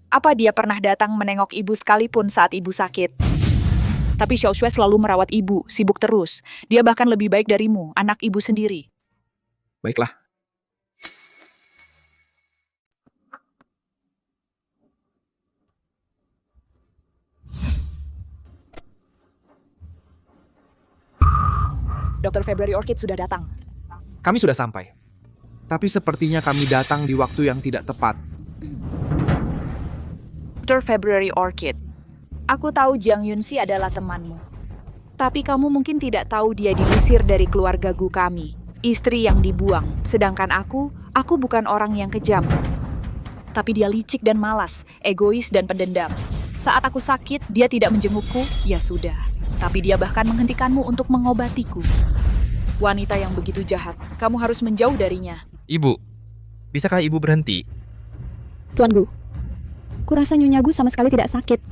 Apa dia pernah datang menengok ibu sekalipun saat ibu sakit? Tapi Xiao Shui selalu merawat ibu, sibuk terus. Dia bahkan lebih baik darimu, anak ibu sendiri. Baiklah. Dr. February Orchid sudah datang. Kami sudah sampai. Tapi sepertinya kami datang di waktu yang tidak tepat. Dr. February Orchid, aku tahu Jiang Yunsi adalah temanmu. Tapi kamu mungkin tidak tahu dia diusir dari keluarga Gu kami. Istri yang dibuang. Sedangkan aku bukan orang yang kejam. Tapi dia licik dan malas, egois dan pendendam. Saat aku sakit, dia tidak menjengukku, ya sudah. Tapi dia bahkan menghentikanmu untuk mengobatiku. Wanita yang begitu jahat, kamu harus menjauh darinya. Ibu, bisakah ibu berhenti? Tuan Gu, kurasa Nyonya Gu sama sekali tidak sakit.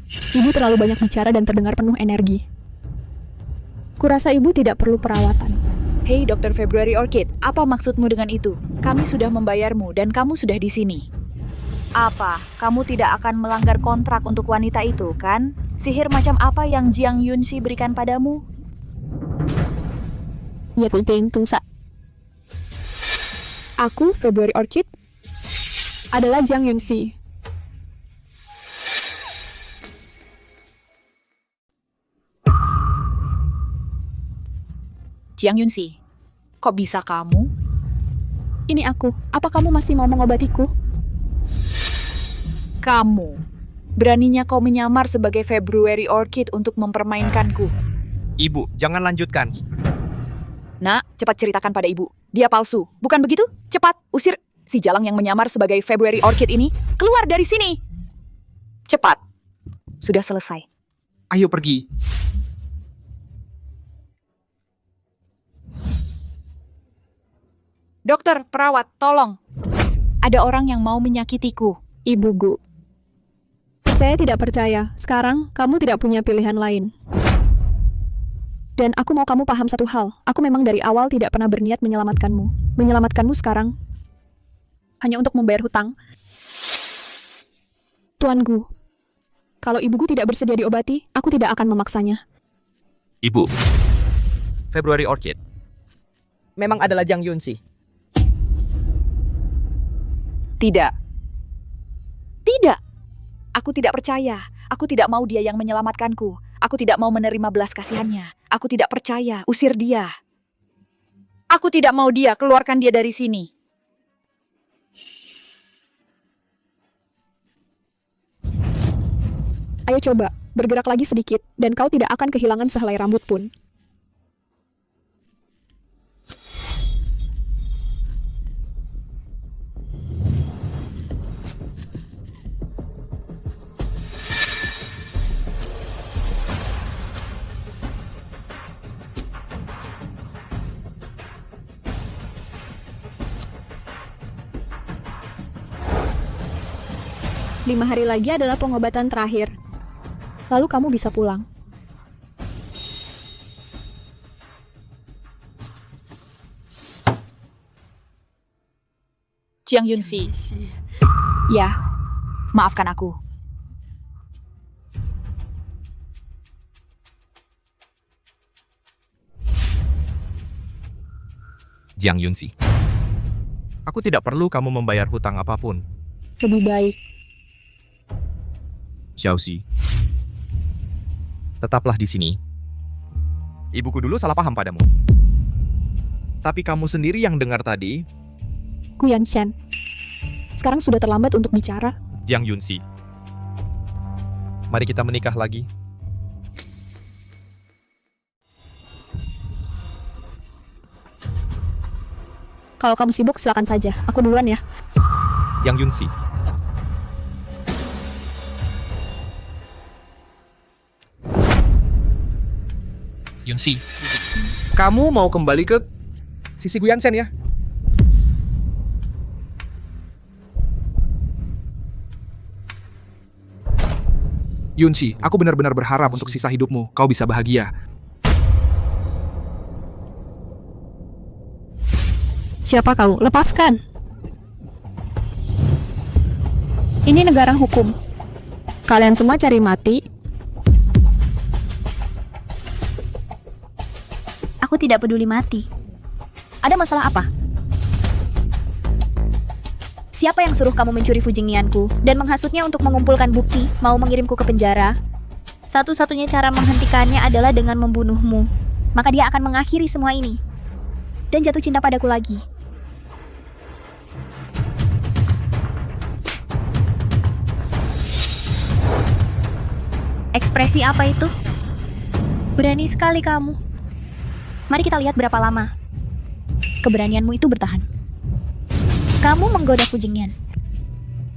Ibu terlalu banyak bicara dan terdengar penuh energi. Kurasa ibu tidak perlu perawatan. Hei Dr. February Orchid, apa maksudmu dengan itu? Kami sudah membayarmu dan kamu sudah di sini. Apa? Kamu tidak akan melanggar kontrak untuk wanita itu, kan? Sihir macam apa yang Jiang Yunsi berikan padamu? Ya, Tungsa. Aku, February Orchid, adalah Jiang Yunsi. Jiang Yunsi, kok bisa kamu? Ini aku. Apa kamu masih mau mengobatiku? Kamu, beraninya kau menyamar sebagai February Orchid untuk mempermainkanku. Ibu, jangan lanjutkan. Nak, cepat ceritakan pada ibu. Dia palsu, bukan begitu? Cepat, usir si jalang yang menyamar sebagai February Orchid ini. Keluar dari sini. Cepat. Sudah selesai. Ayo pergi. Dokter, perawat, tolong. Ada orang yang mau menyakitiku. Ibu Gu. Saya tidak percaya. Sekarang, kamu tidak punya pilihan lain. Dan aku mau kamu paham satu hal. Aku memang dari awal tidak pernah berniat menyelamatkanmu. Menyelamatkanmu sekarang hanya untuk membayar hutang. Tuan Gu, kalau Ibu Gu tidak bersedia diobati, aku tidak akan memaksanya. Ibu, February Orchid memang adalah Jiang Yunsi. Tidak. Tidak. Aku tidak percaya. Aku tidak mau dia yang menyelamatkanku. Aku tidak mau menerima belas kasihannya. Aku tidak percaya. Usir dia. Aku tidak mau dia. Keluarkan dia dari sini. Ayo coba, bergerak lagi sedikit, dan kau tidak akan kehilangan sehelai rambut pun. 5 hari lagi adalah pengobatan terakhir. Lalu kamu bisa pulang. Jiang Yunxi. Ya, maafkan aku. Jiang Yunxi. Aku tidak perlu kamu membayar hutang apapun. Lebih baik. Xiaoxi. Tetaplah di sini. Ibuku dulu salah paham padamu. Tapi kamu sendiri yang dengar tadi. Gu Yanshan. Sekarang sudah terlambat untuk bicara. Jiang Yunxi. Mari kita menikah lagi. Kalau kamu sibuk, silakan saja. Aku duluan ya. Jiang Yunxi. Yunxi, kamu mau kembali ke sisi Gu Yanshan ya? Yunxi, aku benar-benar berharap untuk sisa hidupmu kau bisa bahagia. Siapa kau? Lepaskan. Ini negara hukum. Kalian semua cari mati. Aku tidak peduli mati. Ada masalah apa? Siapa yang suruh kamu mencuri Fujingnianku dan menghasutnya untuk mengumpulkan bukti, mau mengirimku ke penjara? Satu-satunya cara menghentikannya adalah dengan membunuhmu. Maka dia akan mengakhiri semua ini. Dan jatuh cinta padaku lagi. Ekspresi apa itu? Berani sekali kamu. Mari kita lihat berapa lama keberanianmu itu bertahan. Kamu menggoda Fujingnian.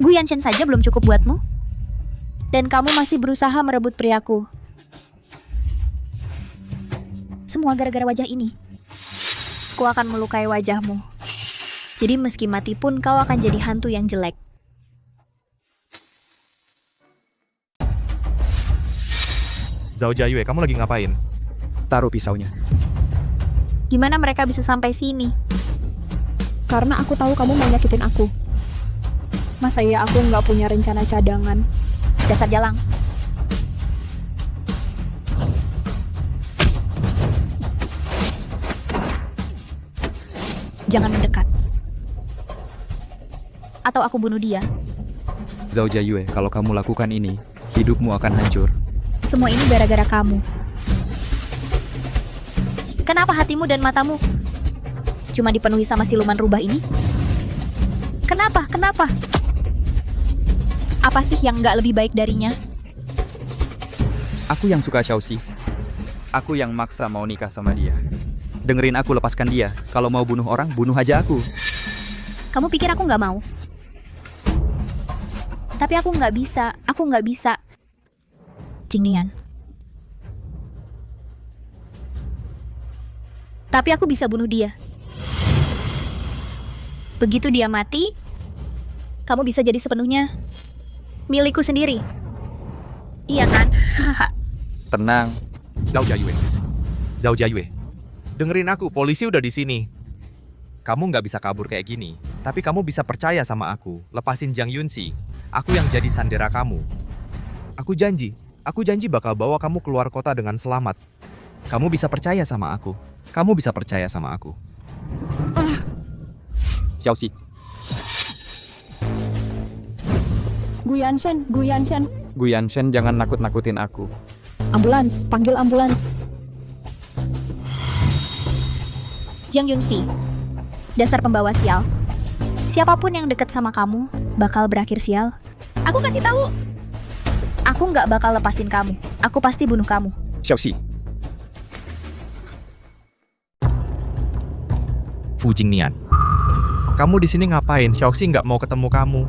Gu Yanshan saja belum cukup buatmu. Dan kamu masih berusaha merebut priaku. Semua gara-gara wajah ini. Ku akan melukai wajahmu. Jadi meski mati pun kau akan jadi hantu yang jelek. Zhao Jiayue, kamu lagi ngapain? Taruh pisaunya. Gimana mereka bisa sampai sini? Karena aku tahu kamu mau nyakitin aku. Masa iya aku nggak punya rencana cadangan? Dasar jalang. Jangan mendekat. Atau aku bunuh dia. Zhao Jiayue, kalau kamu lakukan ini, hidupmu akan hancur. Semua ini gara-gara kamu. Kenapa hatimu dan matamu cuma dipenuhi sama siluman rubah ini? Kenapa? Kenapa? Apa sih yang nggak lebih baik darinya? Aku yang suka Xiaoxi. Aku yang maksa mau nikah sama dia. Dengerin aku, lepaskan dia. Kalau mau bunuh orang, bunuh aja aku. Kamu pikir aku nggak mau? Tapi aku nggak bisa. Aku nggak bisa. Jingnian. Tapi aku bisa bunuh dia. Begitu dia mati, kamu bisa jadi sepenuhnya milikku sendiri. Iya kan? Tenang. Zhao Jiayue. Zhao Jiayue. Dengerin aku, polisi udah di sini. Kamu nggak bisa kabur kayak gini. Tapi kamu bisa percaya sama aku. Lepasin Jiang Yunxi. Aku yang jadi sandera kamu. Aku janji bakal bawa kamu keluar kota dengan selamat. Kamu bisa percaya sama aku. Kamu bisa percaya sama aku. Xiaoxi. Gu Yanshan, Gu Yanshan. Gu Yanshan, jangan nakut-nakutin aku. Ambulans, panggil ambulans. Jiang Yunxi, dasar pembawa sial. Siapapun yang dekat sama kamu bakal berakhir sial. Aku kasih tahu. Aku nggak bakal lepasin kamu. Aku pasti bunuh kamu. Xiaoxi. Fujingnian. Kamu di sini ngapain? Xiaoxi nggak mau ketemu kamu.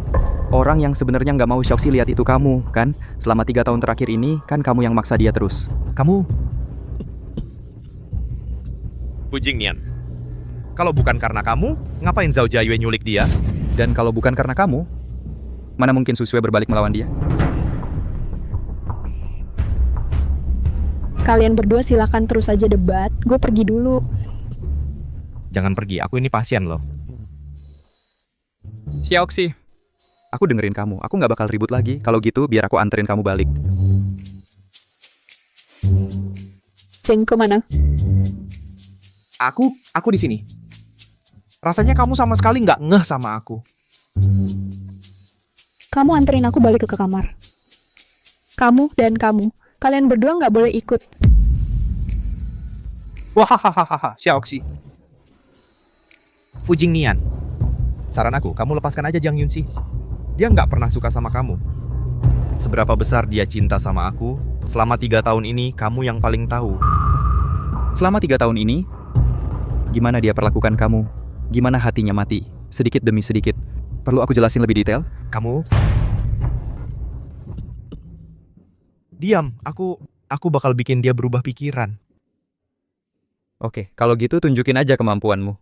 Orang yang sebenarnya nggak mau Xiaoxi lihat itu kamu, kan? Selama 3 tahun terakhir ini, kan kamu yang maksa dia terus. Kamu... Fujingnian. Kalau bukan karena kamu, ngapain Zhao Jiayue nyulik dia? Dan kalau bukan karena kamu, Mana mungkin Susue berbalik melawan dia? Kalian berdua silakan terus aja debat. Gue pergi dulu. Jangan pergi, aku ini pasien loh. Xiaoxi, aku dengerin kamu. Aku nggak bakal ribut lagi. Kalau gitu, biar aku anterin kamu balik. Zengke mana? Aku di sini. Rasanya kamu sama sekali nggak ngeh sama aku. Kamu anterin aku balik ke kamar. Kamu dan kamu. Kalian berdua nggak boleh ikut. Wah, Xiaoxi. Fu Jingnian, saran aku, kamu lepaskan aja Jiang Yunxi. Dia nggak pernah suka sama kamu. Seberapa besar dia cinta sama aku, selama 3 tahun ini kamu yang paling tahu. Selama 3 tahun ini, gimana dia perlakukan kamu? Gimana hatinya mati? Sedikit demi sedikit. Perlu aku jelasin lebih detail? Kamu... Diam, aku bakal bikin dia berubah pikiran. Oke, kalau gitu tunjukin aja kemampuanmu.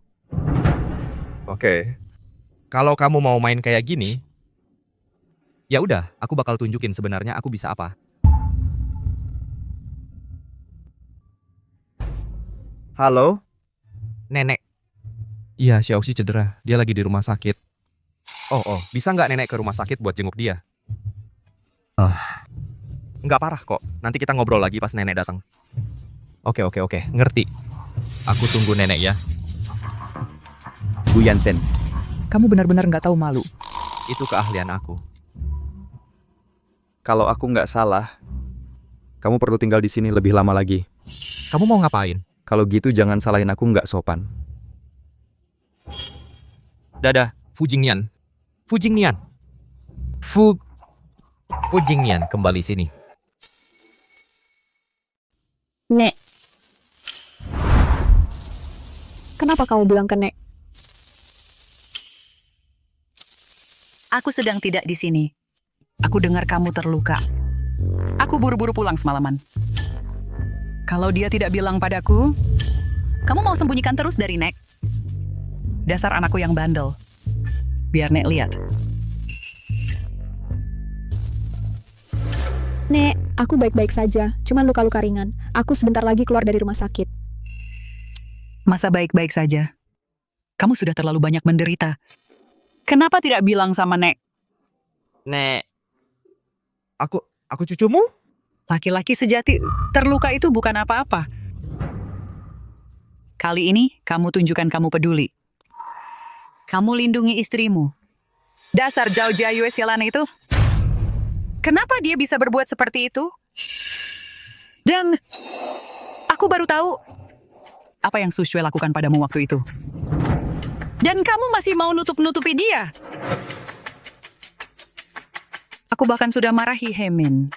Oke. Kalau kamu mau main kayak gini, ya udah, aku bakal tunjukin sebenarnya aku bisa apa. Halo? Nenek. Iya, Xiaoxi cedera. Dia lagi di rumah sakit. Oh, bisa nggak nenek ke rumah sakit buat jenguk dia? Nggak parah kok. Nanti kita ngobrol lagi pas nenek datang. Oke. Ngerti. Aku tunggu nenek ya. Bu Yansen, kamu benar-benar nggak tahu malu. Itu keahlian aku. Kalau aku nggak salah, kamu perlu tinggal di sini lebih lama lagi. Kamu mau ngapain? Kalau gitu jangan salahin aku nggak sopan. Dadah. Fu Jingnian. Fu Jingnian, kembali sini. Nek. Kenapa kamu bilang ke Nek? Aku sedang tidak di sini. Aku dengar kamu terluka. Aku buru-buru pulang semalaman. Kalau dia tidak bilang padaku, kamu mau sembunyikan terus dari Nek? Dasar anakku yang bandel. Biar Nek lihat. Nek, aku baik-baik saja. Cuman luka-luka ringan. Aku sebentar lagi keluar dari rumah sakit. Masa baik-baik saja? Kamu sudah terlalu banyak menderita. Kenapa tidak bilang sama Nek? Nek. Aku cucumu? Laki-laki sejati terluka itu bukan apa-apa. Kali ini kamu tunjukkan kamu peduli. Kamu lindungi istrimu. Dasar Zhao Jiayue sialan itu. Kenapa dia bisa berbuat seperti itu? Dan aku baru tahu apa yang Susue lakukan padamu waktu itu. Dan kamu masih mau nutup-nutupi dia. Aku bahkan sudah marahi Hemin.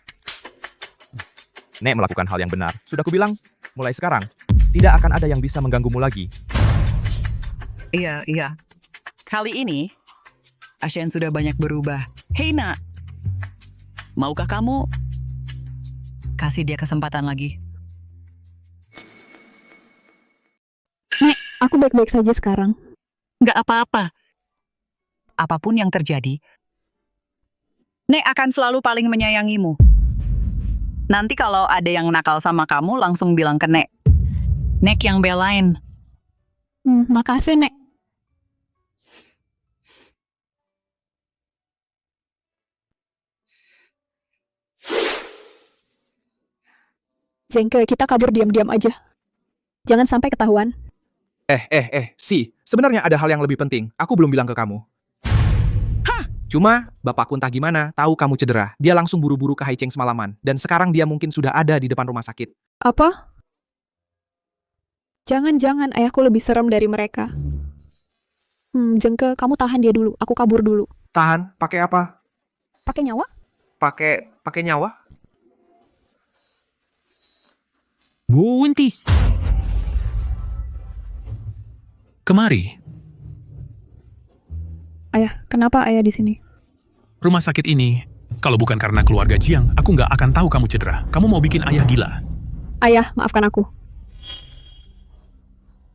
Nek melakukan hal yang benar. Sudah kubilang, mulai sekarang, tidak akan ada yang bisa mengganggumu lagi. Iya. Kali ini, Ashen sudah banyak berubah. Hei nak, maukah kamu kasih dia kesempatan lagi? Nek, aku baik-baik saja sekarang. Nggak apa-apa. Apapun yang terjadi, Nek akan selalu paling menyayangimu. Nanti kalau ada yang nakal sama kamu, langsung bilang ke Nek. Nek yang belain. Makasih, Nek. Zengke, kita kabur diam-diam aja. Jangan sampai ketahuan. Sebenarnya ada hal yang lebih penting. Aku belum bilang ke kamu. Cuma, bapakku entah gimana, tahu kamu cedera. Dia langsung buru-buru ke Haicheng semalaman. Dan sekarang dia mungkin sudah ada di depan rumah sakit. Apa? Jangan-jangan ayahku lebih serem dari mereka. Zengke, kamu tahan dia dulu. Aku kabur dulu. Tahan? Pakai apa? Pakai nyawa? Pakai nyawa? Bu Winti. Kemari. Ayah, kenapa ayah di sini? Rumah sakit ini, kalau bukan karena keluarga Jiang, aku nggak akan tahu kamu cedera. Kamu mau bikin ayah gila. Ayah, maafkan aku.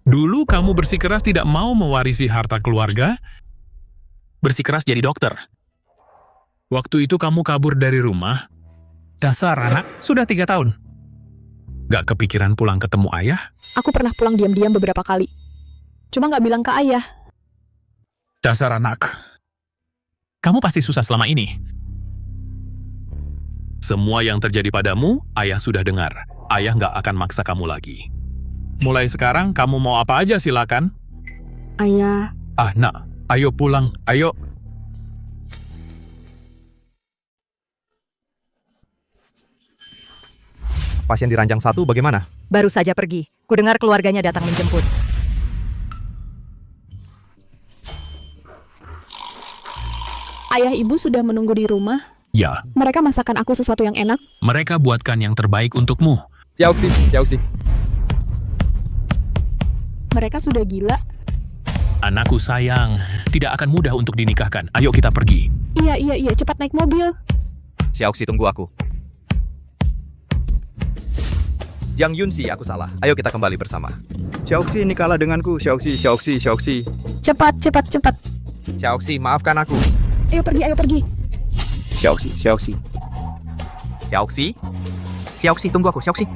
Dulu kamu bersikeras tidak mau mewarisi harta keluarga, bersikeras jadi dokter. Waktu itu kamu kabur dari rumah. Dasar anak, sudah 3 tahun. Gak kepikiran pulang ketemu ayah? Aku pernah pulang diam-diam beberapa kali. Cuma nggak bilang ke ayah. Dasar anak. Kamu pasti susah selama ini. Semua yang terjadi padamu, ayah sudah dengar. Ayah nggak akan maksa kamu lagi. Mulai sekarang, kamu mau apa aja silakan. Ayah. Ah, nak. Ayo pulang. Ayo. Pasien di ranjang 1 bagaimana? Baru saja pergi. Kudengar keluarganya datang menjemput. Ayah ibu sudah menunggu di rumah. Ya, Mereka masakan aku sesuatu yang enak. mereka buatkan yang terbaik untukmu. Xiaoxi, Xiaoxi. Mereka sudah gila. Anakku sayang, tidak akan mudah untuk dinikahkan. Ayo kita pergi. Iya, cepat naik mobil. Xiaoxi, tunggu aku. Jiang Yunxi, aku salah. Ayo kita kembali bersama. Xiaoxi, ini kalah denganku. Xiaoxi. Cepat. Xiaoxi, maafkan aku. Ayo pergi. Xiaoxi. Xiaoxi, tunggu aku, Xiaoxi.